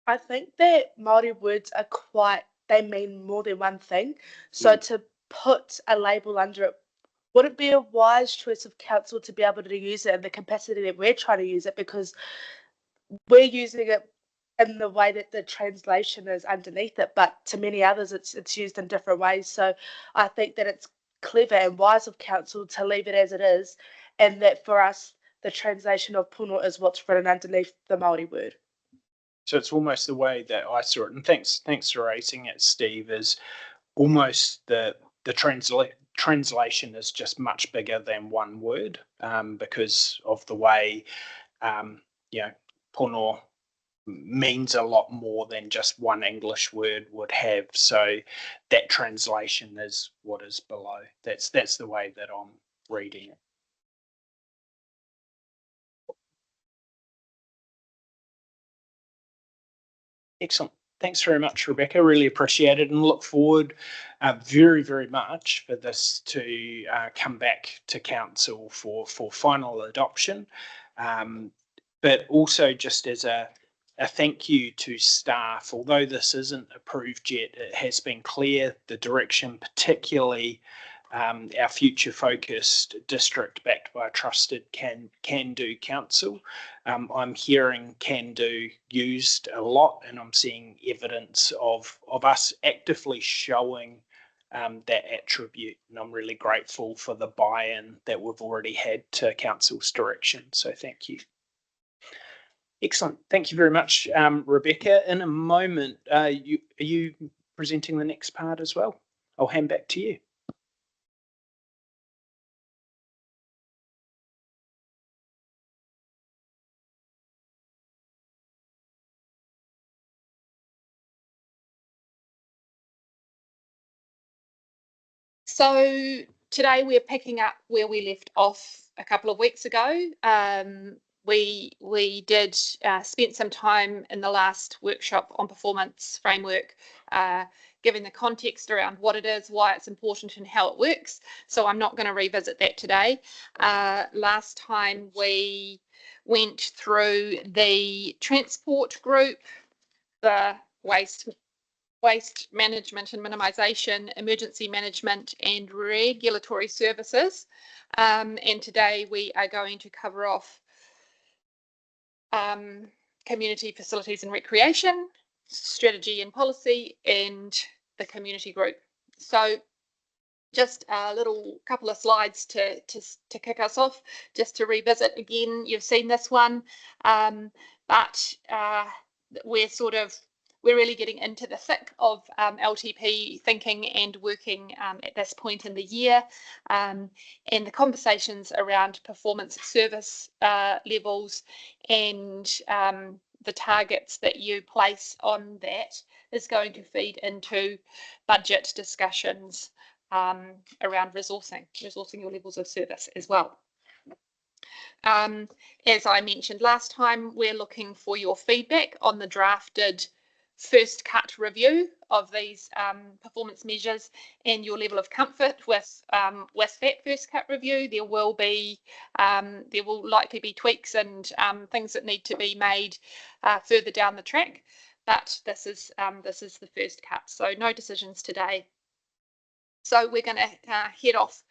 I think that Māori words are they mean more than one thing. So to put a label under it, would it be a wise choice of council to be able to use it in the capacity that we're trying to use it, because we're using it in the way that the translation is underneath it, but to many others it's used in different ways. So I think that it's clever and wise of council to leave it as it is, and that for us the translation of pono is what's written underneath the Māori word. So it's almost the way that I saw it, and thanks for raising it, Steve, is almost the translation is just much bigger than one word, because of the way pono means a lot more than just one English word would have. So that translation is what is below. That's the way that I'm reading it. Excellent. Thanks very much, Rebecca. Really appreciate it and look forward very, very much for this to come back to council for final adoption. But also just as a thank you to staff, although this isn't approved yet, it has been clear the direction, particularly our future focused district backed by a trusted can do council. I'm hearing can do used a lot, and I'm seeing evidence of us actively showing that attribute, and I'm really grateful for the buy-in that we've already had to council's direction. So thank you. Excellent. Thank you very much, Rebecca. In a moment, are you presenting the next part as well? I'll hand back to you. So today we're picking up where we left off a couple of weeks ago. We did spent some time in the last workshop on performance framework, giving the context around what it is, why it's important and how it works. So I'm not going to revisit that today. Last time we went through the transport group, the waste management and minimisation, emergency management and regulatory services. And today we are going to cover off community facilities and recreation, strategy and policy, and the community group. So just a little couple of slides to kick us off, just to revisit again. You've seen this one, but we're really getting into the thick of LTP thinking and working at this point in the year, and the conversations around performance service levels and the targets that you place on that is going to feed into budget discussions around resourcing your levels of service as well. As I mentioned last time, we're looking for your feedback on the drafted first cut review of these performance measures and your level of comfort with that first cut review. There will likely be tweaks and things that need to be made further down the track, but this is the first cut, so no decisions today. So we're going to head off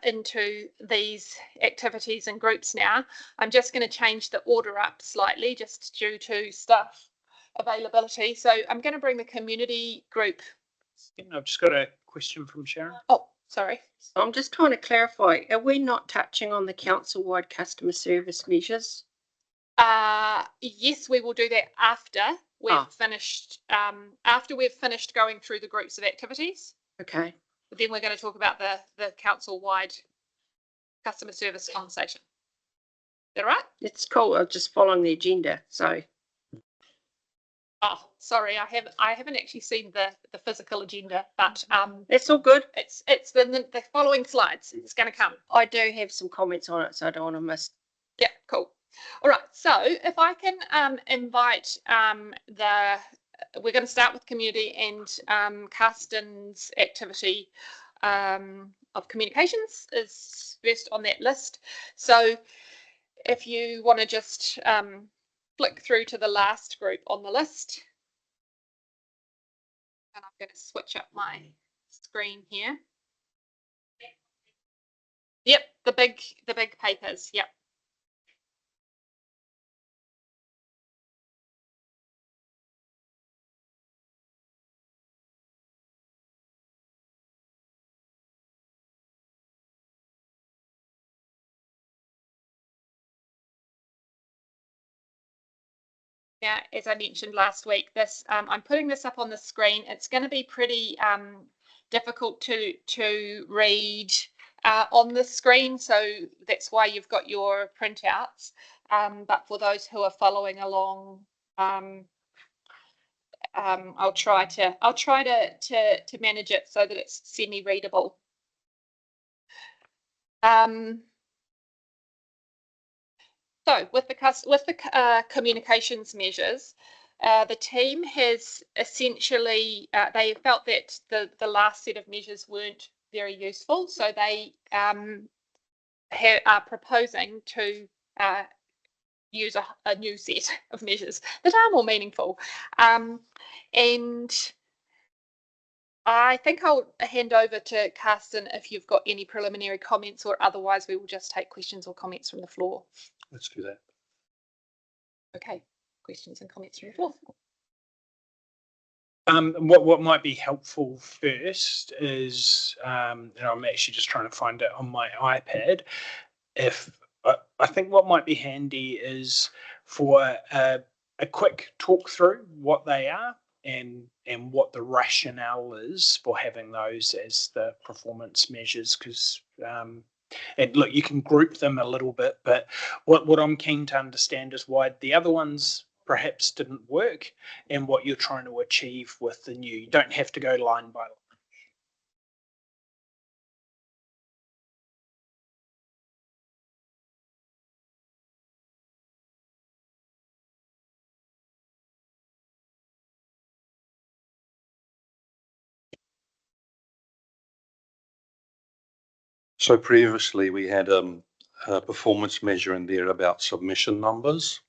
into these activities and groups now. I'm just going to change the order up slightly just due to staff availability. So I'm going to bring the community group. I've just got a question from Sharon. Oh, sorry. I'm just trying to clarify, are we not touching on the council-wide customer service measures? Yes, we will do that after we've finished going through the groups of activities. Okay. But then we're going to talk about the council-wide customer service conversation. Is that right? It's cool. I'm just following the agenda. So. Oh, sorry, I haven't actually seen the physical agenda, but it's all good. It's the following slides. It's going to come. I do have some comments on it, so I don't want to miss. Yeah, cool. All right. So if I can invite we're going to start with community and Karsten's activity of communications is first on that list. So if you want to just flick through to the last group on the list. And I'm going to switch up my screen here. Yep, the big papers, yep. Yeah, as I mentioned last week, this I'm putting this up on the screen. It's going to be pretty difficult to read on the screen, so that's why you've got your printouts. But for those who are following along, I'll try to manage it so that it's semi-readable. So with the communications measures, the team has essentially they felt that the last set of measures weren't very useful, so they are proposing to use a new set of measures that are more meaningful. And I think I'll hand over to Karsten if you've got any preliminary comments, or otherwise we will just take questions or comments from the floor. Let's do that. Okay, questions and comments from the floor. What might be helpful first is, I'm actually just trying to find it on my iPad. I think what might be handy is for a quick talk through what they are and what the rationale is for having those as the performance measures, because and look, you can group them a little bit, but what I'm keen to understand is why the other ones perhaps didn't work and what you're trying to achieve with the new. You don't have to go line by line. So previously we had a performance measure in there about submission numbers,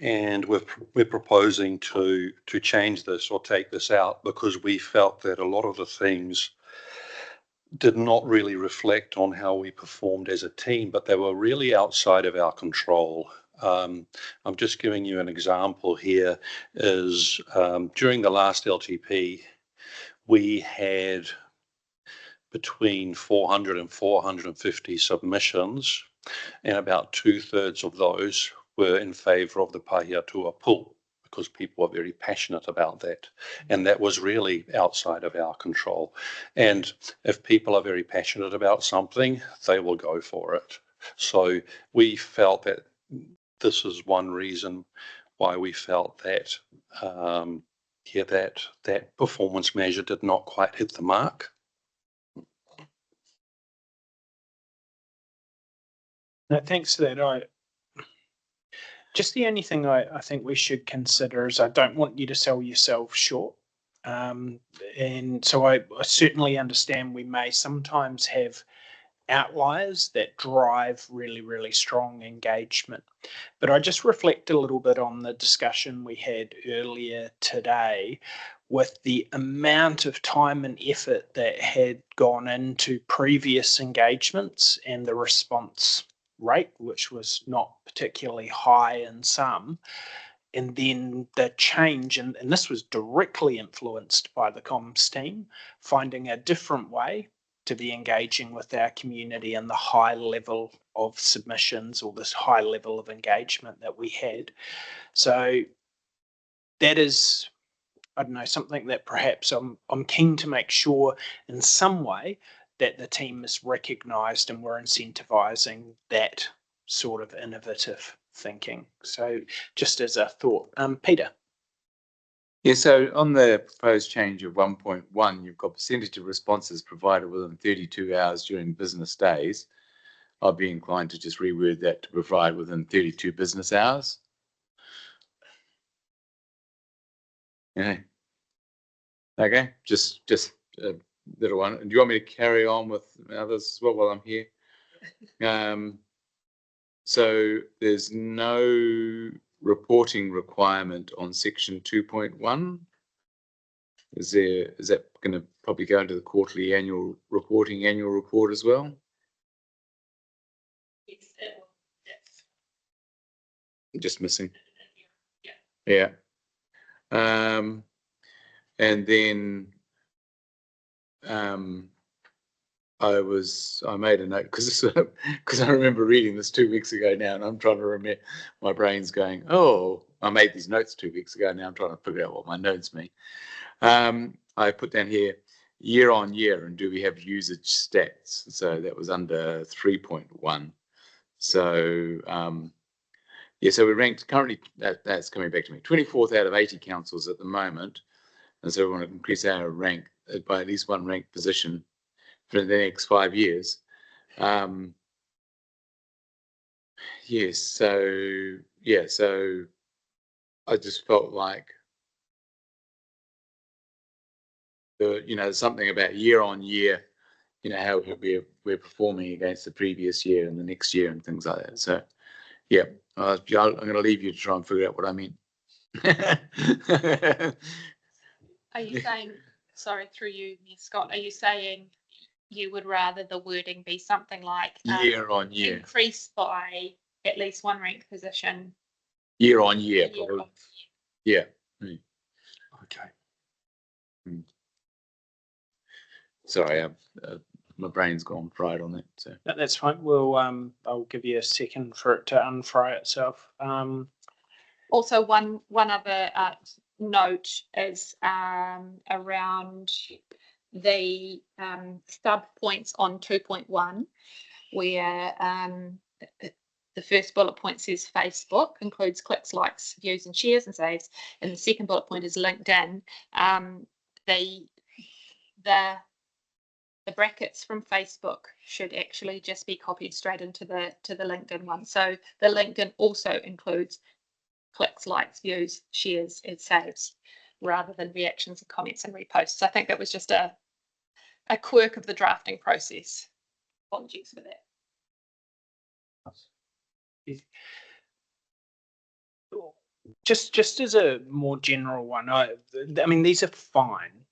and we're proposing to change this or take this out because we felt that a lot of the things did not really reflect on how we performed as a team, but they were really outside of our control. I'm just giving you an example here is during the last LTP, we had between 400 and 450 submissions, and about 2/3 of those were in favour of the Pahiatua pool because people are very passionate about that. And that was really outside of our control. And if people are very passionate about something, they will go for it. So we felt that this is one reason why we felt that that performance measure did not quite hit the mark. No, thanks for that. Just the only thing I think we should consider is I don't want you to sell yourself short. And so I certainly understand we may sometimes have outliers that drive really, really strong engagement. But I just reflect a little bit on the discussion we had earlier today with the amount of time and effort that had gone into previous engagements and the response rate, which was not particularly high in some, and then the change, and this was directly influenced by the comms team, finding a different way to be engaging with our community and the high level of submissions or this high level of engagement that we had. So that is, I don't know, something that perhaps I'm keen to make sure in some way that the team is recognised and we're incentivising that sort of innovative thinking. So just as a thought, Peter. Yeah, so on the proposed change of 1.1, you've got percentage of responses provided within 32 hours during business days. I'll be inclined to just reword that to provide within 32 business hours. Yeah. Okay, just a little one. Do you want me to carry on with others as well while I'm here? So there's no reporting requirement on section 2.1. Is that going to probably go into the quarterly annual report as well? Yes, it will. Yes. Just missing. Yeah. And then I made a note because I remember reading this 2 weeks ago now, and I'm trying to remember. My brain's going, oh, I made these notes 2 weeks ago. Now I'm trying to figure out what my notes mean. I put down here year on year, and do we have usage stats? So that was under 3.1. So yeah, so we ranked currently. That's coming back to me. 24th out of 80 councils at the moment, and so we want to increase our rank by at least one ranked position for the next 5 years. Yes, so I just felt like something about year on year, how we're performing against the previous year and the next year and things like that. So yeah, I'm going to leave you to try and figure out what I mean. Are you saying, sorry, through you, Ms. Scott, are you saying you would rather the wording be something like year on year, increase by at least one ranked position? Year on year, probably. Yeah. Okay. Sorry, my brain's gone fried on that. So That's fine. I'll give you a second for it to unfry itself. Also, one other note is around the sub points on 2.1, where the first bullet point says Facebook includes clicks, likes, views, and shares and saves, and the second bullet point is LinkedIn. The brackets from Facebook should actually just be copied straight into the LinkedIn one. So the LinkedIn also includes clicks, likes, views, shares, and saves, rather than reactions and comments and reposts. I think that was just a quirk of the drafting process. Apologies for that. Just as a more general one, I mean, these are fine.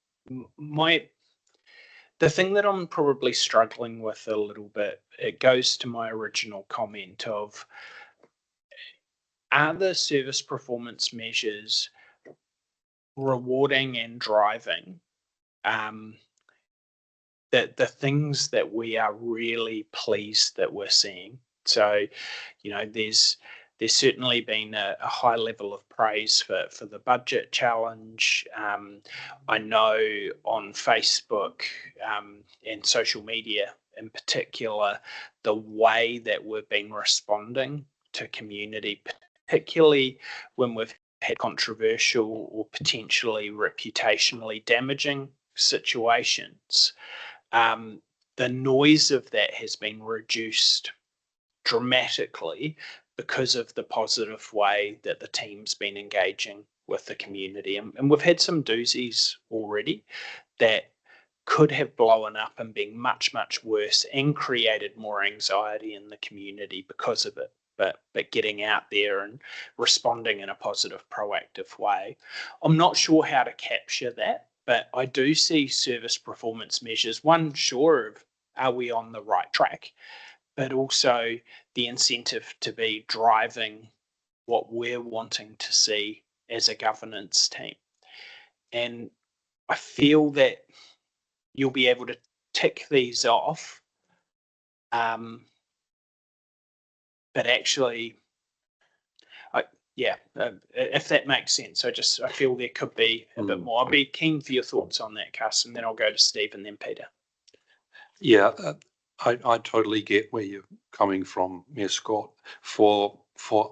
The thing that I'm probably struggling with a little bit, it goes to my original comment of, are the service performance measures rewarding and driving the things that we are really pleased that we're seeing? So, there's certainly been a high level of praise for the budget challenge. I know on Facebook and social media in particular, the way that we've been responding to community, particularly when we've had controversial or potentially reputationally damaging situations, the noise of that has been reduced dramatically because of the positive way that the team's been engaging with the community. And we've had some doozies already that could have blown up and been much, much worse and created more anxiety in the community because of it. But getting out there and responding in a positive, proactive way. I'm not sure how to capture that, but I do see service performance measures, one, sure, of are we on the right track, but also the incentive to be driving what we're wanting to see as a governance team. And I feel that you'll be able to tick these off, but actually, if that makes sense. I feel there could be a bit more. I'll be keen for your thoughts on that, Cass, and then I'll go to Steve and then Peter. Yeah, I totally get where you're coming from, Mayor Scott. For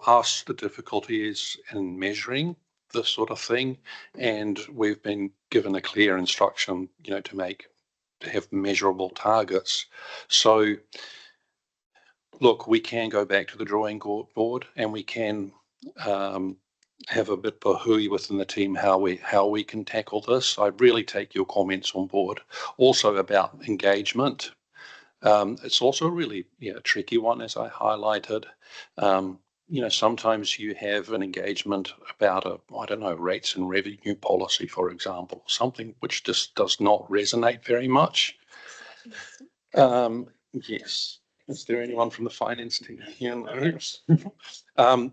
us, the difficulty is in measuring this sort of thing, and we've been given a clear instruction, to have measurable targets. So, look, we can go back to the drawing board, and we can have a bit of a hui within the team how we can tackle this. I really take your comments on board. Also about engagement. It's also really a tricky one, as I highlighted. Sometimes you have an engagement about rates and revenue policy, for example, something which just does not resonate very much. Yes. Is there anyone from the finance team here?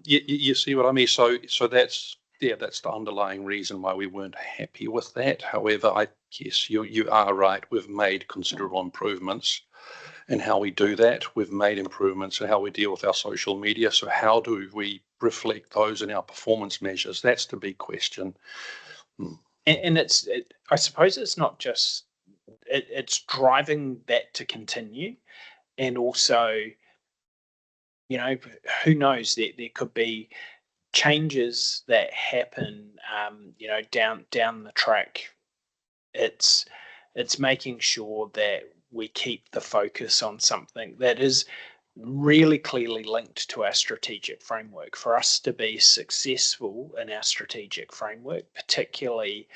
You see what I mean? So that's the underlying reason why we weren't happy with that. However, yes, you are right. We've made considerable improvements in how we do that. We've made improvements in how we deal with our social media. So how do we reflect those in our performance measures? That's the big question. And I suppose it's not just, it's driving that to continue. And also, who knows, there could be changes that happen, down the track. It's making sure that we keep the focus on something that is really clearly linked to our strategic framework. For us to be successful in our strategic framework, particularly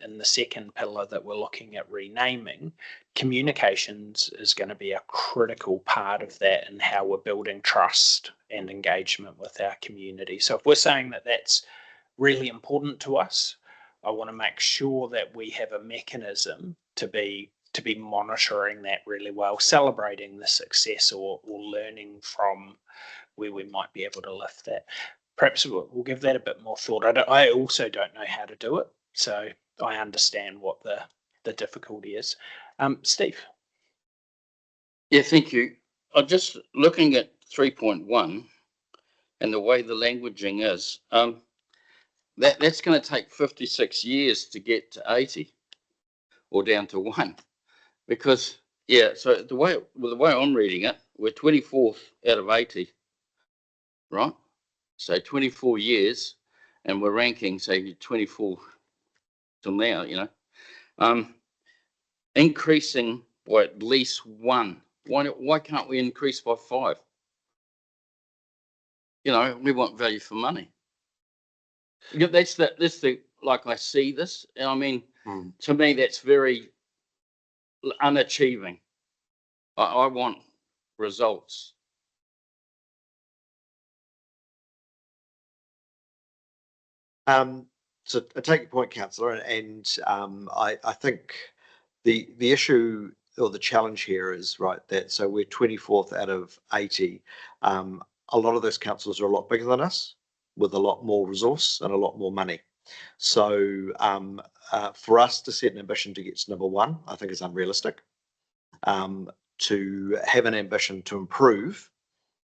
in the second pillar that we're looking at renaming, communications is going to be a critical part of that and how we're building trust and engagement with our community. So if we're saying that that's really important to us, I want to make sure that we have a mechanism to be monitoring that really well, celebrating the success or learning from where we might be able to lift that. Perhaps we'll give that a bit more thought. I also don't know how to do it, so I understand what the difficulty is. Steve. Yeah, thank you. I'm just looking at 3.1 and the way the languaging is. That's going to take 56 years to get to 80 or down to 1. Because, so the way I'm reading it, we're 24th out of 80, right? So 24 years, and we're ranking, say, 24 till now, increasing by at least 1. Why can't we increase by 5? We want value for money. That's the like I see this. I mean, to me, that's very unachieving. I want results. So I take your point, councillor, and I think the issue or the challenge here is right that so we're 24th out of 80. A lot of those councils are a lot bigger than us, with a lot more resource and a lot more money. So for us to set an ambition to get to number one, I think is unrealistic. To have an ambition to improve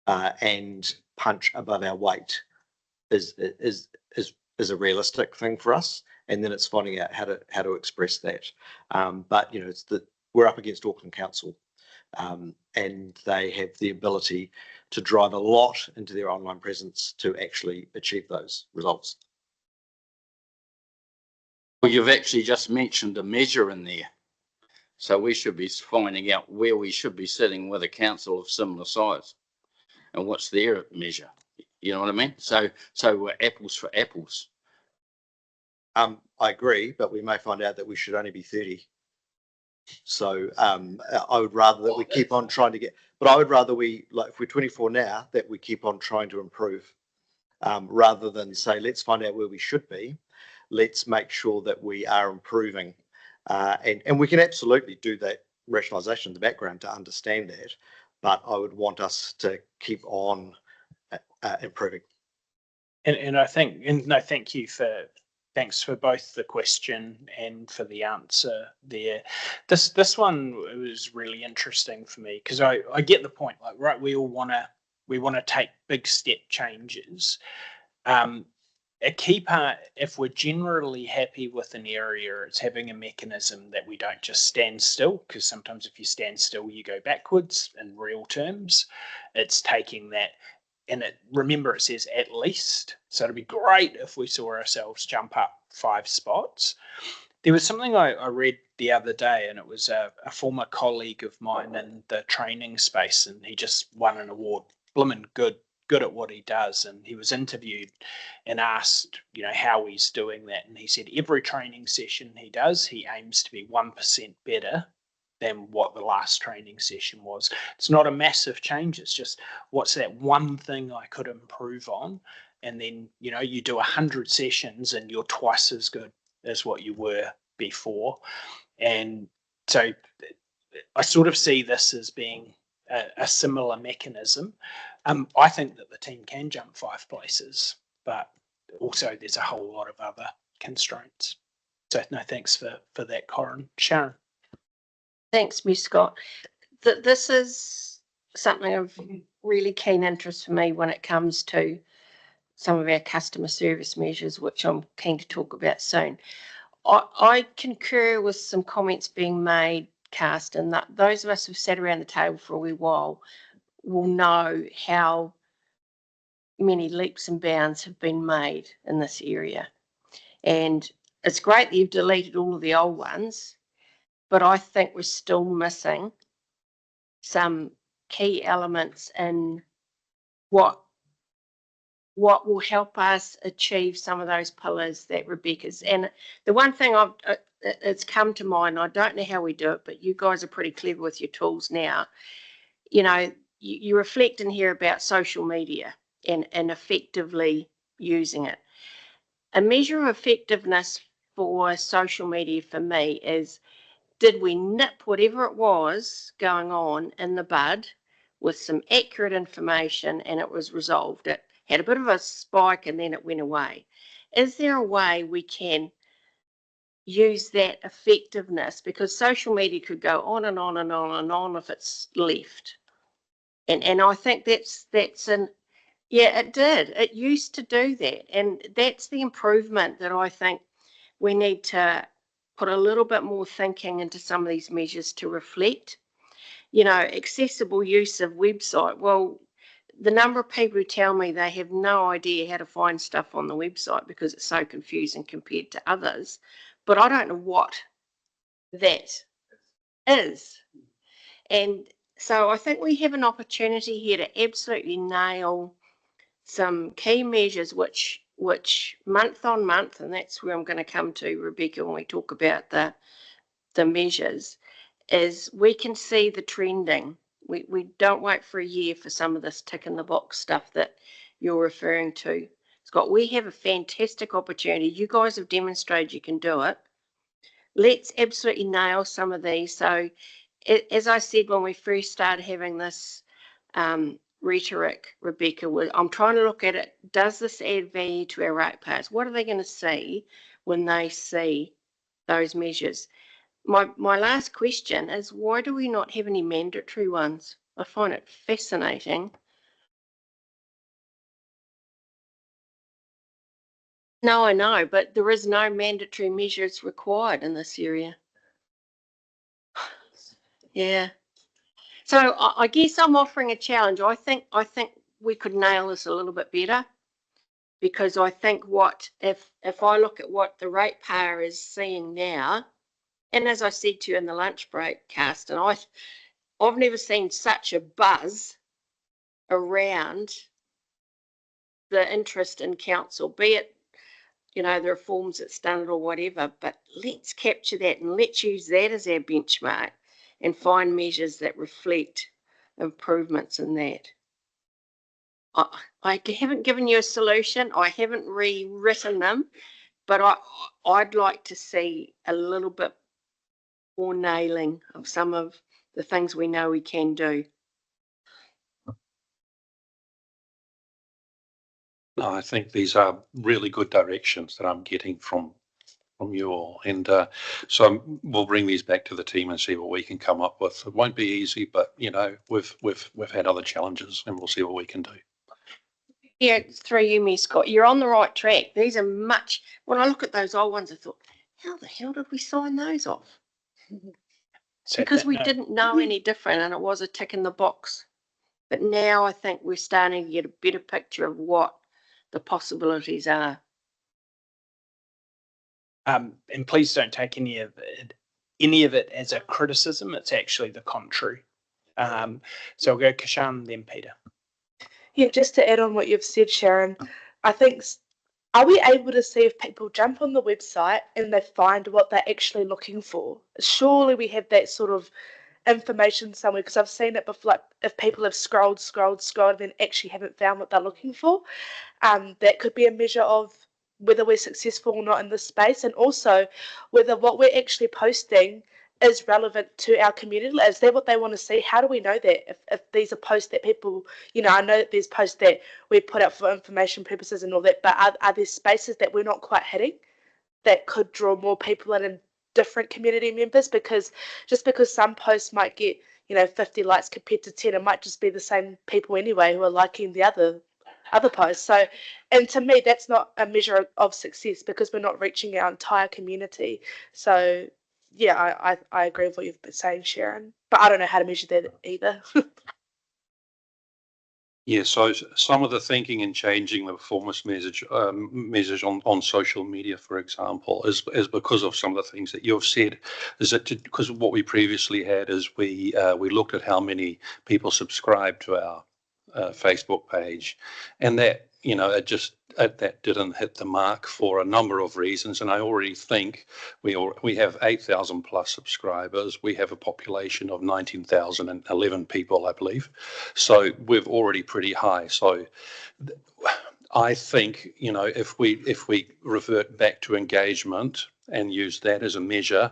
and punch above our weight is a realistic thing for us, and then it's finding out how to express that. But you know, we're up against Auckland Council, and they have the ability to drive a lot into their online presence to actually achieve those results. Well, you've actually just mentioned a measure in there. So we should be finding out where we should be sitting with a council of similar size and what's their measure. You know what I mean? So we're apples for apples. I agree, but we may find out that we should only be 30. So I would rather that we keep on trying to get, but I would rather we, like if we're 24 now, that we keep on trying to improve rather than say, let's find out where we should be. Let's make sure that we are improving. And we can absolutely do that rationalisation in the background to understand that, but I would want us to keep on improving. And I think, and no, thanks for both the question and for the answer there. This one was really interesting for me because I get the point. Like, right, we want to take big step changes. A key part, if we're generally happy with an area, it's having a mechanism that we don't just stand still, because sometimes if you stand still, you go backwards in real terms. It's taking that, and remember it says at least, so it'd be great if we saw ourselves jump up 5 spots. There was something I read the other day, and it was a former colleague of mine in the training space, and he just won an award. Blimmin' good at what he does, and he was interviewed and asked, you know, how he's doing that, and he said every training session he does, he aims to be 1% better than what the last training session was. It's not a massive change, it's just what's that one thing I could improve on, and then, you know, you do 100 sessions and you're twice as good as what you were before. And so I sort of see this as being a similar mechanism. I think that the team can jump 5 places, but also there's a whole lot of other constraints. So no, thanks for that, Corin. Sharon. Thanks, Ms. Scott. This is something of really keen interest for me when it comes to some of our customer service measures, which I'm keen to talk about soon. I concur with some comments being made, Karsten, that those of us who've sat around the table for a wee while will know how many leaps and bounds have been made in this area. And it's great that you've deleted all of the old ones, but I think we're still missing some key elements in what will help us achieve some of those pillars that Rebecca's. And the one thing it's come to mind, I don't know how we do it, but you guys are pretty clever with your tools now. You know, you reflect in here about social media and effectively using it. A measure of effectiveness for social media for me is, did we nip whatever it was going on in the bud with some accurate information and it was resolved? It had a bit of a spike and then it went away. Is there a way we can use that effectiveness? Because social media could go on and on and on and on if it's left. And I think that's yeah, it did. It used to do that. And that's the improvement that I think we need to put a little bit more thinking into some of these measures to reflect. You know, accessible use of website. Well, the number of people who tell me they have no idea how to find stuff on the website because it's so confusing compared to others. But I don't know what that is. And so I think we have an opportunity here to absolutely nail some key measures which month on month, and that's where I'm going to come to, Rebecca, when we talk about the measures, is we can see the trending. We don't wait for a year for some of this tick in the box stuff that you're referring to. Scott, we have a fantastic opportunity. You guys have demonstrated you can do it. Let's absolutely nail some of these. So as I said, when we first started having this rhetoric, Rebecca, I'm trying to look at it. Does this add value to our ratepayers? What are they going to see when they see those measures? My last question is, why do we not have any mandatory ones? I find it fascinating. No, I know, but there is no mandatory measures required in this area. Yeah. So I guess I'm offering a challenge. I think we could nail this a little bit better, because I think if I look at what the ratepayer is seeing now, and as I said to you in the lunch break, Karsten, I've never seen such a buzz around the interest in council, be it, you know, the reforms that's done it or whatever, but let's capture that and let's use that as our benchmark and find measures that reflect improvements in that. I haven't given you a solution. I haven't rewritten them, but I'd like to see a little bit more nailing of some of the things we know we can do. No, I think these are really good directions that I'm getting from you all, and so we'll bring these back to the team and see what we can come up with. It won't be easy, but you know, we've had other challenges, and we'll see what we can do. Yeah, through you, me, Scott, you're on the right track. These are much. When I look at those old ones, I thought, how the hell did we sign those off? Because we didn't know any different, and it was a tick in the box. But now I think we're starting to get a better picture of what the possibilities are. And please don't take any of it as a criticism. It's actually the contrary. So I'll go Kashan, then Peter. Yeah, just to add on what you've said, Sharon, I think, are we able to see if people jump on the website and they find what they're actually looking for? Surely we have that sort of information somewhere, because I've seen it before, like if people have scrolled and then actually haven't found what they're looking for, that could be a measure of whether we're successful or not in this space, and also whether what we're actually posting is relevant to our community. Is that what they want to see? How do we know that if these are posts that people, you know, I know that there's posts that we put up for information purposes and all that, but are there spaces that we're not quite hitting that could draw more people in and different community members? Because just because some posts might get, you know, 50 likes compared to 10, it might just be the same people anyway who are liking the other posts. So, and to me, that's not a measure of success, because we're not reaching our entire community. So yeah, I agree with what you've been saying, Sharon, but I don't know how to measure that either. Yeah, so some of the thinking in changing the performance measures on social media, for example, is because of some of the things that you've said. Is that because what we previously had is we looked at how many people subscribe to our Facebook page, and that, you know, that didn't hit the mark for a number of reasons. And I already think we have 8,000 plus subscribers. We have a population of 19,011 people, I believe. So we're already pretty high. So I think, you know, if we revert back to engagement and use that as a measure,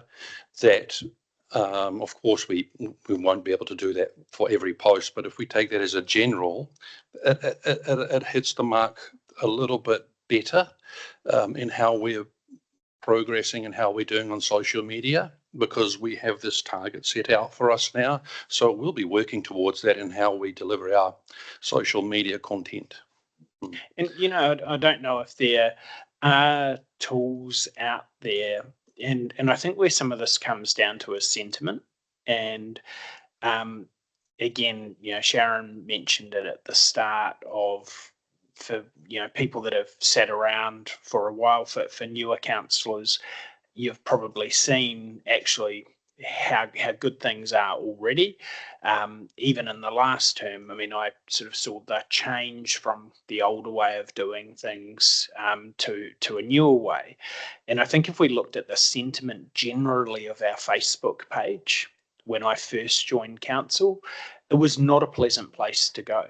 that of course, we won't be able to do that for every post, but if we take that as a general, it hits the mark a little bit better in how we're progressing and how we're doing on social media, because we have this target set out for us now. So we'll be working towards that in how we deliver our social media content. And, you know, I don't know if there are tools out there, and I think where some of this comes down to is sentiment. And again, you know, Sharon mentioned it at the start of, for, you know, people that have sat around for a while, for newer councillors, you've probably seen actually how good things are already. Even in the last term, I mean, I sort of saw the change from the older way of doing things to a newer way. And I think if we looked at the sentiment generally of our Facebook page, when I first joined council, it was not a pleasant place to go.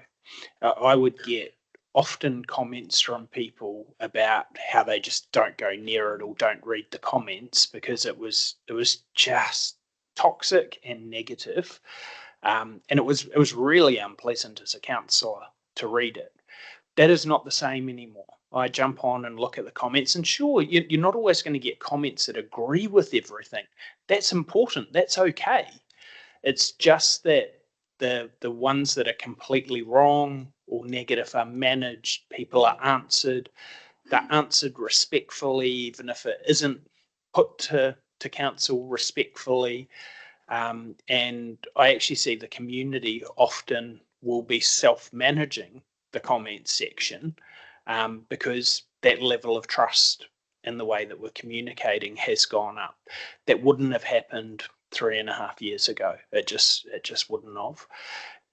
I would get often comments from people about how they just don't go near it or don't read the comments because it was just toxic and negative. And it was really unpleasant as a councillor to read it. That is not the same anymore. I jump on and look at the comments, and sure, you're not always going to get comments that agree with everything. That's important. That's okay. It's just that the ones that are completely wrong or negative are managed. People are answered. They're answered respectfully, even if it isn't put to council respectfully. And I actually see the community often will be self-managing the comment section because that level of trust in the way that we're communicating has gone up. That wouldn't have happened 3.5 years ago. It just wouldn't have.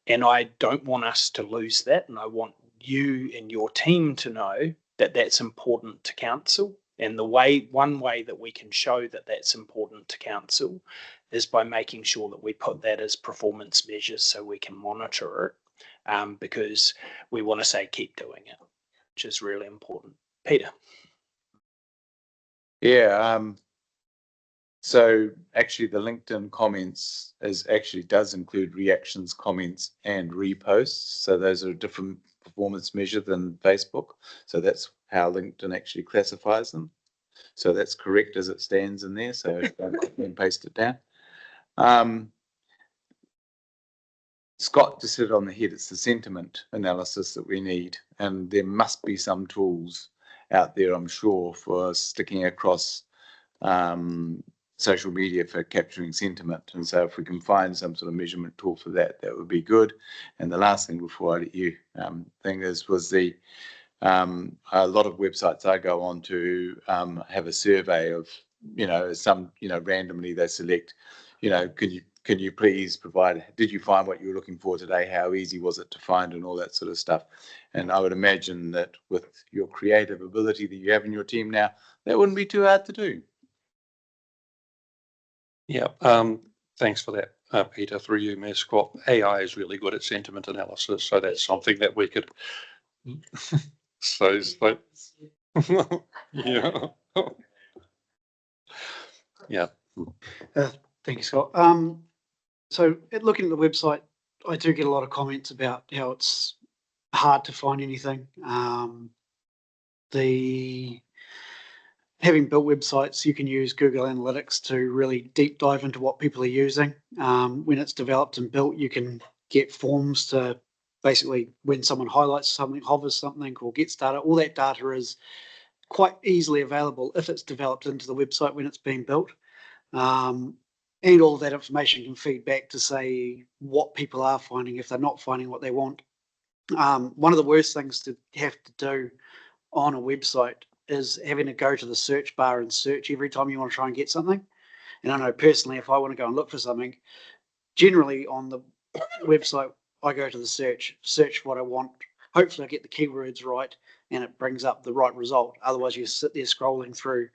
And I don't want us to lose that. And I want you and your team to know that that's important to council. And one way that we can show that that's important to council is by making sure that we put that as performance measures so we can monitor it, because we want to say keep doing it, which is really important. Peter. Yeah, so actually the LinkedIn comments does include reactions, comments, and reposts. So those are a different performance measure than Facebook. So that's how LinkedIn actually classifies them. So that's correct as it stands in there. So don't copy and paste it down. Scott just hit it on the head. It's the sentiment analysis that we need, and there must be some tools out there, I'm sure, for sticking across social media for capturing sentiment. And so if we can find some sort of measurement tool for that, that would be good. And the last thing before I let you was a lot of websites I go on to have a survey of, randomly they select, can you please provide, did you find what you were looking for today? How easy was it to find, and all that sort of stuff. And I would imagine that with your creative ability that you have in your team now, that wouldn't be too hard to do. Yeah, thanks for that, Peter, through you, Mayor Scott. AI is really good at sentiment analysis, so that's something that we could. Yeah. Yeah. Thank you, Scott. So looking at the website, I do get a lot of comments about how it's hard to find anything. Having built websites, you can use Google Analytics to really deep dive into what people are using. When it's developed and built, you can get forms to basically, when someone highlights something, hovers something, or gets data, all that data is quite easily available if it's developed into the website when it's being built. And all of that information can feed back to say what people are finding if they're not finding what they want. One of the worst things to have to do on a website is having to go to the search bar and search every time you want to try and get something. And I know personally, if I want to go and look for something, generally on the website, I go to the search what I want. Hopefully I get the keywords right and it brings up the right result. Otherwise you sit there scrolling through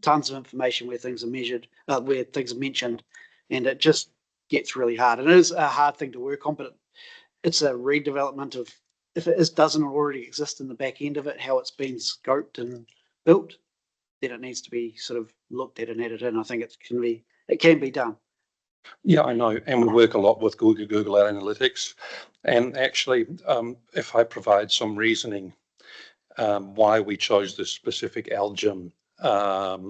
tons of information where things are measured, where things are mentioned, and it just gets really hard. And it is a hard thing to work on, but it's a redevelopment of, if it doesn't already exist in the back end of it, how it's been scoped and built, then it needs to be sort of looked at and added in. I think it can be done. Yeah, I know, and we work a lot with Google Analytics. And actually, if I provide some reasoning why we chose this specific ALGIM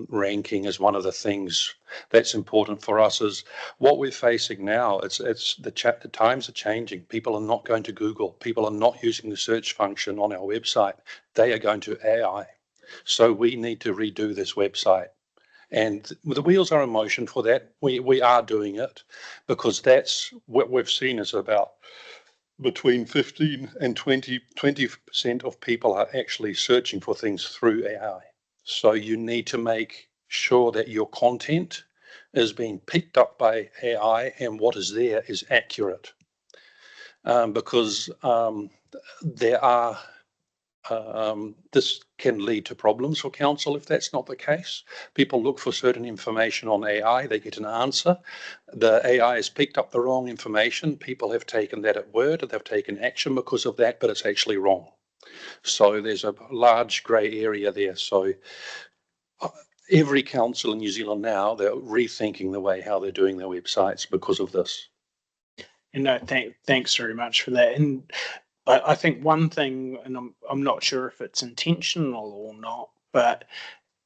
ranking as one of the things that's important for us, is what we're facing now. It's the times are changing. People are not going to Google. People are not using the search function on our website. They are going to AI. So we need to redo this website. And the wheels are in motion for that. We are doing it, because that's what we've seen is about between 15 and 20% of people are actually searching for things through AI. So you need to make sure that your content is being picked up by AI and what is there is accurate. Because there are This can lead to problems for council if that's not the case. People look for certain information on AI, they get an answer. The AI has picked up the wrong information. People have taken that at word and they've taken action because of that, but it's actually wrong. So there's a large grey area there. So every council in New Zealand now, they're rethinking the way how they're doing their websites because of this. And no, thanks very much for that. And I think one thing, and I'm not sure if it's intentional or not, but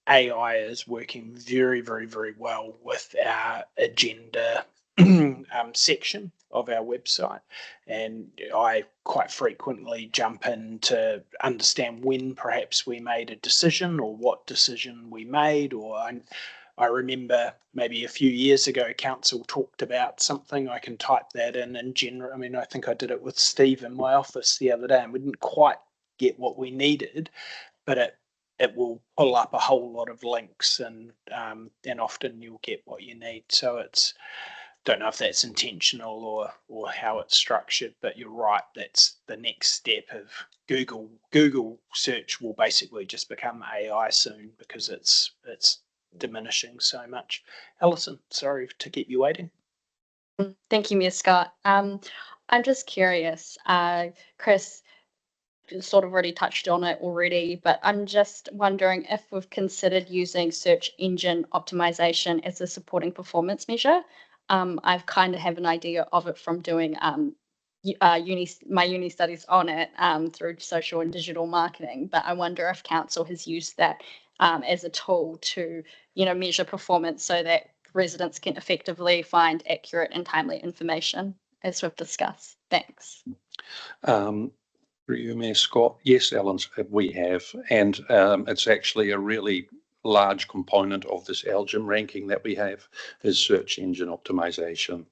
AI is working very, very, very well with our agenda section of our website. And I quite frequently jump in to understand when perhaps we made a decision or what decision we made. Or I remember maybe a few years ago, council talked about something. I can type that in general. I mean, I think I did it with Steve in my office the other day, and we didn't quite get what we needed, but it will pull up a whole lot of links, and often you'll get what you need. So don't know if that's intentional or how it's structured, but you're right. That's the next step of Google. Google search will basically just become AI soon because it's diminishing so much. Alison, sorry to keep you waiting. Thank you, Ms. Scott. I'm just curious, Chris sort of already touched on it already, but I'm just wondering if we've considered using search engine optimization as a supporting performance measure. I've kind of have an idea of it from doing my uni studies on it through social and digital marketing, but I wonder if council has used that as a tool to, measure performance so that residents can effectively find accurate and timely information, as we've discussed. Thanks. Through you, Mayor Scott. Yes, Alan, we have, and it's actually a really large component of this Algem ranking that we have is search engine optimization.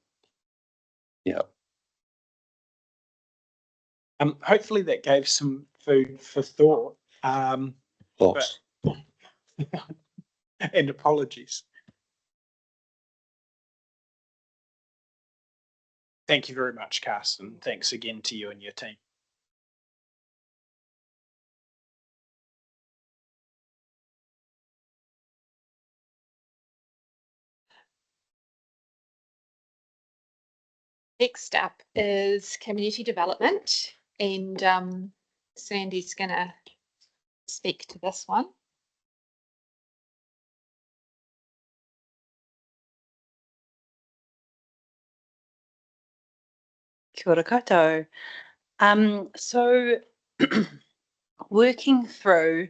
Yeah. Hopefully that gave some food for thought. Lots. And apologies. Thank you very much, Carsten. Thanks again to you and your team. Next up is community development, and Sandy's going to speak to this one. Kia ora koutou. So working through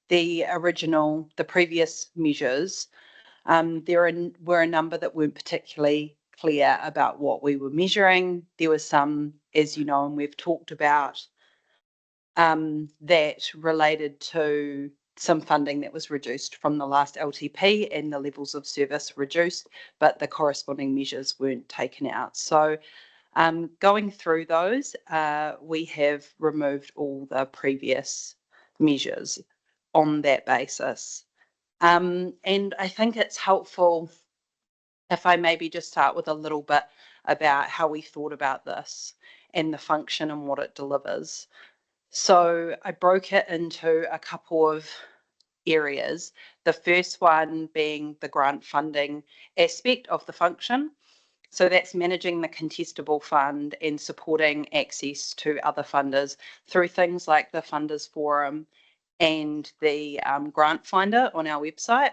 the previous measures, there were a number that weren't particularly clear about what we were measuring. There were some, as you know, and we've talked about, that related to some funding that was reduced from the last LTP and the levels of service reduced, but the corresponding measures weren't taken out. So going through those, we have removed all the previous measures on that basis. And I think it's helpful if I maybe just start with a little bit about how we thought about this and the function and what it delivers. So I broke it into a couple of areas. The first one being the grant funding aspect of the function. So that's managing the contestable fund and supporting access to other funders through things like the Funders Forum and the grant finder on our website.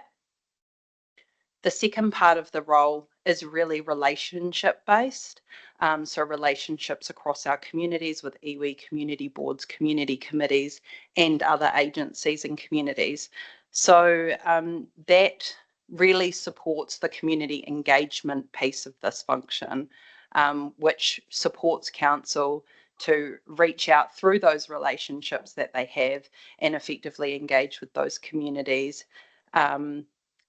The second part of the role is really relationship based. So relationships across our communities with iwi community boards, community committees, and other agencies and communities. So that really supports the community engagement piece of this function, which supports council to reach out through those relationships that they have and effectively engage with those communities,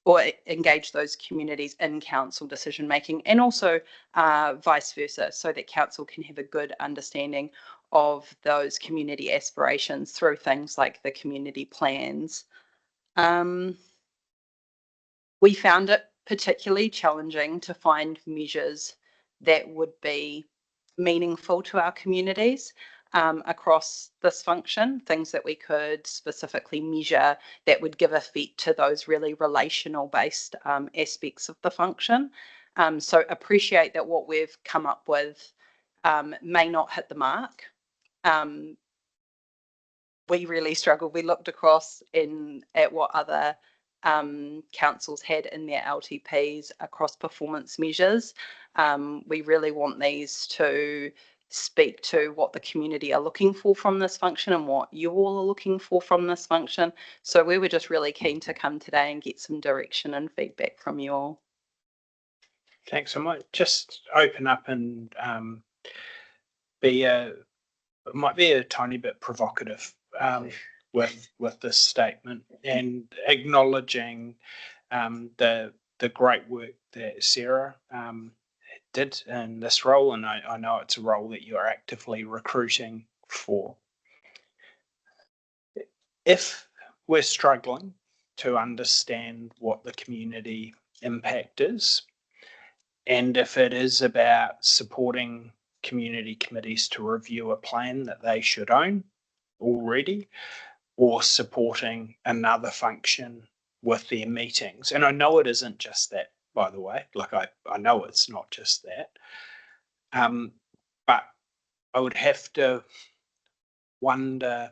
or engage those communities in council decision making, and also vice versa, so that council can have a good understanding of those community aspirations through things like the community plans. We found it particularly challenging to find measures that would be meaningful to our communities. across this function, things that we could specifically measure that would give effect to those really relational based aspects of the function. So appreciate that what we've come up with may not hit the mark. We really struggled. We looked across at what other councils had in their LTPs across performance measures. We really want these to speak to what the community are looking for from this function and what you all are looking for from this function. So we were just really keen to come today and get some direction and feedback from you all. Thanks. I might just open up and it might be a tiny bit provocative with this statement and acknowledging the great work that Sarah did in this role, and I know it's a role that you're actively recruiting for. If we're struggling to understand what the community impact is, and if it is about supporting community committees to review a plan that they should own already, or supporting another function with their meetings. And I know it isn't just that, by the way, like I know it's not just that. But I would have to wonder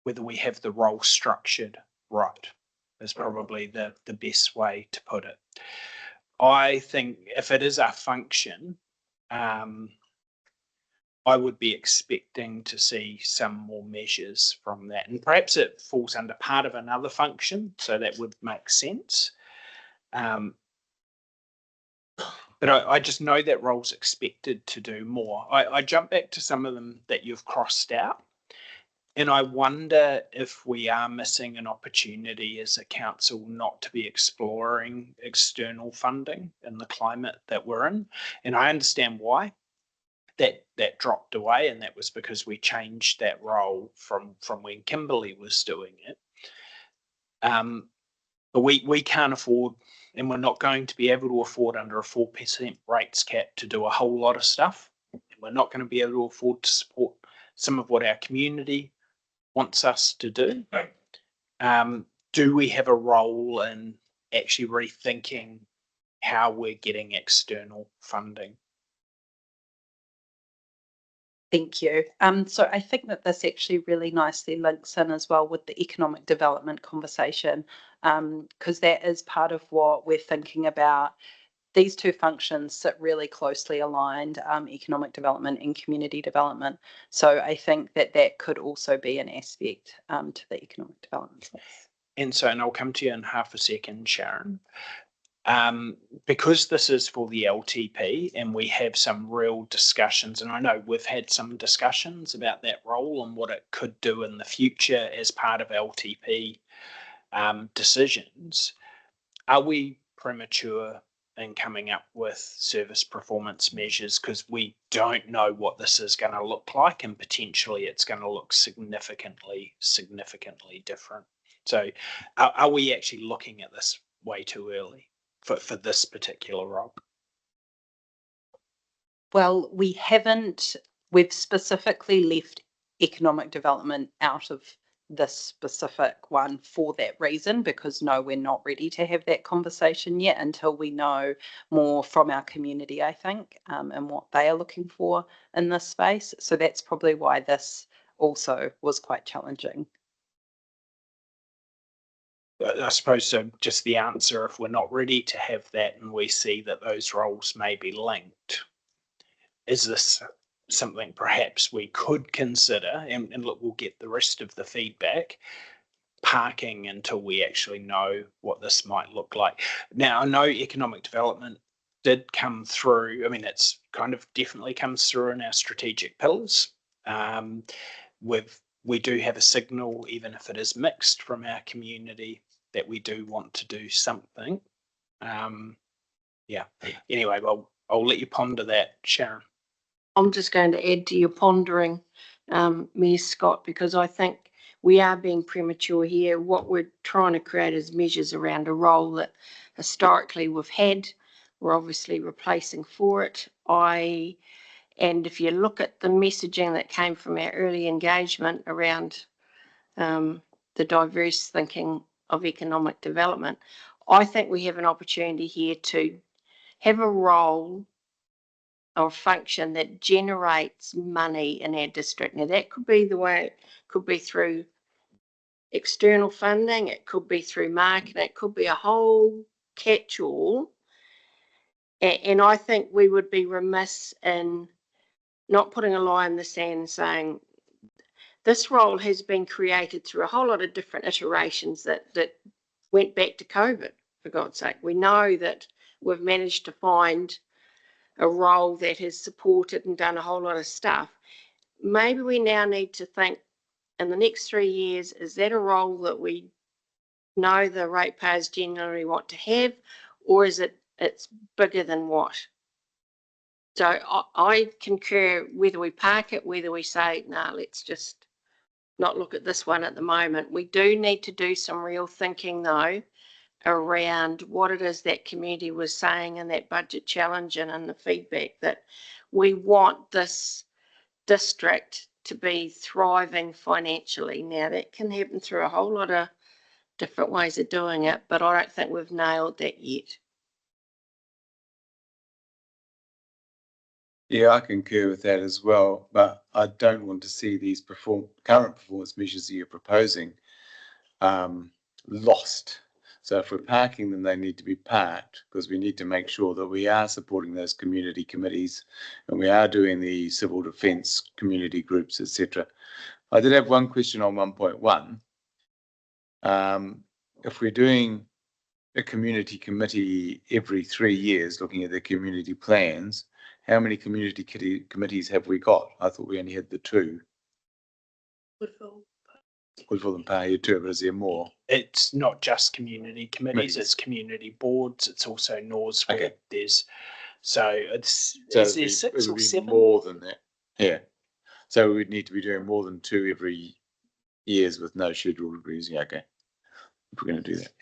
whether we have the role structured right, is probably the best way to put it. I think if it is a function, I would be expecting to see some more measures from that. And perhaps it falls under part of another function, so that would make sense. But I just know that role's expected to do more. I jump back to some of them that you've crossed out, and I wonder if we are missing an opportunity as a council not to be exploring external funding in the climate that we're in. And I understand why. That dropped away, and that was because we changed that role from when Kimberly was doing it. But we can't afford, and we're not going to be able to afford under a 4% rates cap to do a whole lot of stuff. And we're not going to be able to afford to support some of what our community wants us to do. Do we have a role in actually rethinking how we're getting external funding? Thank you. So I think that this actually really nicely links in as well with the economic development conversation, because that is part of what we're thinking about. These two functions sit really closely aligned, economic development and community development. So I think that could also be an aspect to the economic development space. And I'll come to you in half a second, Sharon. Because this is for the LTP and we have some real discussions, and I know we've had some discussions about that role and what it could do in the future as part of LTP decisions, are we premature in coming up with service performance measures because we don't know what this is going to look like, and potentially it's going to look significantly different? So are we actually looking at this way too early for this particular role? Well, we haven't. We've specifically left economic development out of this specific one for that reason, because no, we're not ready to have that conversation yet until we know more from our community, I think, and what they are looking for in this space. So that's probably why this also was quite challenging. I suppose so. Just the answer, if we're not ready to have that and we see that those roles may be linked, is this something perhaps we could consider? And look, we'll get the rest of the feedback, parking until we actually know what this might look like. Now, I know economic development did come through. I mean, it's kind of definitely comes through in our strategic pillars. We do have a signal, even if it is mixed, from our community that we do want to do something. Yeah. Anyway, well, I'll let you ponder that, Sharon. I'm just going to add to your pondering, Mayor Scott, because I think we are being premature here. What we're trying to create is measures around a role that historically we've had. We're obviously replacing for it. I And if you look at the messaging that came from our early engagement around the diverse thinking of economic development, I think we have an opportunity here to have a role or function that generates money in our district. Now that could be the way, it could be through external funding, it could be through marketing, it could be a whole catch-all. And I think we would be remiss in not putting a line in the sand saying this role has been created through a whole lot of different iterations that went back to COVID, for God's sake. We know that we've managed to find a role that has supported and done a whole lot of stuff. Maybe we now need to think in the next 3 years, is that a role that we know the ratepayers generally want to have, or is it's bigger than what? So I concur whether we park it, whether we say, no, let's just not look at this one at the moment. We do need to do some real thinking though around what it is that community was saying in that budget challenge and in the feedback, that we want this district to be thriving financially. Now that can happen through a whole lot of different ways of doing it, but I don't think we've nailed that yet. Yeah, I concur with that as well, but I don't want to see these current performance measures that you're proposing lost. So if we're parking them, they need to be parked, because we need to make sure that we are supporting those community committees and we are doing the civil defence community groups, etc. I did have one question on 1.1. If we're doing a community committee every 3 years looking at the community plans, how many community committees have we got? I thought we only had the 2. Woodville and Pāhia too, but is there more? It's not just community committees, it's community boards, it's also Norsewood. Okay. Is there 6 or 7? More than that. Yeah. So we'd need to be doing more than 2 every years with no scheduled reviews. Yeah, okay. If we're going to do that.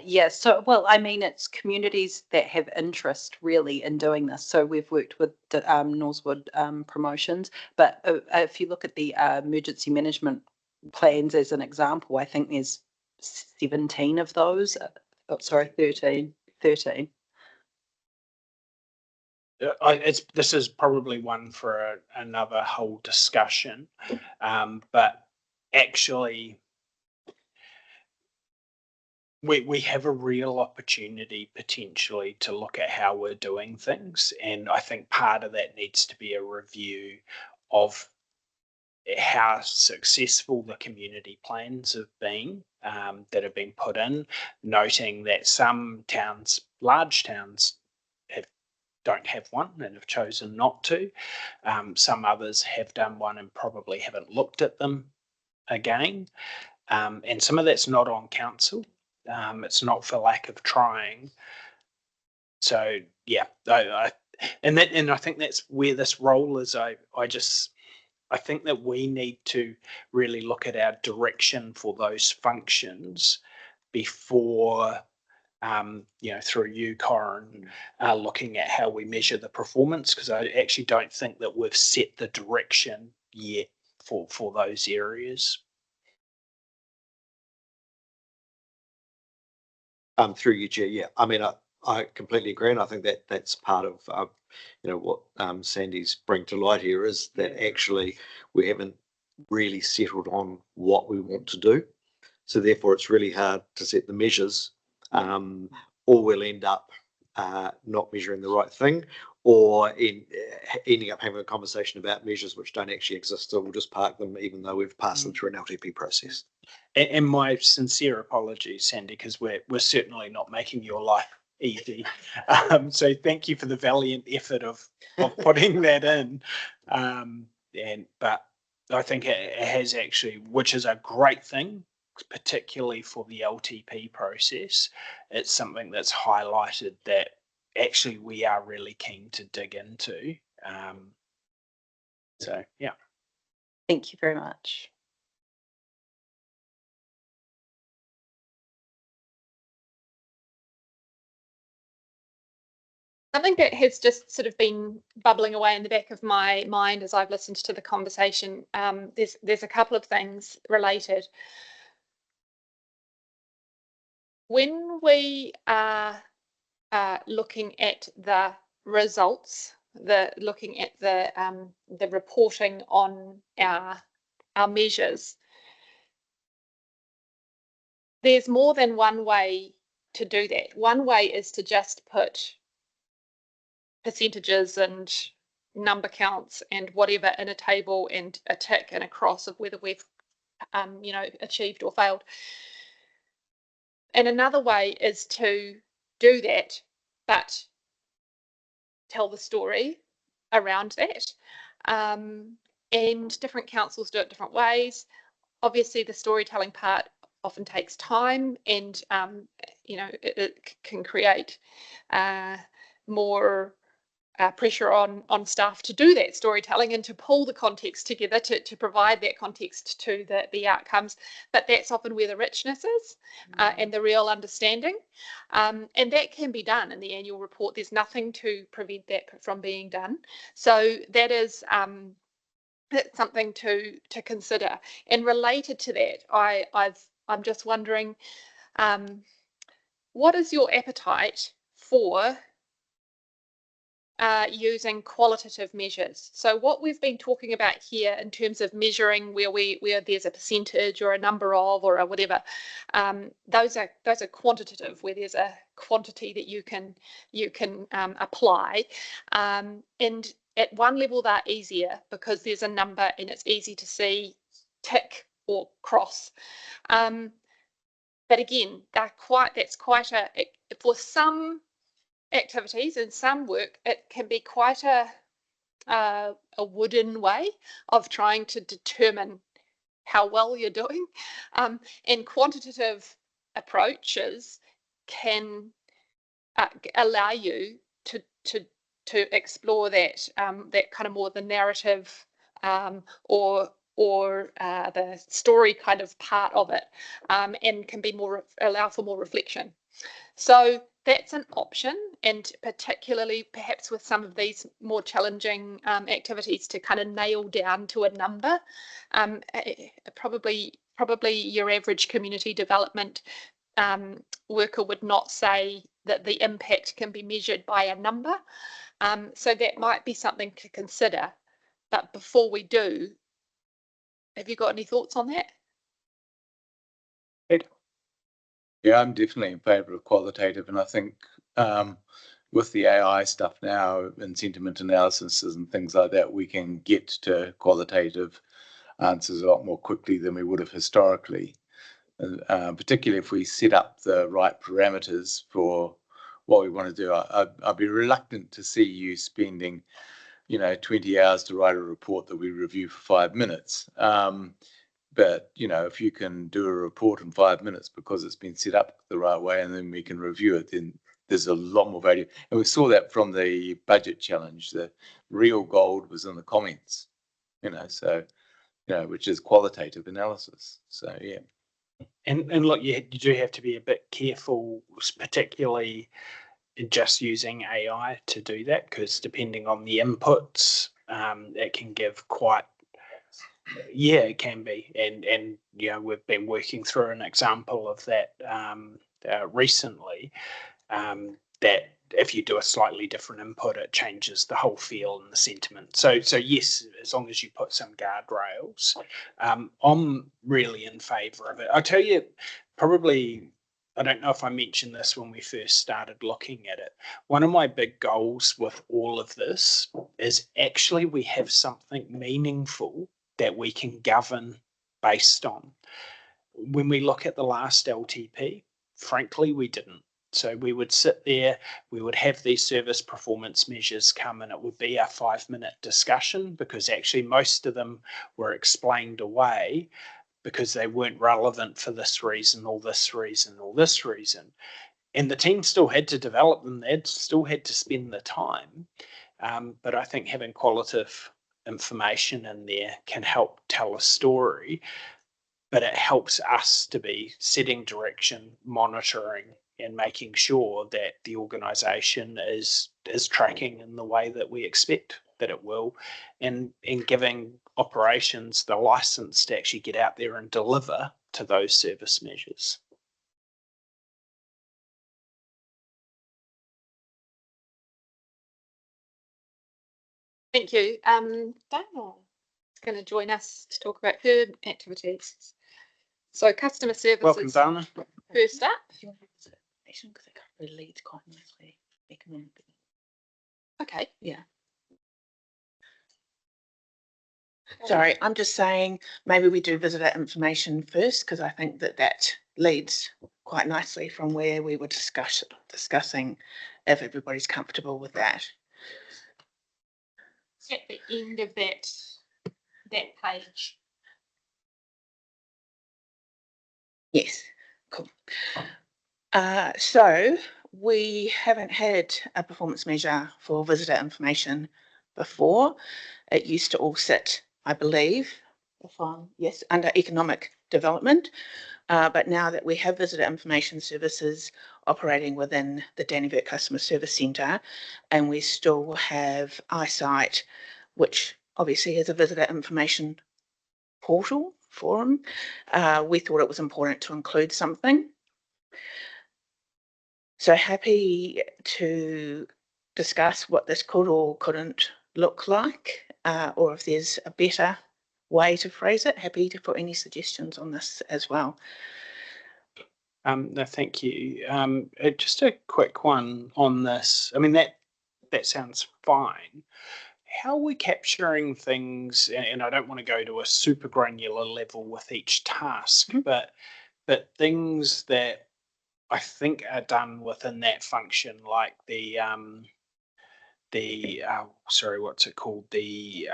Yeah, so, well, I mean, it's communities that have interest really in doing this. So we've worked with the Norsewood promotions, but if you look at the emergency management plans as an example, I think there's 17 of those. 13. This is probably one for another whole discussion, but actually we have a real opportunity potentially to look at how we're doing things, and I think part of that needs to be a review of how successful the community plans have been that have been put in, noting that some towns, large towns, don't have one and have chosen not to. Some others have done one and probably haven't looked at them again. And some of that's not on council. It's not for lack of trying. So yeah, and I think that's where this role is. I think that we need to really look at our direction for those functions before, through you, Corin, looking at how we measure the performance, because I actually don't think that we've set the direction yet for those areas. Through you, Chair. Yeah, I mean, I completely agree, and I think that that's part of what Sandy's bring to light here is that actually we haven't really settled on what we want to do, so therefore it's really hard to set the measures, or we'll end up not measuring the right thing, or ending up having a conversation about measures which don't actually exist, so we'll just park them even though we've passed them through an LTP process. And my sincere apologies, Sandy, because we're certainly not making your life easy. So thank you for the valiant effort of putting that in. But I think it has actually, which is a great thing, particularly for the LTP process. It's something that's highlighted that actually we are really keen to dig into. So yeah. Thank you very much. Something that has just sort of been bubbling away in the back of my mind as I've listened to the conversation. There's a couple of things related. When we are looking at the results, looking at the reporting on our measures, there's more than one way to do that. One way is to just put percentages and number counts and whatever in a table and a tick and a cross of whether we've achieved or failed. And another way is to do that, but tell the story around that. And different councils do it different ways. Obviously, the storytelling part often takes time, and it can create more pressure on staff to do that storytelling and to pull the context together to provide that context to the outcomes. But that's often where the richness is and the real understanding. And that can be done in the annual report. There's nothing to prevent that from being done. So that is that's something to consider. And related to that, I'm just wondering, what is your appetite for using qualitative measures? So what we've been talking about here in terms of measuring where there's a percentage or a number of or a whatever, those are quantitative, where there's a quantity that you can apply, and at one level they're easier because there's a number and it's easy to see tick or cross. But again, for some activities and some work, it can be quite a wooden way of trying to determine how well you're doing. And quantitative approaches can allow you to explore that kind of more the narrative or the story kind of part of it, and can be allow for more reflection. So that's an option, and particularly perhaps with some of these more challenging activities to kind of nail down to a number. Probably your average community development worker would not say that the impact can be measured by a number. So that might be something to consider. But before we do, have you got any thoughts on that? Yeah, I'm definitely in favour of qualitative, and I think with the AI stuff now and sentiment analysis and things like that, we can get to qualitative answers a lot more quickly than we would have historically. Particularly if we set up the right parameters for what we want to do. I'd be reluctant to see you spending, 20 hours to write a report that we review for 5 minutes. But, if you can do a report in 5 minutes because it's been set up the right way and then we can review it, then there's a lot more value. And we saw that from the budget challenge. The real gold was in the comments, which is qualitative analysis. So, yeah. And look, you do have to be a bit careful, particularly just using AI to do that, because depending on the inputs, it can give quite. Yeah, it can be, and we've been working through an example of that recently. That if you do a slightly different input, it changes the whole feel and the sentiment. So yes, as long as you put some guardrails, I'm really in favour of it. I'll tell you, probably, I don't know if I mentioned this when we first started looking at it. One of my big goals with all of this is actually we have something meaningful that we can govern based on. When we look at the last LTP, frankly, we didn't. So we would sit there, we would have these service performance measures come, and it would be a 5-minute discussion, because actually most of them were explained away because they weren't relevant for this reason or this reason or this reason. And the team still had to develop them, they still had to spend the time. But I think having qualitative information in there can help tell a story, but it helps us to be setting direction, monitoring, and making sure that the organisation is is tracking in the way that we expect that it will, and giving operations the license to actually get out there and deliver to those service measures. Thank you. Dana is going to join us to talk about her activities. So customer services. Welcome, Dana. First up. Because it relates quite nicely economically. Okay. Yeah. Sorry, I'm just saying maybe we do visitor information first because I think that leads quite nicely from where we were discussing if everybody's comfortable with that. At the end of that page. Yes, cool. So we haven't had a performance measure for visitor information before. It used to all sit, I believe, yes, under economic development. But now that we have visitor information services operating within the Dannevirke Customer Service Centre, and we still have eyesight, which obviously has a visitor information portal forum, we thought it was important to include something. So happy to discuss what this could or couldn't look like, or if there's a better way to phrase it. Happy to put any suggestions on this as well. No, thank you. Just a quick one on this. I mean, that sounds fine. How are we capturing things? And I don't want to go to a super granular level with each task, but things that I think are done within that function, like sorry, what's it called? The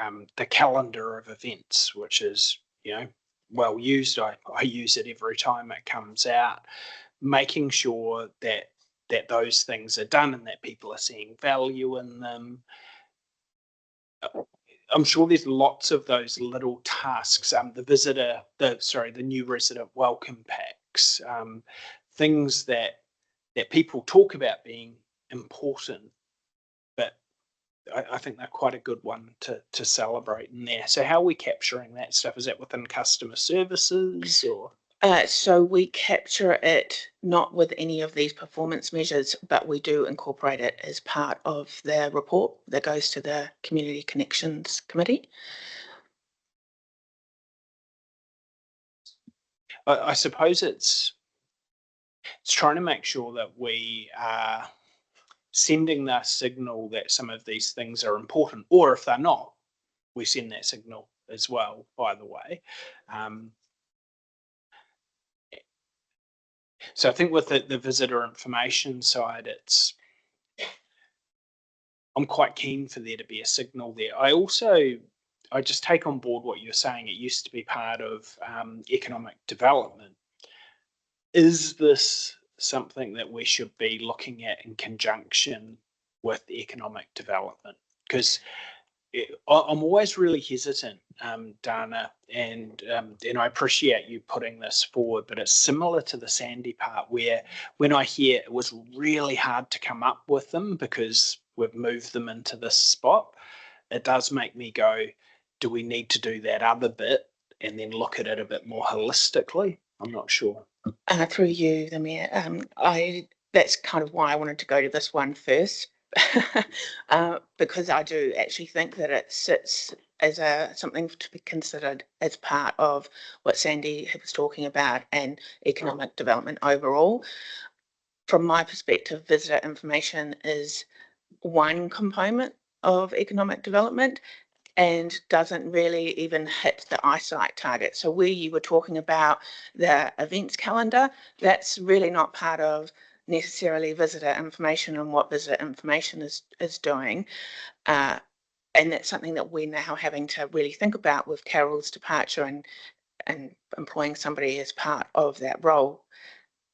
calendar of events, which is, well used. I use it every time it comes out, making sure that those things are done and that people are seeing value in them. I'm sure there's lots of those little tasks. The new resident welcome packs, things that people talk about being important, but I think they're quite a good one to celebrate in there. So how are we capturing that stuff? Is that within customer services or? So we capture it not with any of these performance measures, but we do incorporate it as part of the report that goes to the Community Connections Committee. I suppose it's trying to make sure that we are sending that signal that some of these things are important, or if they're not, we send that signal as well, by the way. So I think with the visitor information side, I'm quite keen for there to be a signal there. I just take on board what you're saying. It used to be part of economic development. Is this something that we should be looking at in conjunction with economic development? Because I'm always really hesitant, Dana, and I appreciate you putting this forward, but it's similar to the Sandy part where when I hear it was really hard to come up with them because we've moved them into this spot, it does make me go, do we need to do that other bit and then look at it a bit more holistically? I'm not sure. Through you, the Mayor, that's kind of why I wanted to go to this one first. Because I do actually think that it sits as something to be considered as part of what Sandy was talking about and economic development overall. From my perspective, visitor information is one component of economic development and doesn't really even hit the eyesight target. So where you were talking about the events calendar, that's really not part of necessarily visitor information and what visitor information is doing. And that's something that we're now having to really think about with Carol's departure and employing somebody as part of that role,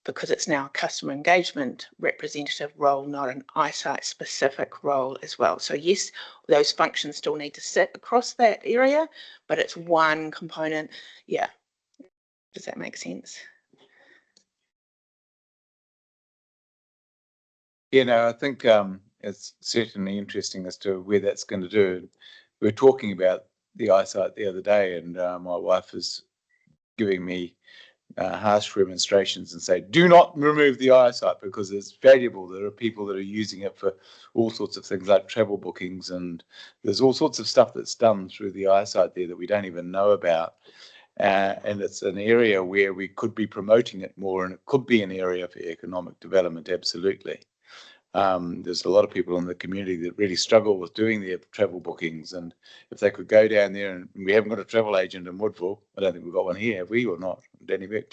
because it's now a customer engagement representative role, not an eyesight specific role as well. So yes, those functions still need to sit across that area, but it's one component. Yeah. Does that make sense? I think it's certainly interesting as to where that's going to do. We were talking about the eyesight the other day, and my wife is giving me harsh remonstrations and say, do not remove the eyesight because it's valuable. There are people that are using it for all sorts of things like travel bookings, and there's all sorts of stuff that's done through the eyesight there that we don't even know about. And it's an area where we could be promoting it more, and it could be an area for economic development, absolutely. There's a lot of people in the community that really struggle with doing their travel bookings, and if they could go down there, and we haven't got a travel agent in Woodville, I don't think we've got one here, have we, or not, Danny Beck?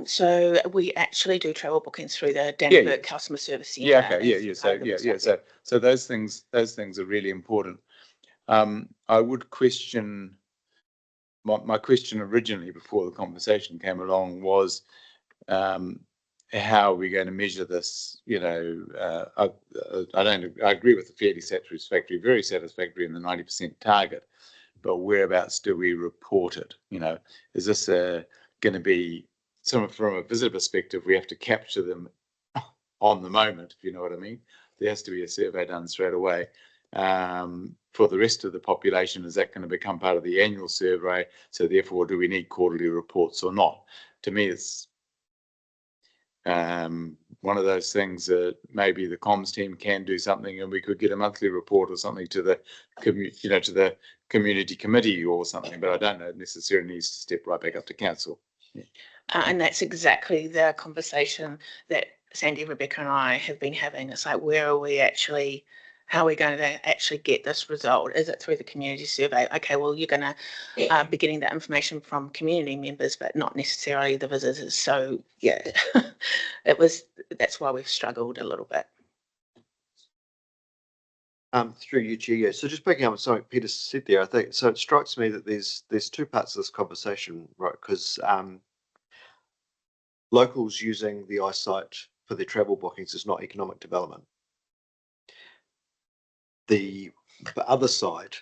So we actually do travel bookings through the Danny Customer Service Centre. Yeah, okay, so those things are really important. I would question, my question originally before the conversation came along was, how are we going to measure this? You know, I agree with the fairly satisfactory, very satisfactory, and the 90% target, but whereabouts do we report it? You know, is this going to be from a visitor perspective? We have to capture them on the moment, if you know what I mean. There has to be a survey done straight away. For the rest of the population, is that going to become part of the annual survey? So therefore, do we need quarterly reports or not? To me, it's one of those things that maybe the comms team can do something, and we could get a monthly report or something to the to the community committee or something. But I don't know, it necessarily needs to step right back up to council. Yeah. And that's exactly the conversation that Sandy, Rebecca, and I have been having. It's like, where are we actually? How are we going to actually get this result? Is it through the community survey? Okay, well, you're going to be getting that information from community members, but not necessarily the visitors. So, yeah, that's why we've struggled a little bit. Through you, Chair. Yeah. So just picking up on something Peter said there, I think, so it strikes me that there's two parts of this conversation, right? Because locals using the eyesight for their travel bookings is not economic development. The other side,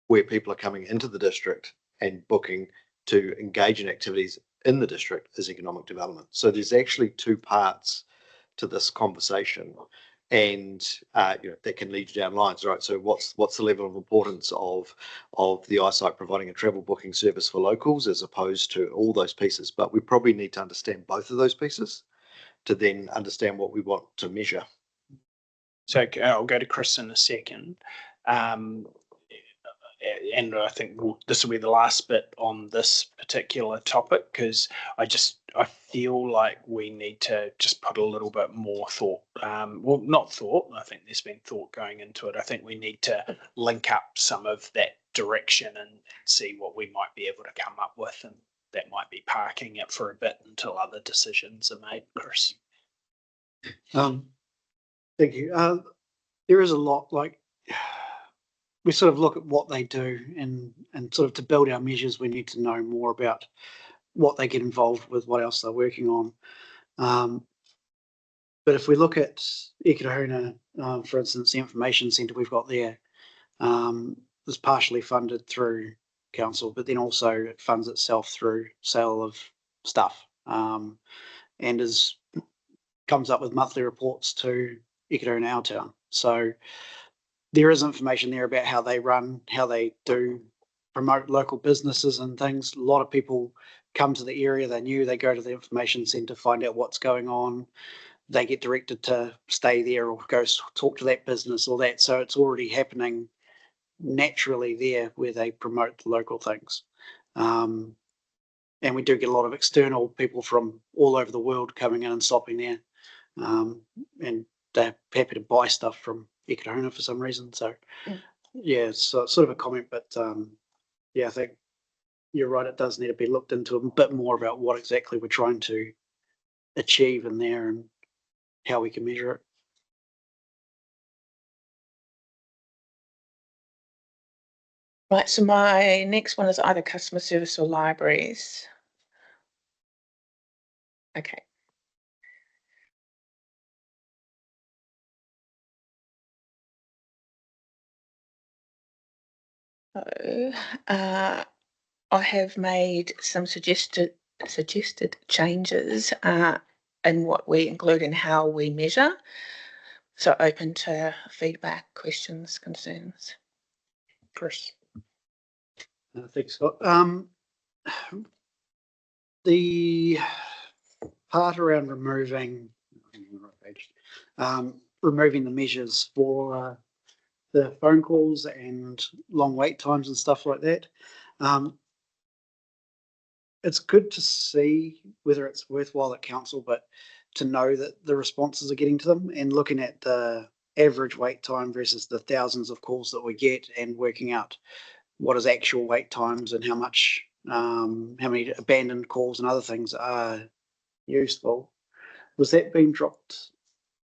where people are coming into the district and booking to engage in activities in the district, is economic development. So there's actually two parts to this conversation, and that can lead you down lines, right? So what's the level of importance of the eyesight providing a travel booking service for locals as opposed to all those pieces? But we probably need to understand both of those pieces to then understand what we want to measure. So I'll go to Chris in a second. And I think this will be the last bit on this particular topic, because I feel like we need to just put a little bit more thought. Well, not thought. I think there's been thought going into it. I think we need to link up some of that direction and see what we might be able to come up with, and that might be parking it for a bit until other decisions are made. Chris. Thank you. There is a lot, like, we sort of look at what they do, and sort of to build our measures, we need to know more about what they get involved with, what else they're working on. But if we look at Ikitahuna, for instance, the information centre we've got there is partially funded through council, but then also it funds itself through sale of stuff, and comes up with monthly reports to Ikitahuna Aotearoa. So there is information there about how they run, how they do promote local businesses and things. A lot of people come to the area, they go to the information centre, find out what's going on. They get directed to stay there or go talk to that business or that. So it's already happening naturally there where they promote the local things. And we do get a lot of external people from all over the world coming in and stopping there. And they're happy to buy stuff from Ikitahuna for some reason. So yeah, it's sort of a comment, but yeah, I think you're right. It does need to be looked into a bit more about what exactly we're trying to achieve in there and how we can measure it. Right, so my next one is either customer service or libraries. Okay. So I have made some suggested changes in what we include in how we measure. So open to feedback, questions, concerns. Chris. Thanks, Scott. The part around removing the measures for the phone calls and long wait times and stuff like that. It's good to see whether it's worthwhile at council, but to know that the responses are getting to them, and looking at the average wait time versus the thousands of calls that we get, and working out what is actual wait times and how much, how many abandoned calls and other things are useful. Was that being dropped?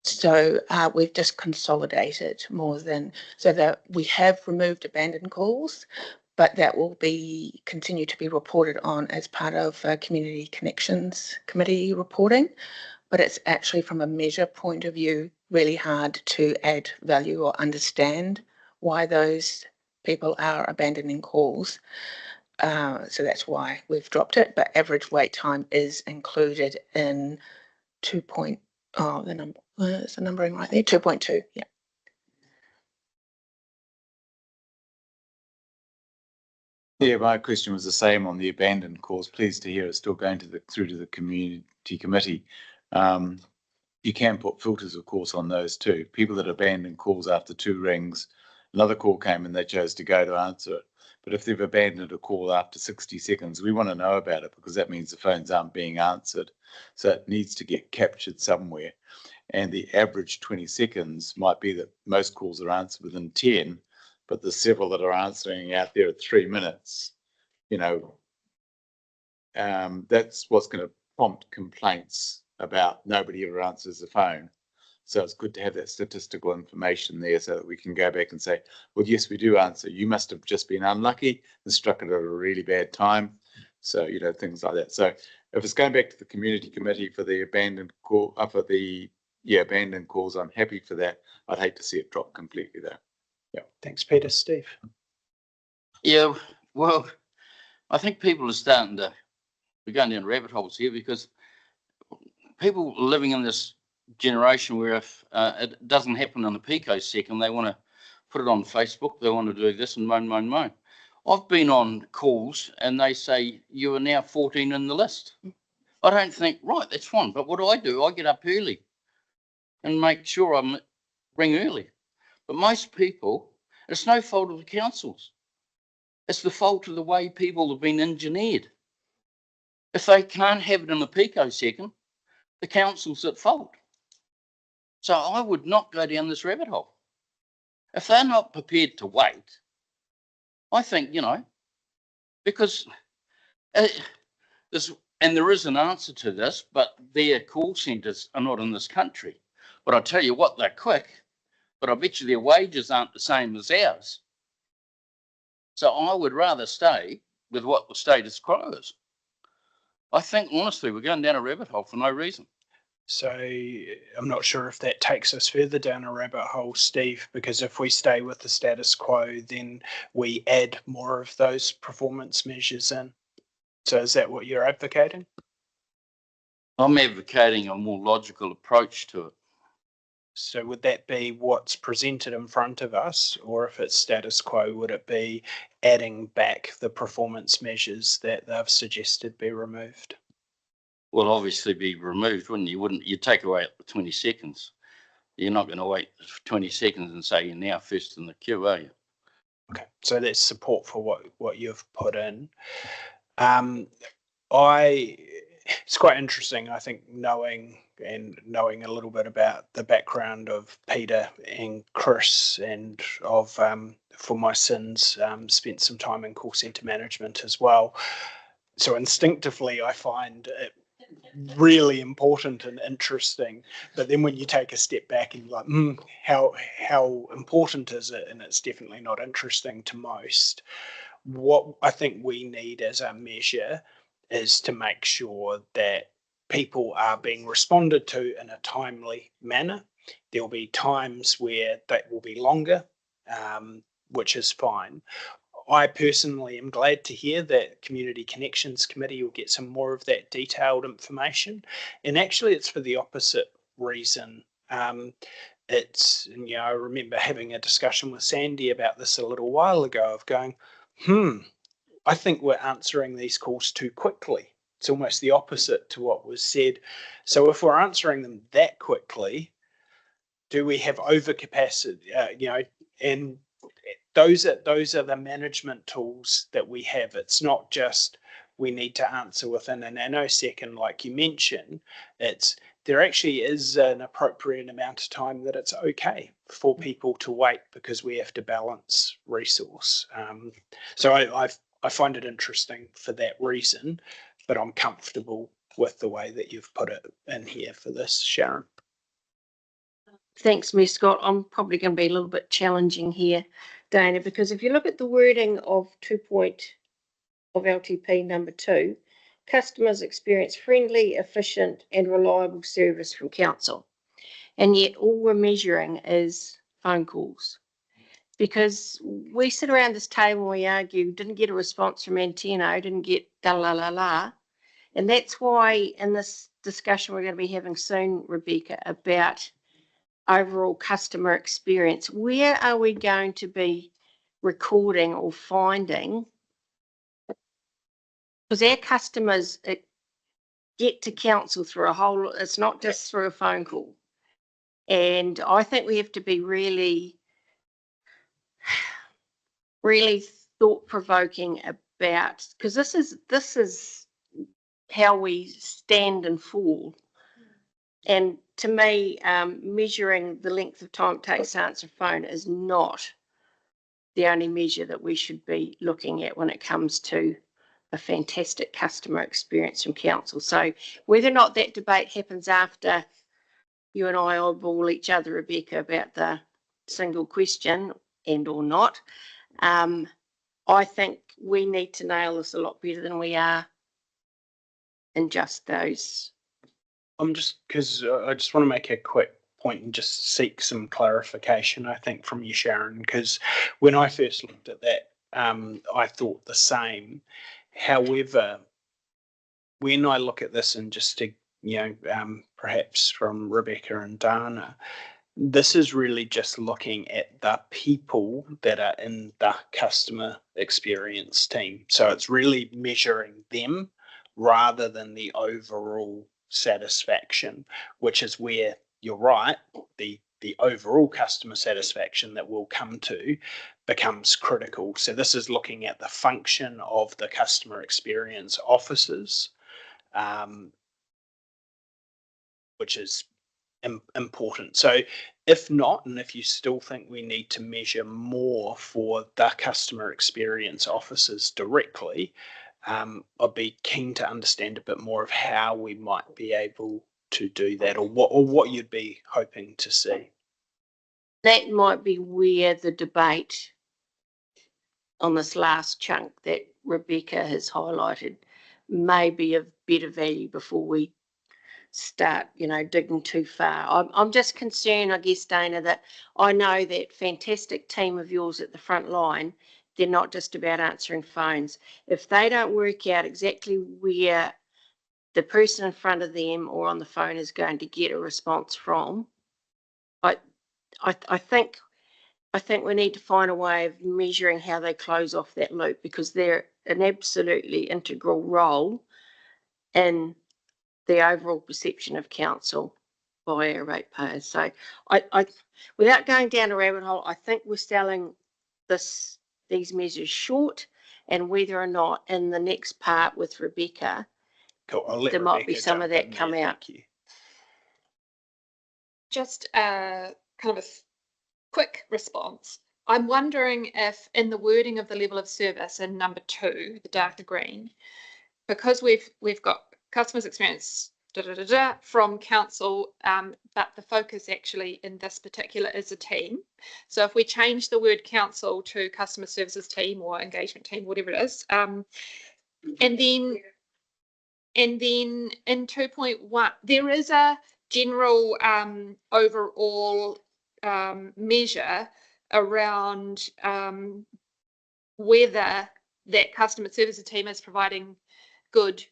So we've just consolidated more than, so that we have removed abandoned calls, but that will be continue to be reported on as part of Community Connections Committee reporting. But it's actually, from a measure point of view, really hard to add value or understand why those people are abandoning calls. So that's why we've dropped it. But average wait time is included in 2. The number is the numbering right there, 2.2. Yeah. Yeah, my question was the same on the abandoned calls. Pleased to hear it's still going through to the community committee. You can put filters, of course, on those too. People that abandon calls after 2 rings, another call came and they chose to go to answer it. But if they've abandoned a call after 60 seconds, we want to know about it, because that means the phones aren't being answered. So it needs to get captured somewhere. And the average 20 seconds might be that most calls are answered within 10, but there's several that are answering out there at 3 minutes. You know, that's what's going to prompt complaints about nobody ever answers the phone. So it's good to have that statistical information there so that we can go back and say, well, yes, we do answer. You must have just been unlucky and struck it at a really bad time. So, you know, things like that. So if it's going back to the community committee for the abandoned call, abandoned calls, I'm happy for that. I'd hate to see it drop completely though. Yeah. Thanks, Peter. Steve? Yeah, well, I think people are starting to, we're going down rabbit holes here, because people living in this generation where if it doesn't happen in a picosecond, they want to put it on Facebook, they want to do this and moan. I've been on calls and they say, you are now 14 in the list. I don't think, right, that's fine. But what do? I get up early and make sure I ring early. But most people, it's no fault of the councils. It's the fault of the way people have been engineered. If they can't have it in a picosecond, the council's at fault. So I would not go down this rabbit hole. If they're not prepared to wait, I think, you know, because there is an answer to this, but their call centres are not in this country. But I tell you what, they're quick, but I bet you their wages aren't the same as ours. So I would rather stay with what the status quo is. I think, honestly, we're going down a rabbit hole for no reason. So I'm not sure if that takes us further down a rabbit hole, Steve, because if we stay with the status quo, then we add more of those performance measures in. So is that what you're advocating? I'm advocating a more logical approach to it. So would that be what's presented in front of us, or if it's status quo, would it be adding back the performance measures that they've suggested be removed? Well, obviously be removed, wouldn't you? You'd take away the 20 seconds. You're not going to wait 20 seconds and say you're now first in the queue, are you? Okay, so that's support for what you've put in. It's quite interesting, I think, knowing a little bit about the background of Peter and Chris, and of for my sins, spent some time in call centre management as well. So instinctively, I find it really important and interesting. But then when you take a step back and you're like, how important is it? And it's definitely not interesting to most. What I think we need as a measure is to make sure that people are being responded to in a timely manner. There'll be times where that will be longer, which is fine. I personally am glad to hear that Community Connections Committee will get some more of that detailed information. And actually, it's for the opposite reason. it's, I remember having a discussion with Sandy about this a little while ago of going, I think we're answering these calls too quickly. It's almost the opposite to what was said. So if we're answering them that quickly, do we have overcapacity? And those are the management tools that we have. It's not just we need to answer within a nanosecond, like you mentioned. There actually is an appropriate amount of time that it's okay for people to wait because we have to balance resource. So I find it interesting for that reason, but I'm comfortable with the way that you've put it in here for this, Sharon. Thanks, Ms. Scott. I'm probably going to be a little bit challenging here, Dana, because if you look at the wording of of LTP number 2, customers experience friendly, efficient and reliable service from council. And yet all we're measuring is phone calls. Because we sit around this table and we argue, didn't get a response from Anteno, didn't get da la la la. And that's why in this discussion we're going to be having soon, Rebecca, about overall customer experience, where are we going to be recording or finding? Because our customers get to council through it's not just through a phone call. And I think we have to be really, really thought-provoking about, because this is how we stand and fall. And to me, measuring the length of time it takes to answer a phone is not the only measure that we should be looking at when it comes to a fantastic customer experience from council. So whether or not that debate happens after you and I eyeball each other, Rebecca, about the single question and or not, I think we need to nail this a lot better than we are in just those. Because I just want to make a quick point and just seek some clarification, I think, from you, Sharon, because when I first looked at that, I thought the same. However, when I look at this and just to, perhaps from Rebecca and Dana, this is really just looking at the people that are in the customer experience team. So it's really measuring them rather than the overall satisfaction, which is where you're right, the overall customer satisfaction that we'll come to becomes critical. So this is looking at the function of the customer experience officers, which is important. So if not, and if you still think we need to measure more for the customer experience officers directly, I'd be keen to understand a bit more of how we might be able to do that, or what you'd be hoping to see. That might be where the debate on this last chunk that Rebecca has highlighted may be of better value before we start, digging too far. I'm just concerned, I guess, Dana, that I know that fantastic team of yours at the front line, they're not just about answering phones. If they don't work out exactly where the person in front of them or on the phone is going to get a response from, I think we need to find a way of measuring how they close off that loop, because they're an absolutely integral role in the overall perception of council by our ratepayers. So I without going down a rabbit hole, I think we're selling these measures short, and whether or not in the next part with Rebecca, there might be some of that come out. Just kind of a quick response. I'm wondering if in the wording of the level of service in number 2, the darker green, because we've got customers experience from council, but the focus actually in this particular is a team. So if we change the word council to customer services team or engagement team, whatever it is, and then in 2.1, there is a general overall measure around whether that customer services team is providing good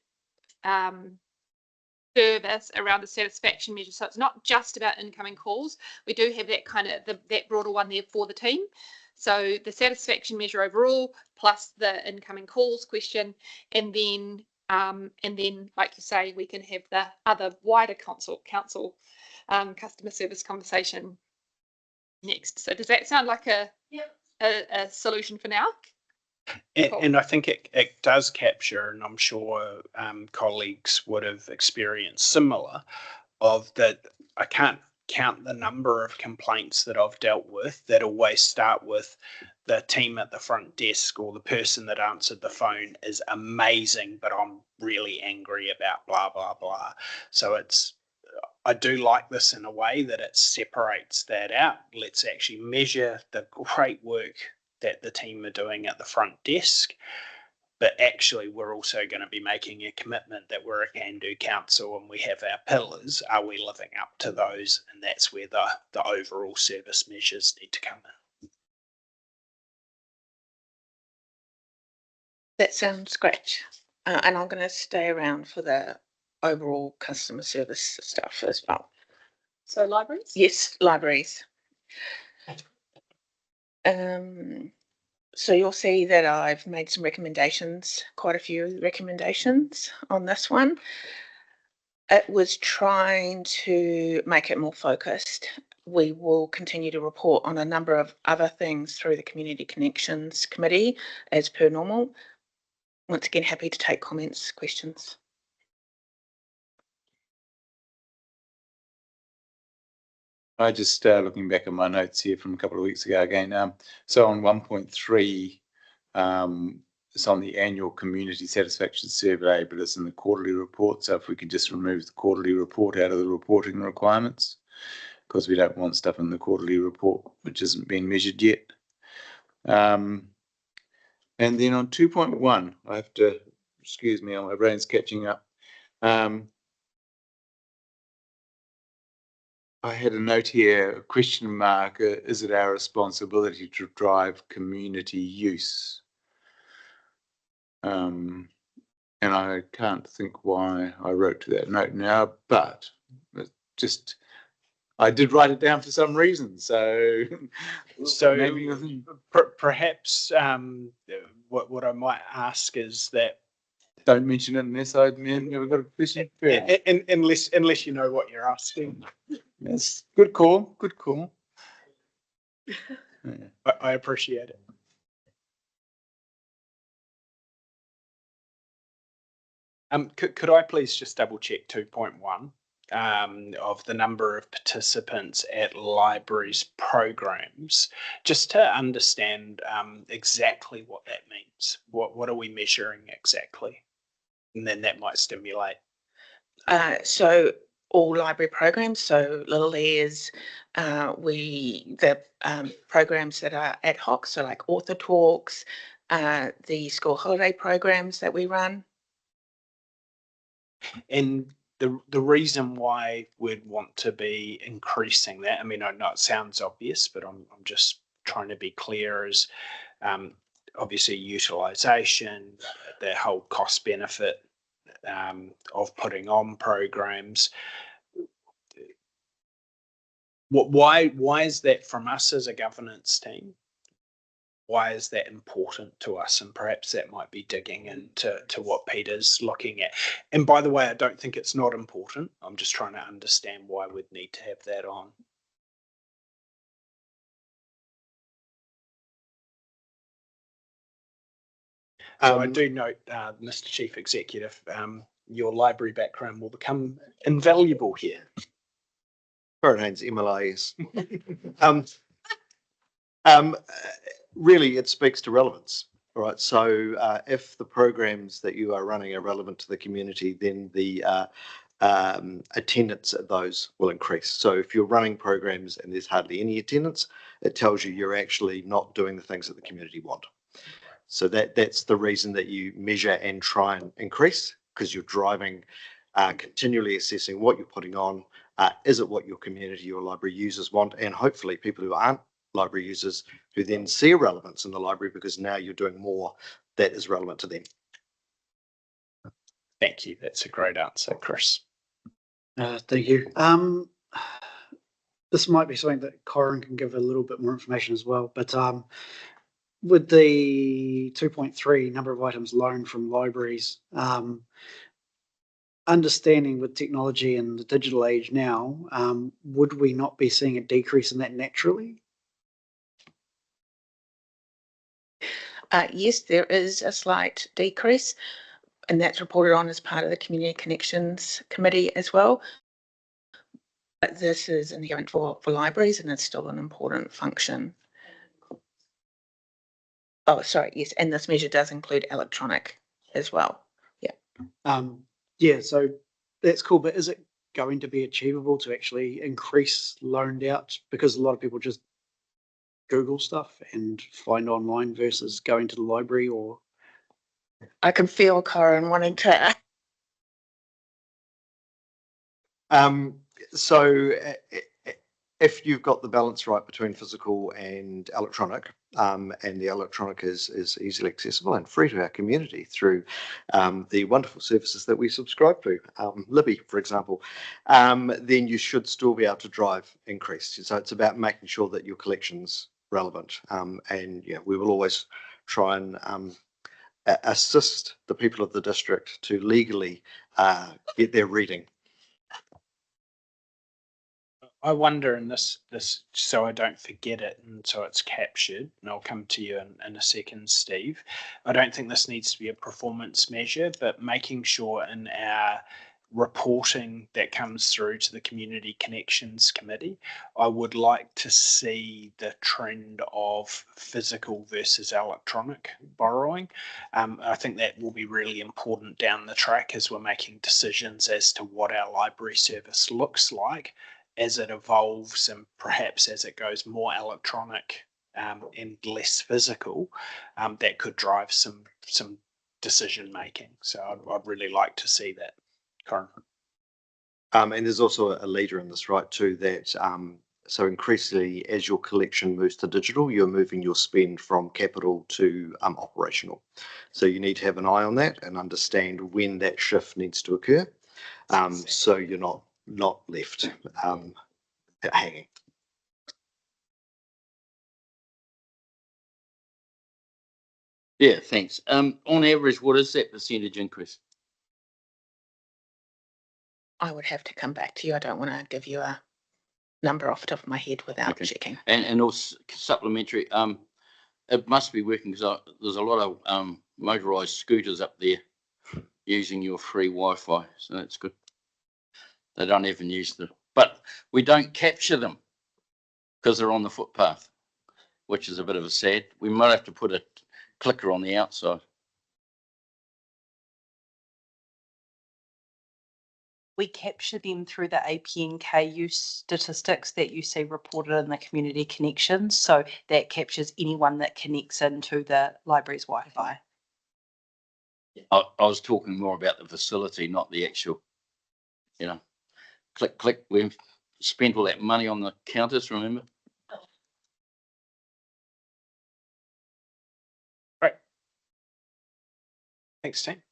service around the satisfaction measure. So it's not just about incoming calls. We do have that kind of that broader one there for the team. So the satisfaction measure overall, plus the incoming calls question, and then like you say, we can have the other wider council customer service conversation next. So does that sound like a solution for now? And I think it does capture, and I'm sure colleagues would have experienced similar, of that I can't count the number of complaints that I've dealt with that always start with the team at the front desk or the person that answered the phone is amazing, but I'm really angry about blah, blah, blah. So I do like this in a way that it separates that out. Let's actually measure the great work that the team are doing at the front desk, but actually we're also going to be making a commitment that we're a can-do council and we have our pillars. Are we living up to those? And that's where the overall service measures need to come in. That sounds great. And I'm going to stay around for the overall customer service stuff as well. So libraries? Yes, libraries. So you'll see that I've made some recommendations, quite a few recommendations on this one. It was trying to make it more focused. We will continue to report on a number of other things through the Community Connections Committee as per normal. Once again, happy to take comments, questions. I just looking back at my notes here from a couple of weeks ago again. So on 1.3, it's on the annual community satisfaction survey, but it's in the quarterly report. So if we could just remove the quarterly report out of the reporting requirements, because we don't want stuff in the quarterly report which hasn't been measured yet. And then on 2.1, I have to, excuse me, my brain's catching up. I had a note here, a question mark, is it our responsibility to drive community use? And I can't think why I wrote that note now, but just, I did write it down for some reason. So maybe perhaps what I might ask is that don't mention it unless I've never got a question. Unless you know what you're asking. Yes, good call. Good call. Yeah. I appreciate it. Could I please just double check 2.1 of the number of participants at libraries programs, just to understand exactly what that means. What are we measuring exactly? And then that might stimulate. So all library programs, so Little Ears, the programs that are ad hoc, so like author talks, the school holiday programs that we run. And the reason why we'd want to be increasing that, I mean, I know it sounds obvious, but I'm just trying to be clear, is obviously utilisation, the whole cost benefit of putting on programs. Why is that from us as a governance team? Why is that important to us? And perhaps that might be digging into what Peter's looking at. And by the way, I don't think it's not important. I'm just trying to understand why we'd need to have that on. So I do note, Mr. Chief Executive, your library background will become invaluable here. Name's MLIS. Really, it speaks to relevance. All right. So if the programs that you are running are relevant to the community, then the attendance at those will increase. So if you're running programs and there's hardly any attendance, it tells you you're actually not doing the things that the community want. So that's the reason that you measure and try and increase, because you're driving, continually assessing what you're putting on. Is it what your community, your library users want? And hopefully people who aren't library users who then see a relevance in the library, because now you're doing more that is relevant to them. Thank you. That's a great answer, Chris. Thank you. This might be something that Corin can give a little bit more information as well, but with the 2.3 number of items loaned from libraries, understanding with technology and the digital age now, would we not be seeing a decrease in that naturally? Yes, there is a slight decrease, and that's reported on as part of the Community Connections Committee as well. But this is inherent for libraries, and it's still an important function. Oh, sorry, yes, and this measure does include electronic as well. Yeah. Yeah, so that's cool, but is it going to be achievable to actually increase loaned out? Because a lot of people just Google stuff and find online versus going to the library or. I can feel Corin wanting to. So if you've got the balance right between physical and electronic, and the electronic is easily accessible and free to our community through the wonderful services that we subscribe to, Libby, for example, then you should still be able to drive increase. So it's about making sure that your collection's relevant, and we will always try and assist the people of the district to legally get their reading. I wonder in this so I don't forget it and so it's captured, and I'll come to you in a second, Steve. I don't think this needs to be a performance measure, but making sure in our reporting that comes through to the Community Connections Committee, I would like to see the trend of physical versus electronic borrowing. I think that will be really important down the track as we're making decisions as to what our library service looks like as it evolves and perhaps as it goes more electronic and less physical, that could drive some decision making. So I'd really like to see that, Corin. And there's also a leader in this, right, too, that so increasingly as your collection moves to digital, you're moving your spend from capital to operational. So you need to have an eye on that and understand when that shift needs to occur, so you're not left hanging. Yeah, thanks. On average, what is that percentage increase? I would have to come back to you. I don't want to give you a number off the top of my head without checking. And also supplementary, it must be working because there's a lot of motorised scooters up there using your free Wi-Fi, so that's good. They don't even use but we don't capture them because they're on the footpath, which is a bit of a sad. We might have to put a clicker on the outside. We capture them through the APNKU statistics that you see reported in the Community Connections. So that captures anyone that connects into the library's Wi-Fi. I was talking more about the facility, not the actual, click, click. We've spent all that money on the counters, remember? Right. Thanks, team.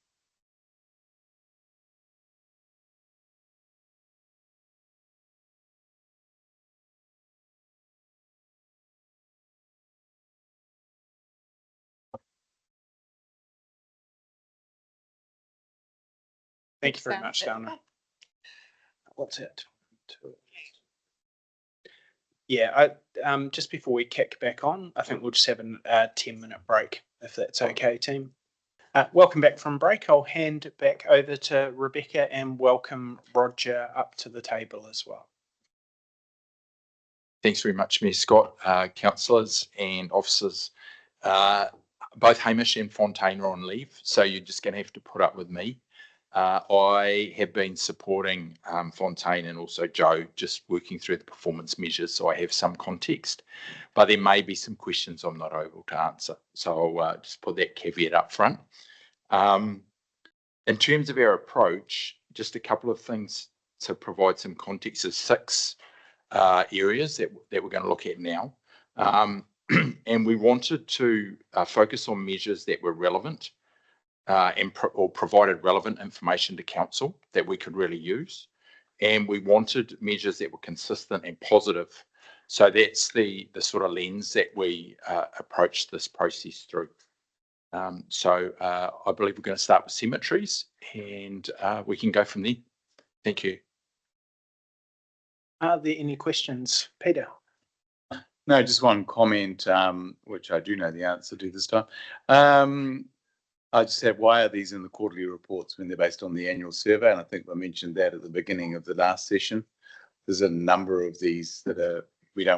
Thank you very much, Dana. What's it? Yeah, just before we kick back on, I think we'll just have a 10-minute break, if that's okay, team. Welcome back from break. I'll hand back over to Rebecca and welcome Roger up to the table as well. Thanks very much, Mayor Scott, councillors and officers. Both Hamish and Fontaine are on leave, so you're just going to have to put up with me. I have been supporting Fontaine and also Joe, just working through the performance measures, so I have some context, but there may be some questions I'm not able to answer. So I'll just put that caveat up front. In terms of our approach, just a couple of things to provide some context. There's 6 areas that we're going to look at now. And we wanted to focus on measures that were relevant or provided relevant information to council that we could really use. and we wanted measures that were consistent and positive. So that's the sort of lens that we approach this process through. So I believe we're going to start with cemeteries, and we can go from there. Thank you. Are there any questions, Peter? No, just one comment, which I do know the answer to this time. I just said, why are these in the quarterly reports when they're based on the annual survey? And I think I mentioned that at the beginning of the last session. There's a number of these that we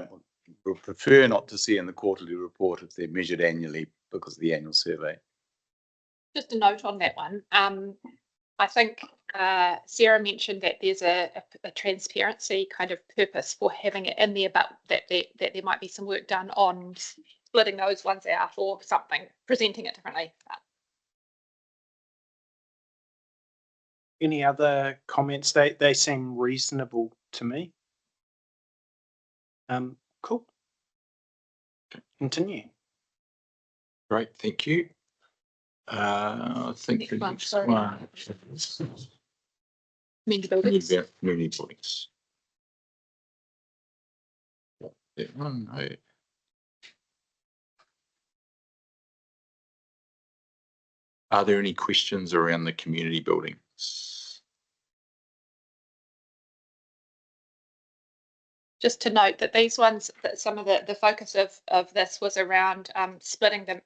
prefer not to see in the quarterly report if they're measured annually because of the annual survey. Just a note on that one. I think Sarah mentioned that there's a transparency kind of purpose for having it in there, but that there might be some work done on splitting those ones out or something, presenting it differently. Any other comments? They seem reasonable to me. Cool. Continue. Great, thank you. I think the next one. Community buildings. Community buildings. That one, no. Are there any questions around the community buildings? Just to note that these ones, that some of the focus of this was around splitting that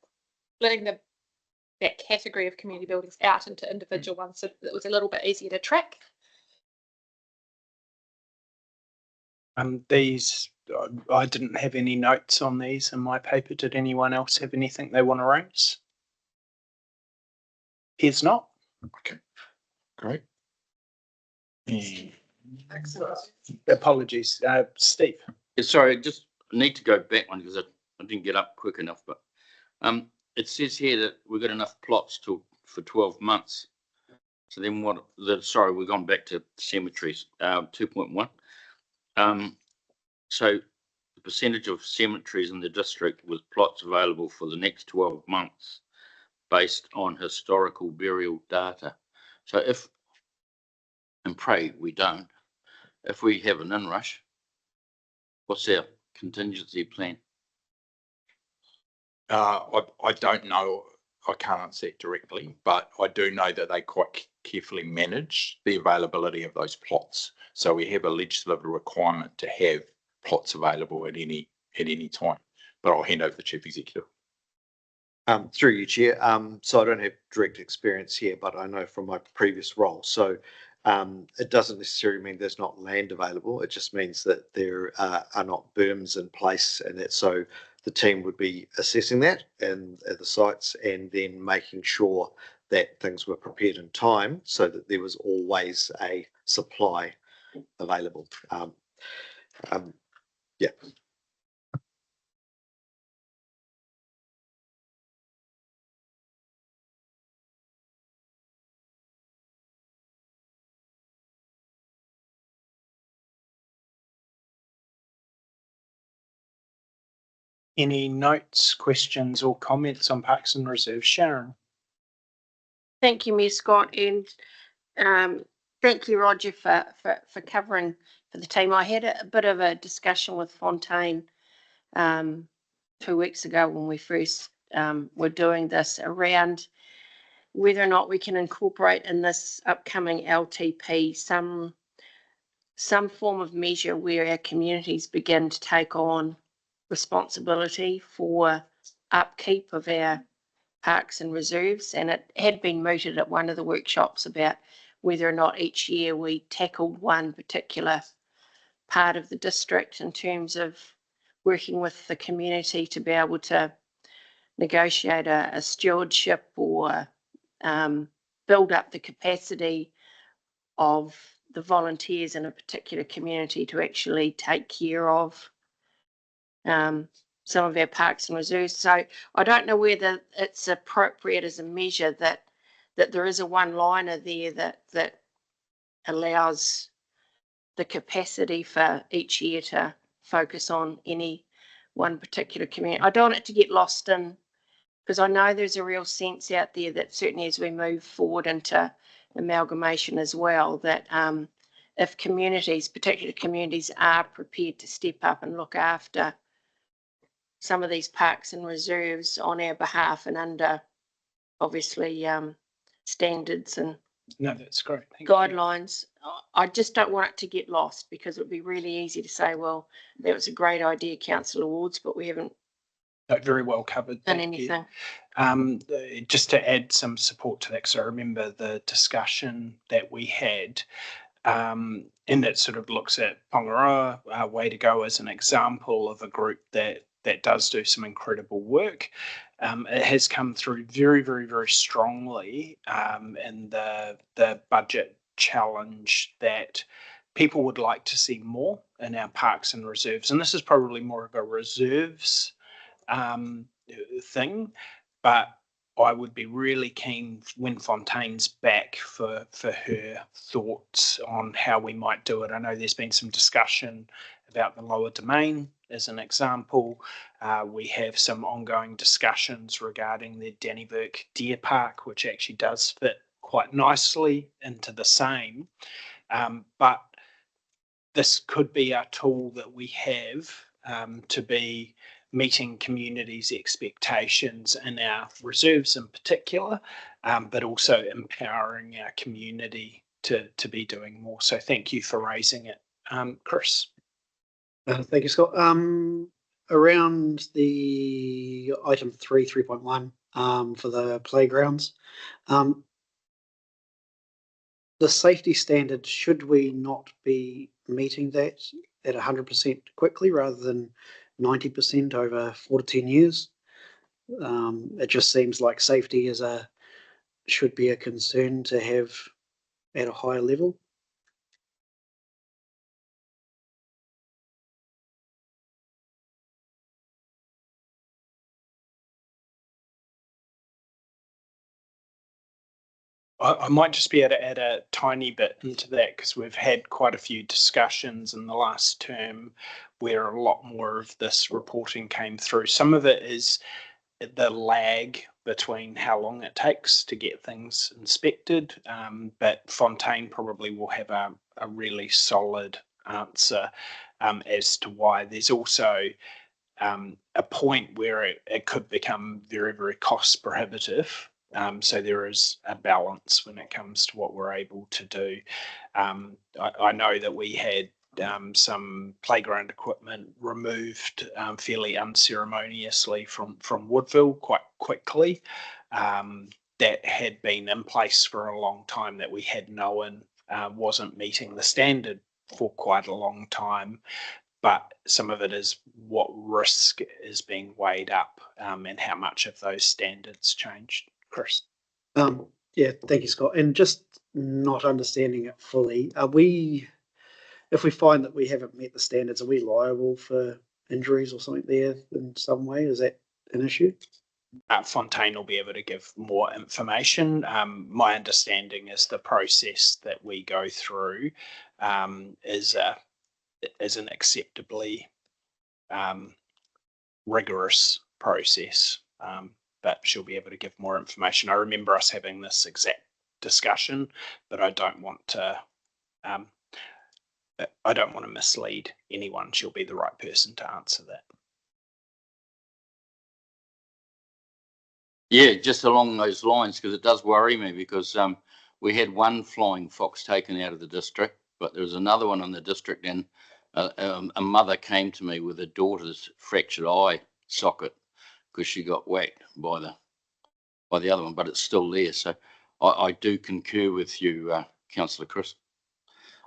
category of community buildings out into individual ones, so it was a little bit easier to track. These, I didn't have any notes on these in my paper. Did anyone else have anything they want to raise? Here's not. Okay, great. Apologies, Steve. Yeah, sorry, I just need to go back one because I didn't get up quick enough. But it says here that we've got enough plots for 12 months. So then sorry, we've gone back to cemeteries, 2.1. So the percentage of cemeteries in the district with plots available for the next 12 months based on historical burial data. So and pray we don't, if we have an inrush, what's our contingency plan? I don't know. I can't answer it directly, but I do know that they quite carefully manage the availability of those plots. So we have a legislative requirement to have plots available at any time. But I'll hand over to the Chief Executive. Through you, Chair. So I don't have direct experience here, but I know from my previous role. So it doesn't necessarily mean there's not land available. It just means that there are not berms in place, and that so the team would be assessing that and at the sites, and then making sure that things were prepared in time so that there was always a supply available. Yeah. Any notes, questions, or comments on Parks and Reserves? Sharon. Thank you, Mayor Scott, and thank you, Roger, for covering for the team. I had a bit of a discussion with Fontaine 2 weeks ago when we first were doing this around whether or not we can incorporate in this upcoming LTP some form of measure where our communities begin to take on responsibility for upkeep of our parks and reserves. And it had been mooted at one of the workshops about whether or not each year we tackled one particular part of the district in terms of working with the community to be able to negotiate a stewardship or build up the capacity of the volunteers in a particular community to actually take care of some of our parks and reserves. So I don't know whether it's appropriate as a measure that there is a one-liner there that allows the capacity for each year to focus on any one particular community. I don't want it to get lost in, because I know there's a real sense out there that certainly as we move forward into amalgamation as well, that if communities, particular communities, are prepared to step up and look after some of these parks and reserves on our behalf and under, obviously, standards and No, that's great. Thank guidelines. I just don't want it to get lost, because it would be really easy to say, well, that was a great idea, Councillor Wards, but we haven't you. Very well covered. done Thank you. anything. Just to add some support to that, because I remember the discussion that we had, and it sort of looks at Pongaroa, Way to Go, as an example of a group that does do some incredible work. It has come through very, very, very strongly in the budget challenge that people would like to see more in our parks and reserves. And this is probably more of a reserves thing, but I would be really keen when Fontaine's back for her thoughts on how we might do it. I know there's been some discussion about the lower domain as an example. We have some ongoing discussions regarding the Dannyburg Deer Park, which actually does fit quite nicely into the same. But this could be a tool that we have to be meeting communities' expectations in our reserves in particular, but also empowering our community to be doing more. So thank you for raising it. Chris. Thank you, Scott. Around the item 3.1 for the playgrounds, the safety standard, should we not be meeting that at 100% quickly rather than 90% over 4 to 10 years? It just seems like safety should be a concern to have at a higher level. I might just be able to add a tiny bit into that, because we've had quite a few discussions in the last term where a lot more of this reporting came through. Some of it is the lag between how long it takes to get things inspected, but Fontaine probably will have a really solid answer as to why. There's also a point where it could become very, very cost prohibitive. So there is a balance when it comes to what we're able to do. I know that we had some playground equipment removed fairly unceremoniously from Woodville quite quickly. That had been in place for a long time, that we had known wasn't meeting the standard for quite a long time. But some of it is what risk is being weighed up and how much of those standards changed. Chris. Yeah, thank you, Scott. And just not understanding it fully, if we find that we haven't met the standards, are we liable for injuries or something there in some way? Is that an issue? Fontaine will be able to give more information. My understanding is the process that we go through is an acceptably rigorous process, but she'll be able to give more information. I remember us having this exact discussion, but I don't want to mislead anyone. She'll be the right person to answer that. Yeah, just along those lines, because it does worry me, because we had one flying fox taken out of the district, but there was another one in the district, and a mother came to me with her daughter's fractured eye socket because she got whacked by the other one, but it's still there. So I do concur with you, Councillor Chris.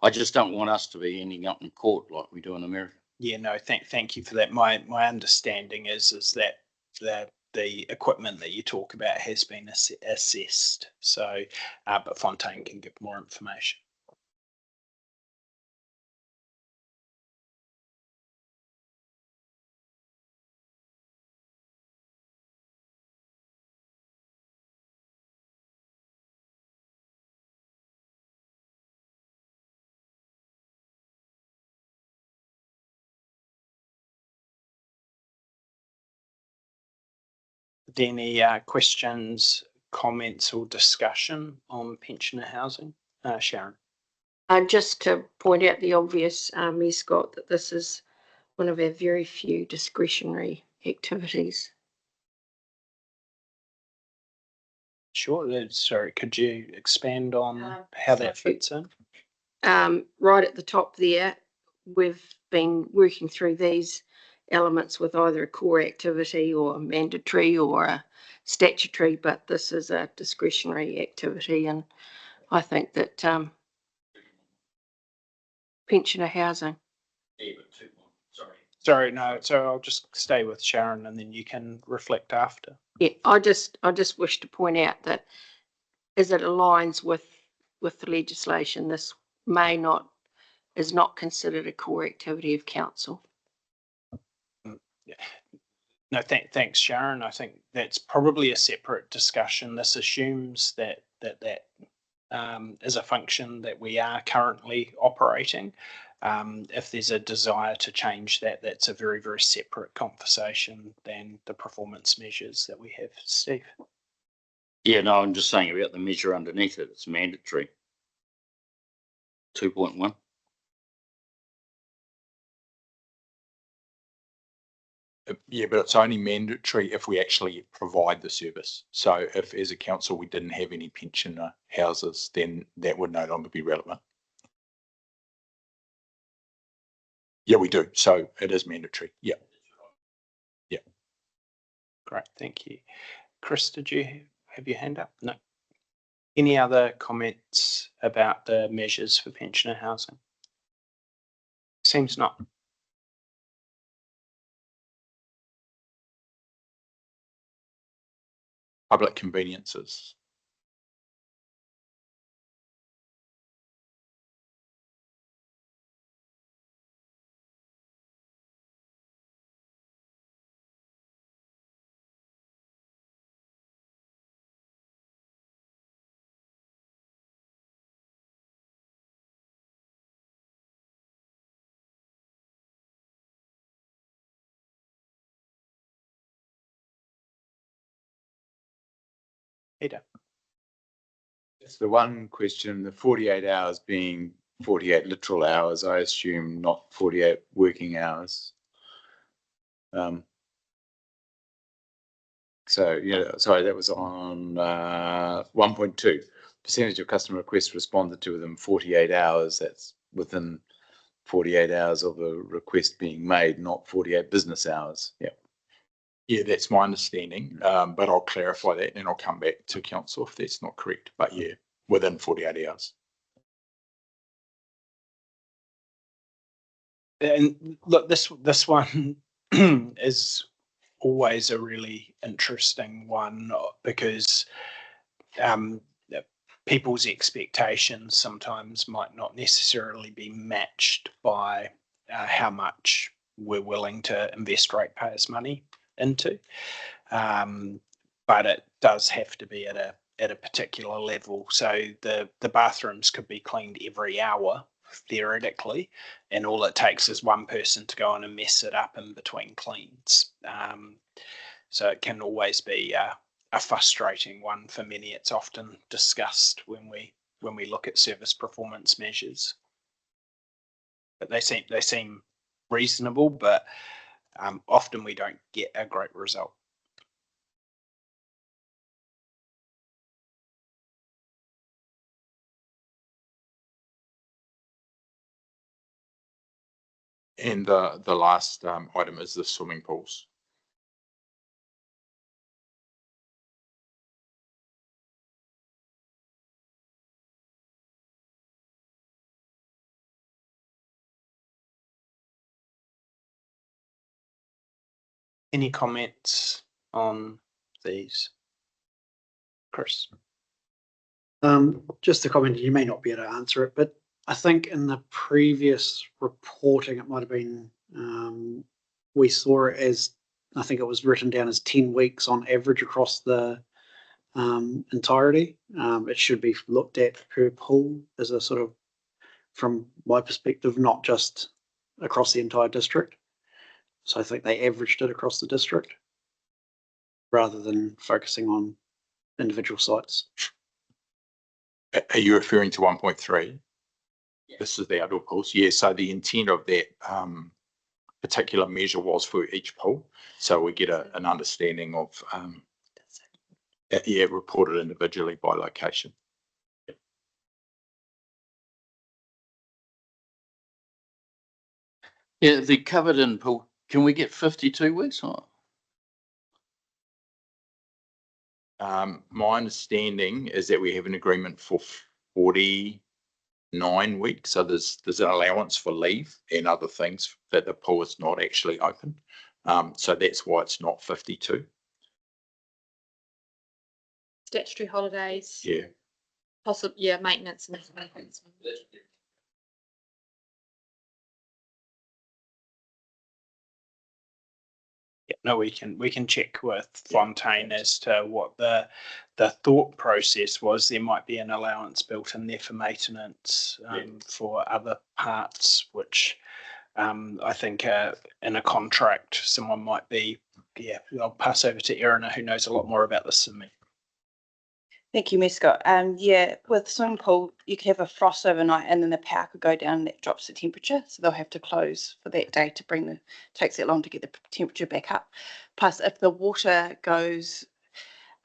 I just don't want us to be ending up in court like we do in America. Yeah, no, thank you for that. My understanding is that the equipment that you talk about has been assessed. So, but Fontaine can give more information. Any questions, comments, or discussion on pensioner housing? Sharon. Just to point out the obvious, Ms. Scott, that this is one of our very few discretionary activities. Sure. Sorry, could you expand on how that fits in? Right at the top there, we've been working through these elements with either a core activity or mandatory or a statutory, but this is a discretionary activity, and I think that pensioner housing. Sorry, no. So I'll just stay with Sharon, and then you can reflect after. Yeah, I just wish to point out that as it aligns with the legislation, this is not considered a core activity of council. Yeah. No, thanks, Sharon. I think that's probably a separate discussion. This assumes that is a function that we are currently operating. If there's a desire to change that, that's a very, very separate conversation than the performance measures that we have. Steve? Yeah, no, I'm just saying about the measure underneath it. It's mandatory. 2.1. Yeah, but it's only mandatory if we actually provide the service. So if as a council we didn't have any pensioner houses, then that would no longer be relevant. Yeah, we do. So it is mandatory. Yeah. Yeah. Great, thank you. Chris, did you have your hand up? No. Any other comments about the measures for pensioner housing? Seems not. Public conveniences. Peter. It's the one question, the 48 hours being 48 literal hours, I assume not 48 working hours. So, yeah, sorry, that was on 1.2. Percentage of customer requests responded to within 48 hours. That's within 48 hours of a request being made, not 48 business hours. Yeah. Yeah, that's my understanding, but I'll clarify that and I'll come back to council if that's not correct. But yeah, within 48 hours. And look, this one is always a really interesting one because people's expectations sometimes might not necessarily be matched by how much we're willing to invest ratepayers' money into. But it does have to be at a particular level. So the bathrooms could be cleaned every hour theoretically, and all it takes is one person to go in and mess it up in between cleans. So it can always be a frustrating one for many. It's often discussed when we look at service performance measures, but they seem reasonable, but often we don't get a great result. And the last item is the swimming pools. Any comments on these? Chris? Just a comment, you may not be able to answer it, but I think in the previous reporting, it might have been, we saw it as, I think it was written down as 10 weeks on average across the entirety. It should be looked at per pool as a sort of, from my perspective, not just across the entire district. So I think they averaged it across the district rather than focusing on individual sites. Are you referring to 1.3? This is the outdoor pools. Yeah, so the intent of that particular measure was for each pool. So we get an understanding of, reported individually by location. Yeah, the covered in pool, can we get 52 weeks or? My understanding is that we have an agreement for 49 weeks. So there's an allowance for leave and other things that the pool is not actually open. So that's why it's not 52. Statutory holidays. Yeah. Possible, yeah, maintenance and things. Yeah, no, we can check with Fontaine as to what the thought process was. There might be an allowance built in there for maintenance for other parts, which I think in a contract someone might be. Yeah, I'll pass over to Erina, who knows a lot more about this than me. Thank you, Ms. Scott. Yeah, with swimming pool, you could have a frost overnight and then the power could go down and that drops the temperature. So they'll have to close for that day to takes that long to get the temperature back up. Plus, if the water goes,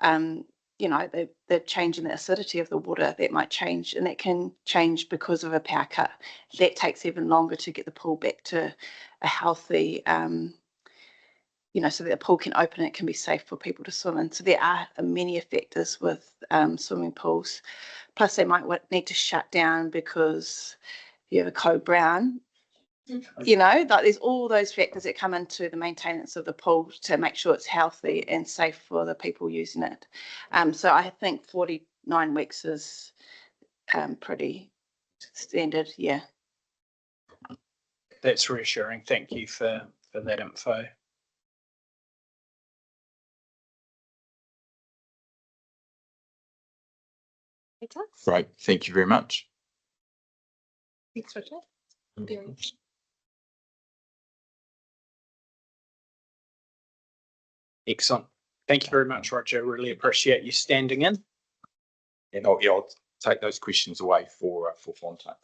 they're changing the acidity of the water, that might change, and that can change because of a power cut. That takes even longer to get the pool back to a healthy, so that the pool can open, it can be safe for people to swim in. So there are many factors with swimming pools. Plus, they might need to shut down because you have a code brown. Like there's all those factors that come into the maintenance of the pool to make sure it's healthy and safe for the people using it. So I think 49 weeks is pretty standard. Yeah. That's reassuring. Thank you for that info. Great. Thank you very much. Thanks, Richard. Excellent. Thank you very much, Roger. Really appreciate you standing in. And I'll take those questions away for Fontaine.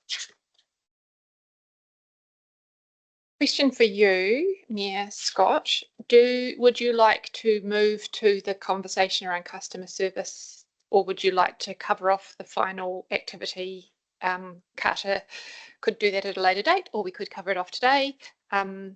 Question for you, Mayor Scott. Would you like to move to the conversation around customer service, or would you like to cover off the final activity? Carter could do that at a later date, or we could cover it off today. I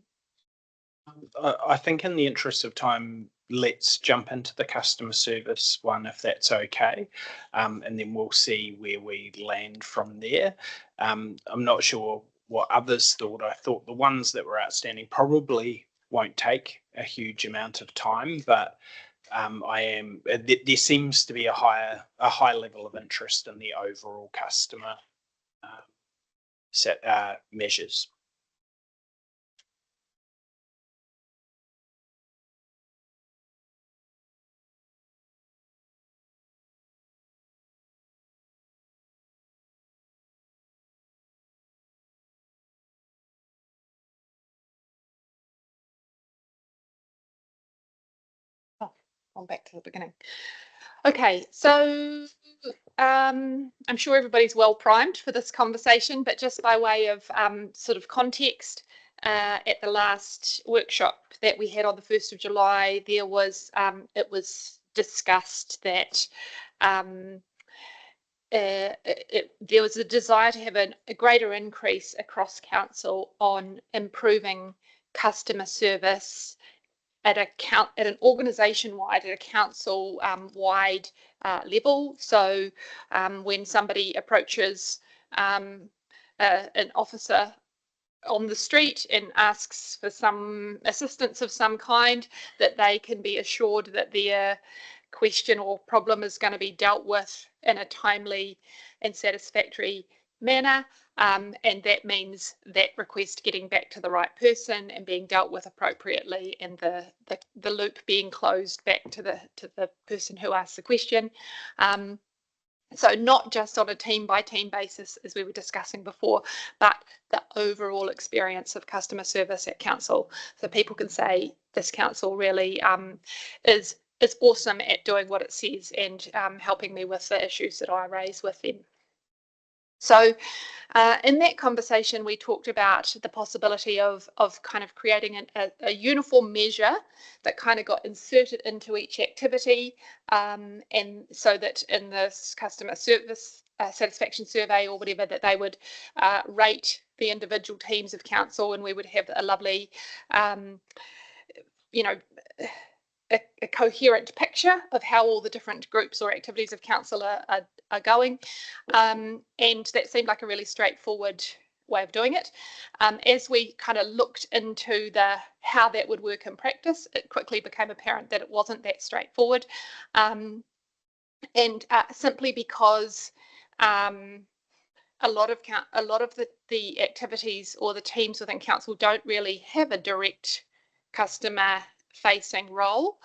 think in the interest of time, let's jump into the customer service one, if that's okay. And then we'll see where we land from there. I'm not sure what others thought. I thought the ones that were outstanding probably won't take a huge amount of time, but there seems to be a high level of interest in the overall customer set measures. On back to the beginning. Okay, so I'm sure everybody's well primed for this conversation, but just by way of sort of context, at the last workshop that we had on the 1st of July, there was it was discussed that there was a desire to have a greater increase across council on improving customer service at an organisation-wide, at a council-wide level. So when somebody approaches an officer on the street and asks for some assistance of some kind, that they can be assured that their question or problem is going to be dealt with in a timely and satisfactory manner. And that means that request getting back to the right person and being dealt with appropriately, and the loop being closed back to the person who asked the question. So not just on a team by team basis, as we were discussing before, but the overall experience of customer service at council. So people can say this council really is awesome at doing what it says and helping me with the issues that I raise with them. So in that conversation, we talked about the possibility of kind of creating a uniform measure that kind of got inserted into each activity, and so that in this customer service satisfaction survey or whatever, that they would rate the individual teams of council, and we would have a lovely, you know, a coherent picture of how all the different groups or activities of council are going, and that seemed like a really straightforward way of doing it. As we kind of looked into how that would work in practice, it quickly became apparent that it wasn't that straightforward, and simply because a lot of the activities or the teams within council don't really have a direct customer facing role,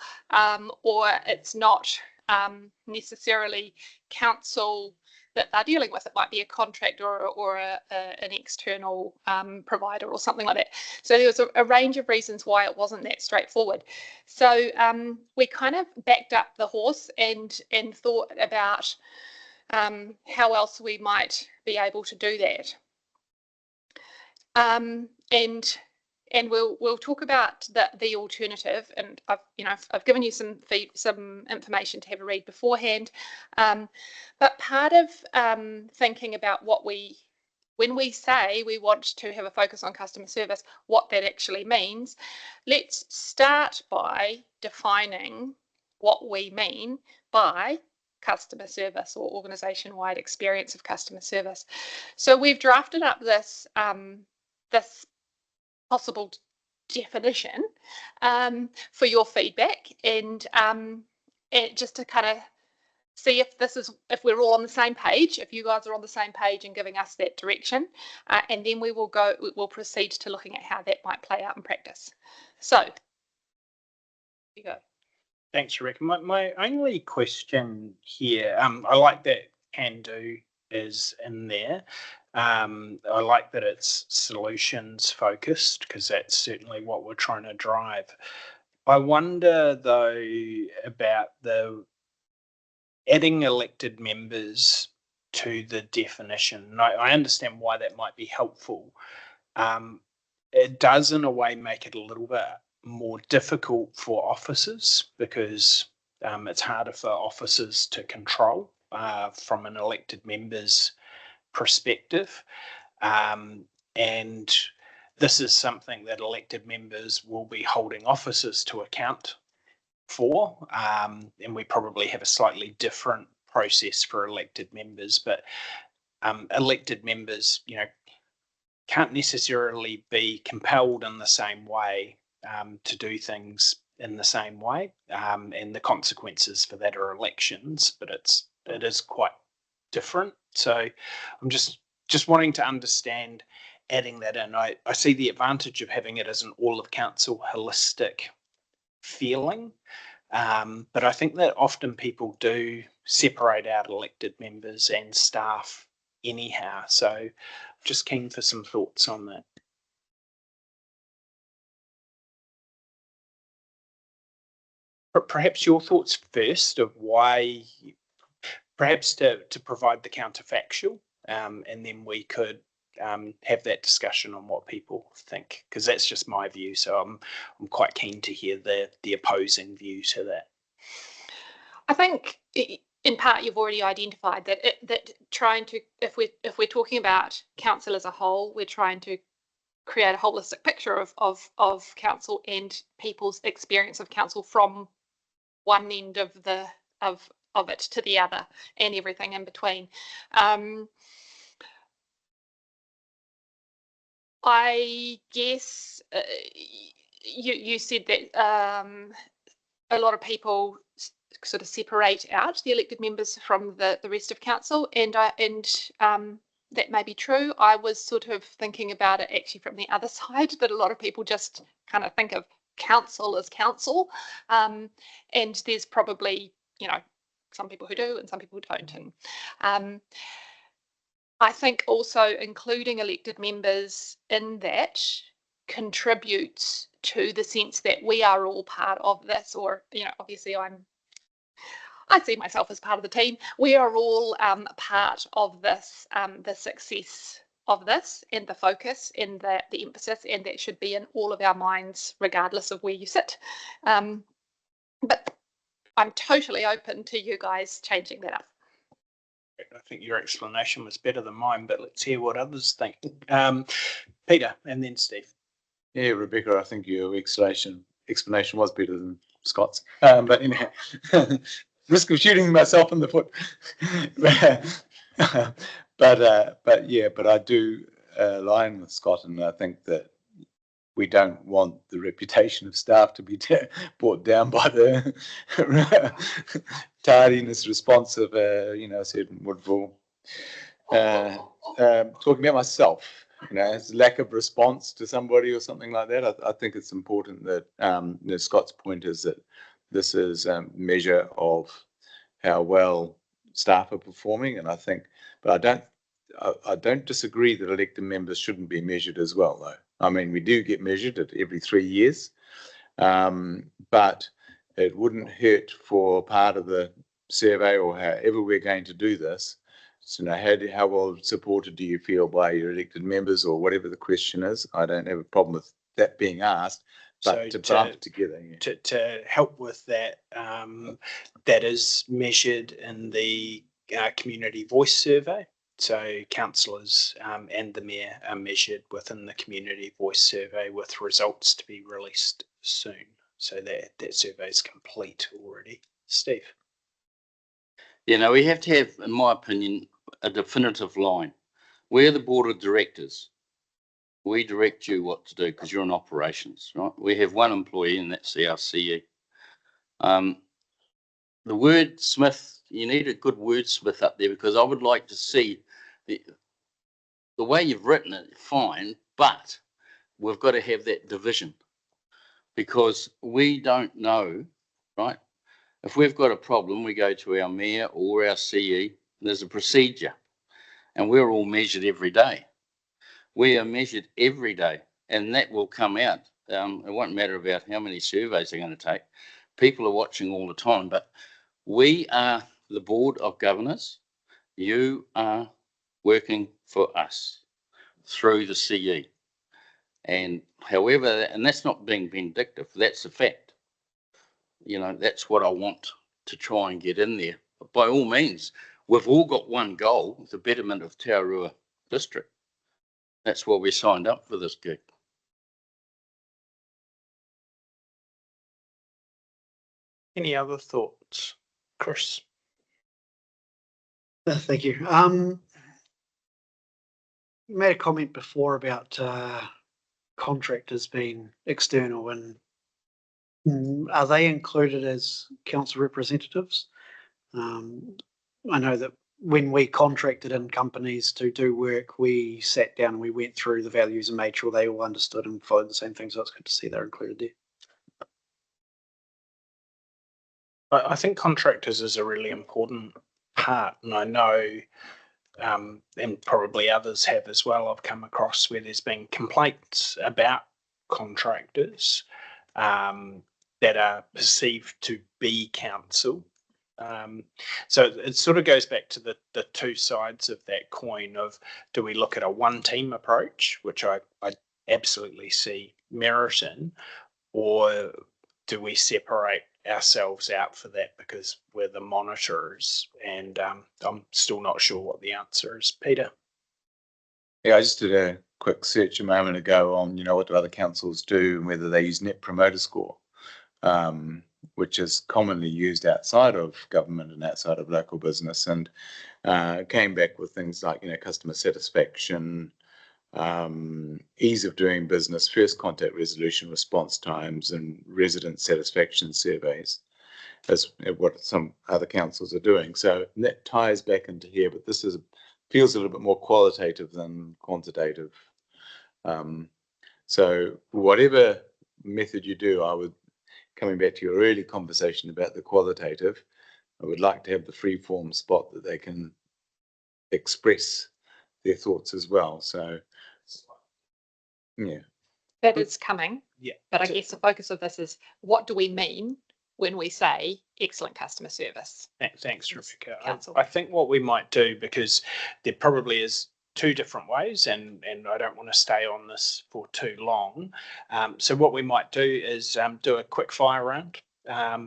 or it's not necessarily council that they're dealing with. It might be a contractor or an external provider or something like that. So there was a range of reasons why it wasn't that straightforward. So we kind of backed up the horse and thought about how else we might be able to do that. And we'll talk about the alternative, and I've given you some information to have a read beforehand. But part of thinking about when we say we want to have a focus on customer service, what that actually means, let's start by defining what we mean by customer service or organisation-wide experience of customer service. So we've drafted up this this possible definition for your feedback, and just to kind of see if we're all on the same page, if you guys are on the same page and giving us that direction, and then we'll proceed to looking at how that might play out in practice. So, here you go. Thanks, Rebecca. My only question here, I like that can do is in there. I like that it's solutions focused, because that's certainly what we're trying to drive. I wonder though about the adding elected members to the definition. I understand why that might be helpful. It does in a way make it a little bit more difficult for officers, because it's harder for officers to control from an elected member's perspective. And this is something that elected members will be holding officers to account for, and we probably have a slightly different process for elected members, but elected members, can't necessarily be compelled in the same way to do things in the same way, and the consequences for that are elections, but it is quite different. So I'm just wanting to understand adding that in. I see the advantage of having it as an all of council holistic feeling, but I think that often people do separate out elected members and staff anyhow. So I'm just keen for some thoughts on that. Perhaps your thoughts first of why, perhaps to provide the counterfactual, and then we could have that discussion on what people think, because that's just my view. So I'm quite keen to hear the opposing view to that. I think in part you've already identified that trying to, if we're talking about council as a whole, we're trying to create a holistic picture of council and people's experience of council from one end of it to the other and everything in between. I guess you said that a lot of people sort of separate out the elected members from the rest of council, and that may be true. I was sort of thinking about it actually from the other side, that a lot of people just kind of think of council as council, and there's probably some people who do and some people who don't, and I think also including elected members in that contributes to the sense that we are all part of this, or obviously I see myself as part of the team. We are all part of this, the success of this and the focus and the emphasis, and that should be in all of our minds, regardless of where you sit. But I'm totally open to you guys changing that up. I think your explanation was better than mine, but let's hear what others think. Peter and then Steve. Yeah, Rebecca, I think your explanation was better than Scott's. But anyhow, risk of shooting myself in the foot. but I do align with Scott, and I think that we don't want the reputation of staff to be brought down by the tardiness response of a certain Woodville. Talking about myself, as lack of response to somebody or something like that. I think it's important that Scott's point is that this is a measure of how well staff are performing, and I think, but I don't disagree that elected members shouldn't be measured as well, though. I mean, we do get measured at every 3 years, but it wouldn't hurt for part of the survey or however we're going to do this. So, how well supported do you feel by your elected members, or whatever the question is? I don't have a problem with that being asked, but to bump together. Yeah. To help with that, that is measured in the community voice survey. So councillors and the mayor are measured within the community voice survey, with results to be released soon. So that survey is complete already. Steve. We have to have, in my opinion, a definitive line. We're the board of directors. We direct you what to do because you're in operations, right? We have one employee, and that's our CE. The wordsmith, you need a good wordsmith up there, because I would like to see the way you've written it, fine, but we've got to have that division, because we don't know, right? If we've got a problem, we go to our mayor or our CE, there's a procedure, and we're all measured every day. We are measured every day, and that will come out. It won't matter about how many surveys they're going to take. People are watching all the time, but we are the board of governors. You are working for us through the CE. And however, and that's not being vindictive, that's a fact. That's what I want to try and get in there. But by all means, we've all got one goal, the betterment of Tararua district. That's why we signed up for this gig. Any other thoughts? Chris? Thank you. You made a comment before about contractors being external, and are they included as council representatives? I know that when we contracted in companies to do work, we sat down and we went through the values and made sure they all understood and followed the same thing. So it's good to see they're included there. I think contractors is a really important part, and I know, and probably others have as well, I've come across where there's been complaints about contractors that are perceived to be council. So it sort of goes back to the two sides of that coin of, do we look at a one team approach, which I absolutely see merit in, or do we separate ourselves out for that because we're the monitors? And I'm still not sure what the answer is. Peter? Yeah, I just did a quick search a moment ago on, what do other councils do and whether they use Net Promoter Score, which is commonly used outside of government and outside of local business, and came back with things like, customer satisfaction, ease of doing business, first contact resolution response times, and resident satisfaction surveys. That's what some other councils are doing. So that ties back into here, but this feels a little bit more qualitative than quantitative. So whatever method you do, coming back to your early conversation about the qualitative, I would like to have the free form spot that they can express their thoughts as well. So, yeah. That is coming. Yeah. But I guess the focus of this is, what do we mean when we say excellent customer service. Thanks, Rebecca. Council. I think what we might do, because there probably is two different ways, and I don't want to stay on this for too long. So what we might do is do a quick fire round,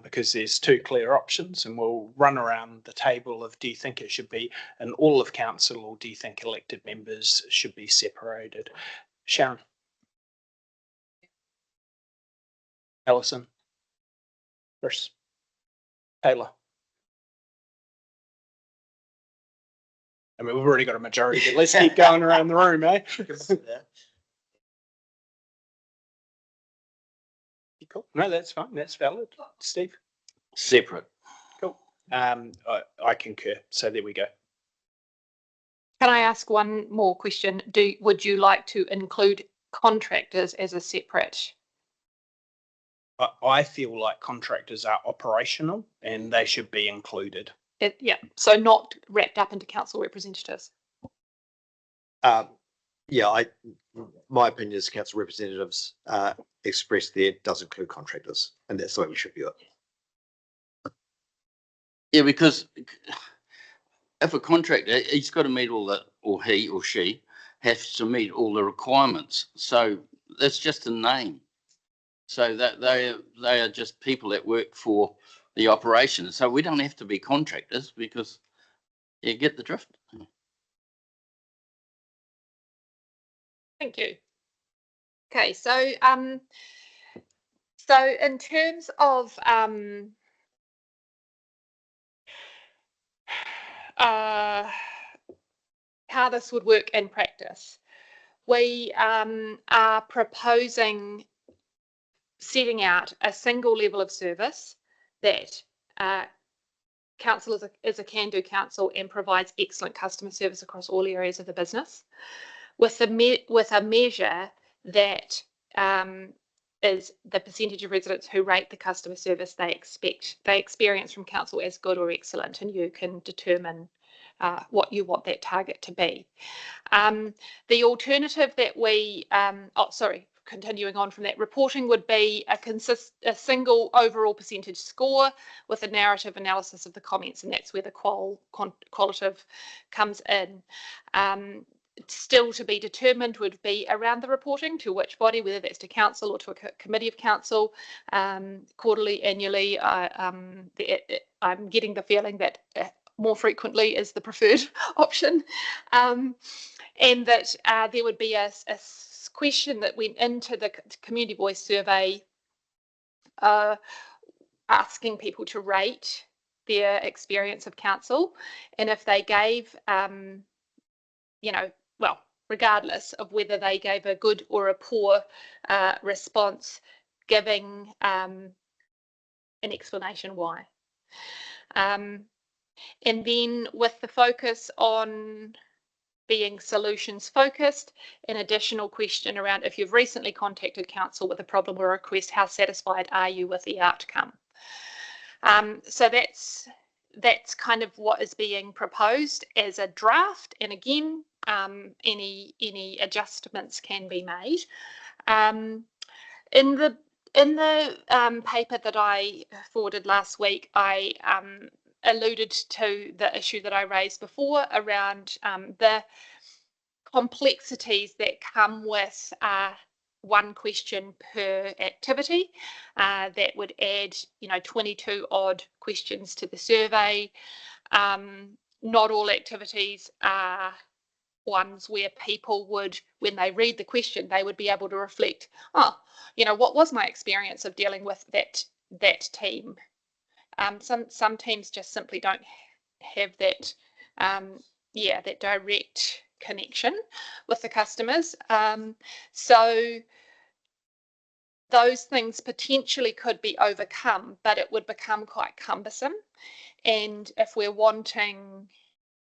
because there's two clear options, and we'll run around the table of, do you think it should be in all of council, or do you think elected members should be separated? Sharon. Alison. Chris. Taylor. I mean, we've already got a majority, but let's keep going around the room, eh? Cool. No, that's fine. That's valid. Steve? Separate. Cool. I concur. So there we go. Can I ask one more question? Would you like to include contractors as a separate? I feel like contractors are operational and they should be included. Yeah, so not wrapped up into council representatives. Yeah, my opinion is council representatives expressed there does include contractors, and that's the way we should view it. Yeah, because if a contractor, he's got to meet all the, or he or she has to meet all the requirements. So that's just a name. So that they are just people that work for the operation. So we don't have to be contractors, because you get the drift. Thank you. Okay, so in terms of how this would work in practice, we are proposing setting out a single level of service that council is a can-do council and provides excellent customer service across all areas of the business, with a measure that is the percentage of residents who rate the customer service they experience from council as good or excellent, and you can determine what you want that target to be. The alternative that we, continuing on from that, reporting would be a single overall percentage score with a narrative analysis of the comments, and that's where the qualitative comes in. Still to be determined would be around the reporting, to which body, whether that's to council or to a committee of council, quarterly, annually. I'm getting the feeling that more frequently is the preferred option, and that there would be a question that went into the community voice survey asking people to rate their experience of council, and if they gave well, regardless of whether they gave a good or a poor response, giving an explanation why. And then with the focus on being solutions focused, an additional question around, if you've recently contacted council with a problem or request, how satisfied are you with the outcome? So that's kind of what is being proposed as a draft, and again, any adjustments can be made. In the paper that I forwarded last week, I alluded to the issue that I raised before around the complexities that come with one question per activity. That would add 22 odd questions to the survey. Not all activities are ones where people would, when they read the question, they would be able to reflect, what was my experience of dealing with that team? Some teams just simply don't have that that direct connection with the customers. So those things potentially could be overcome, but it would become quite cumbersome. And if we're wanting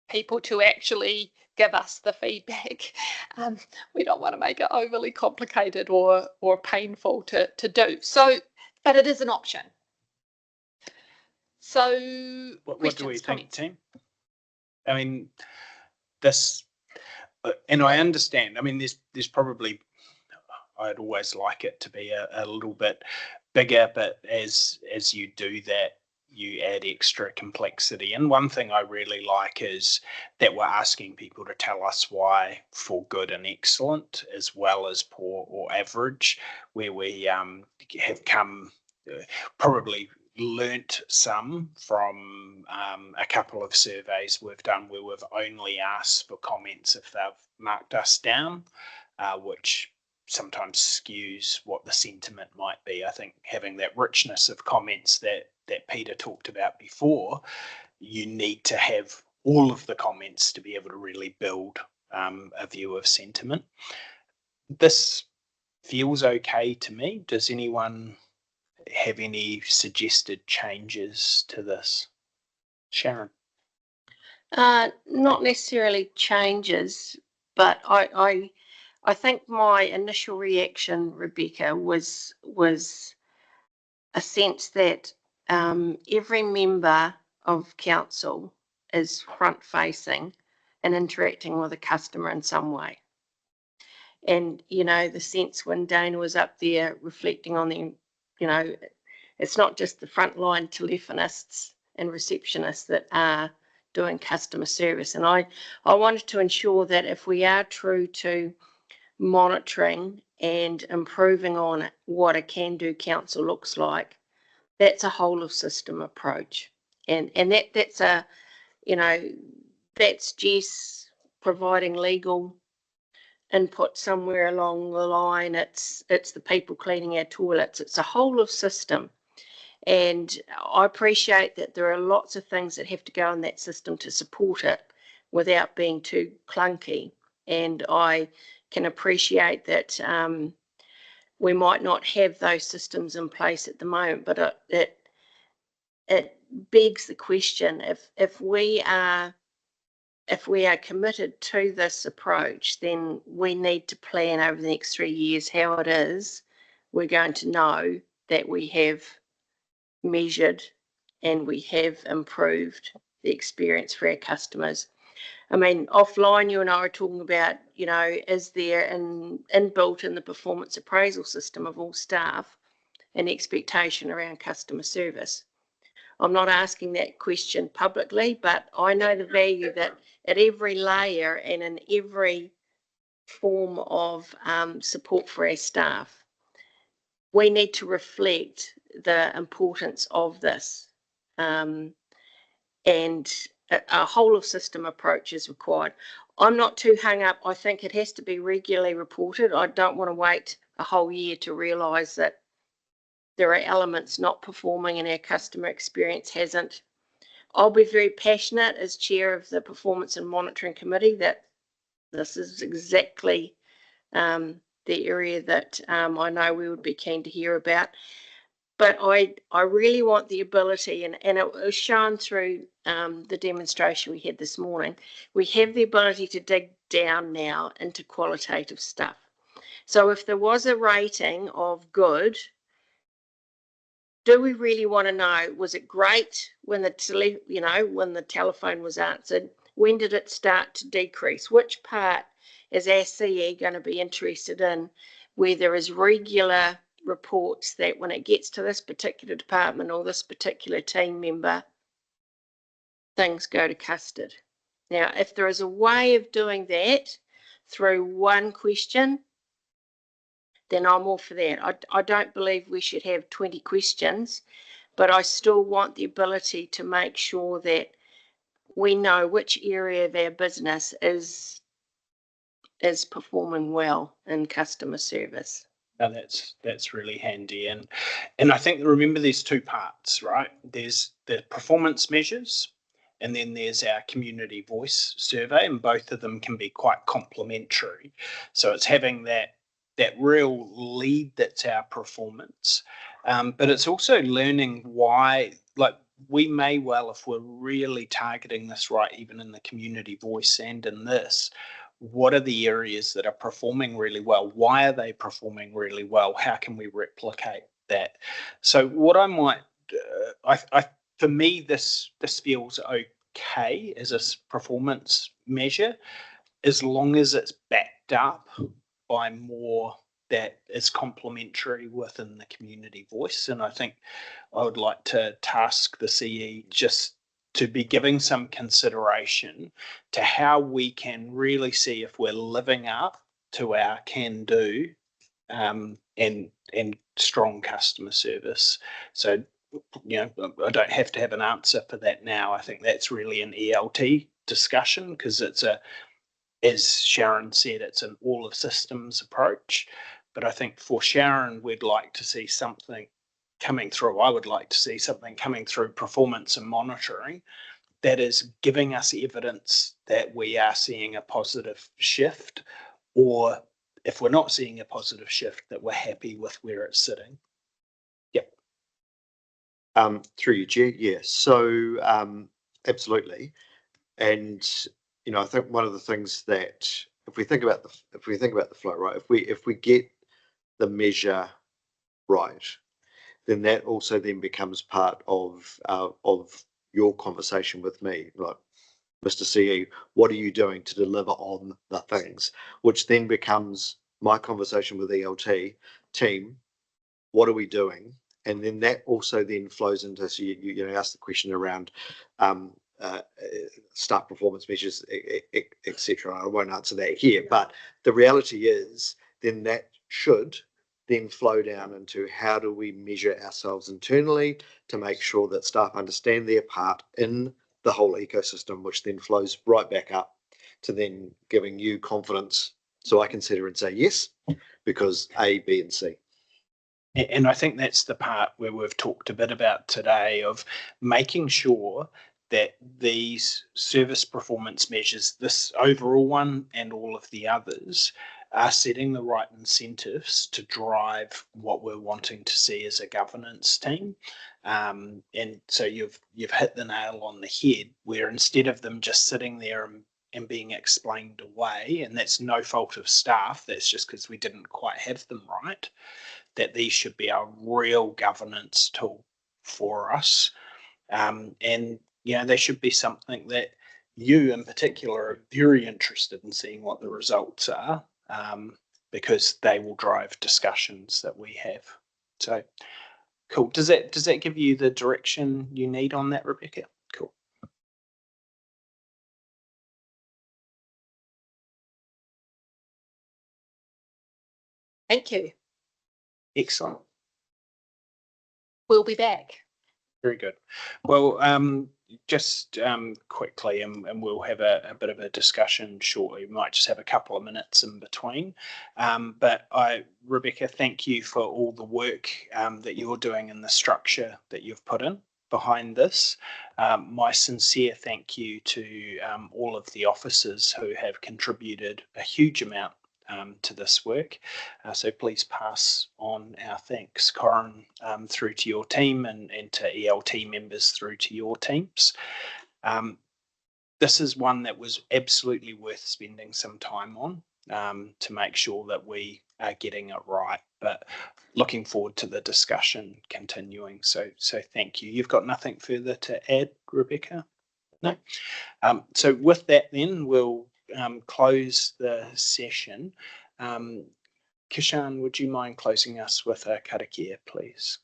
people to actually give us the feedback, we don't want to make it overly complicated or painful to do. So, but it is an option. So what do we think, team? I mean, this, and I understand, I mean, there's probably, I'd always like it to be a little bit bigger, but as you do that, you add extra complexity. And one thing I really like is that we're asking people to tell us why for good and excellent, as well as poor or average, where we have come probably learnt some from a couple of surveys we've done where we've only asked for comments if they've marked us down, which sometimes skews what the sentiment might be. I think having that richness of comments that Peter talked about before, you need to have all of the comments to be able to really build a view of sentiment. This feels okay to me. Does anyone have any suggested changes to this? Sharon? Not necessarily changes, but I think my initial reaction, Rebecca, was a sense that every member of council is front facing and interacting with a customer in some way. And, the sense when Dana was up there reflecting on the, it's not just the frontline telephonists and receptionists that are doing customer service. And I wanted to ensure that if we are true to monitoring and improving on what a can-do council looks like, that's a whole of system approach. And that's that's Jess providing legal input somewhere along the line. It's the people cleaning our toilets. It's a whole of system. And I appreciate that there are lots of things that have to go in that system to support it without being too clunky. And I can appreciate that we might not have those systems in place at the moment, but it begs the question, if we are committed to this approach, then we need to plan over the next 3 years how it is we're going to know that we have measured and we have improved the experience for our customers. I mean, offline, you and I are talking about, is there inbuilt in the performance appraisal system of all staff an expectation around customer service? I'm not asking that question publicly, but I know the value that at every layer and in every form of support for our staff, we need to reflect the importance of this. And a whole of system approach is required. I'm not too hung up. I think it has to be regularly reported. I don't want to wait a whole year to realise that there are elements not performing and our customer experience hasn't. I'll be very passionate as chair of the Performance and Monitoring Committee that this is exactly the area that I know we would be keen to hear about. But I really want the ability, and it was shown through the demonstration we had this morning, we have the ability to dig down now into qualitative stuff. So if there was a rating of good, do we really want to know, was it great when when the telephone was answered? When did it start to decrease? Which part is our CE going to be interested in, where there is regular reports that when it gets to this particular department or this particular team member, things go to custard? Now, if there is a way of doing that through one question, then I'm all for that. I don't believe we should have 20 questions, but I still want the ability to make sure that we know which area of our business is performing well in customer service. Now that's really handy. And I think, remember, there's two parts, right? There's the performance measures, and then there's our community voice survey, and both of them can be quite complementary. So it's having that real lead that's our performance, but it's also learning why, like, we may well, if we're really targeting this right, even in the community voice and in this, what are the areas that are performing really well? Why are they performing really well? How can we replicate that? So what I might, for me, this feels okay as a performance measure, as long as it's backed up by more that is complementary within the community voice. And I think I would like to task the CE just to be giving some consideration to how we can really see if we're living up to our can do and strong customer service. So, you know, I don't have to have an answer for that now. I think that's really an ELT discussion because it's a, as Sharon said, it's an all of systems approach. But I think for Sharon, we'd like to see something coming through. I would like to see something coming through performance and monitoring that is giving us evidence that we are seeing a positive shift, or if we're not seeing a positive shift, that we're happy with where it's sitting. Yep. Through you, Chair. Yeah. So absolutely. And you know, I think one of the things that if we think about the flow, right, if we get the measure right, then that also then becomes part of your conversation with me, like, Mr. CE, what are you doing to deliver on the things, which then becomes my conversation with the ELT team. What are we doing? And then that also then flows into, so you know, ask the question around staff performance measures, etc. I won't answer that here, but the reality is then that should then flow down into how do we measure ourselves internally to make sure that staff understand their part in the whole ecosystem, which then flows right back up to then giving you confidence so I can sit here and say yes, because A, B, and C. And I think that's the part where we've talked a bit about today of making sure that these service performance measures, this overall one and all of the others, are setting the right incentives to drive what we're wanting to see as a governance team. And so you've hit the nail on the head, where instead of them just sitting there and being explained away, and that's no fault of staff, that's just because we didn't quite have them right, that these should be a real governance tool for us. And, you know, they should be something that you in particular are very interested in seeing what the results are, because they will drive discussions that we have. So cool. Does that give you the direction you need on that, Rebecca? Cool. Thank you. Excellent. We'll be back. Very good. Well, just quickly, and we'll have a bit of a discussion shortly. We might just have a couple of minutes in between. But Rebecca, thank you for all the work that you're doing and the structure that you've put in behind this. My sincere thank you to all of the officers who have contributed a huge amount to this work. So please pass on our thanks, Corin, through to your team and to ELT members through to your teams. This is one that was absolutely worth spending some time on to make sure that we are getting it right, but looking forward to the discussion continuing. So thank you. You've got nothing further to add, Rebecca? No? So with that then, we'll close the session. Kishan, would you mind closing us with a karakia, please?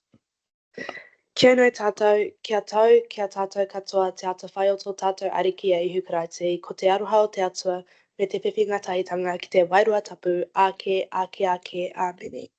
Kia noi tātou, kia tātou katoa te ata whai o tō tātou ariki e ihukarati, ko te aroha o te atua, me te whiwhinga tahitanga ki te wairua tapu, ake, āmene.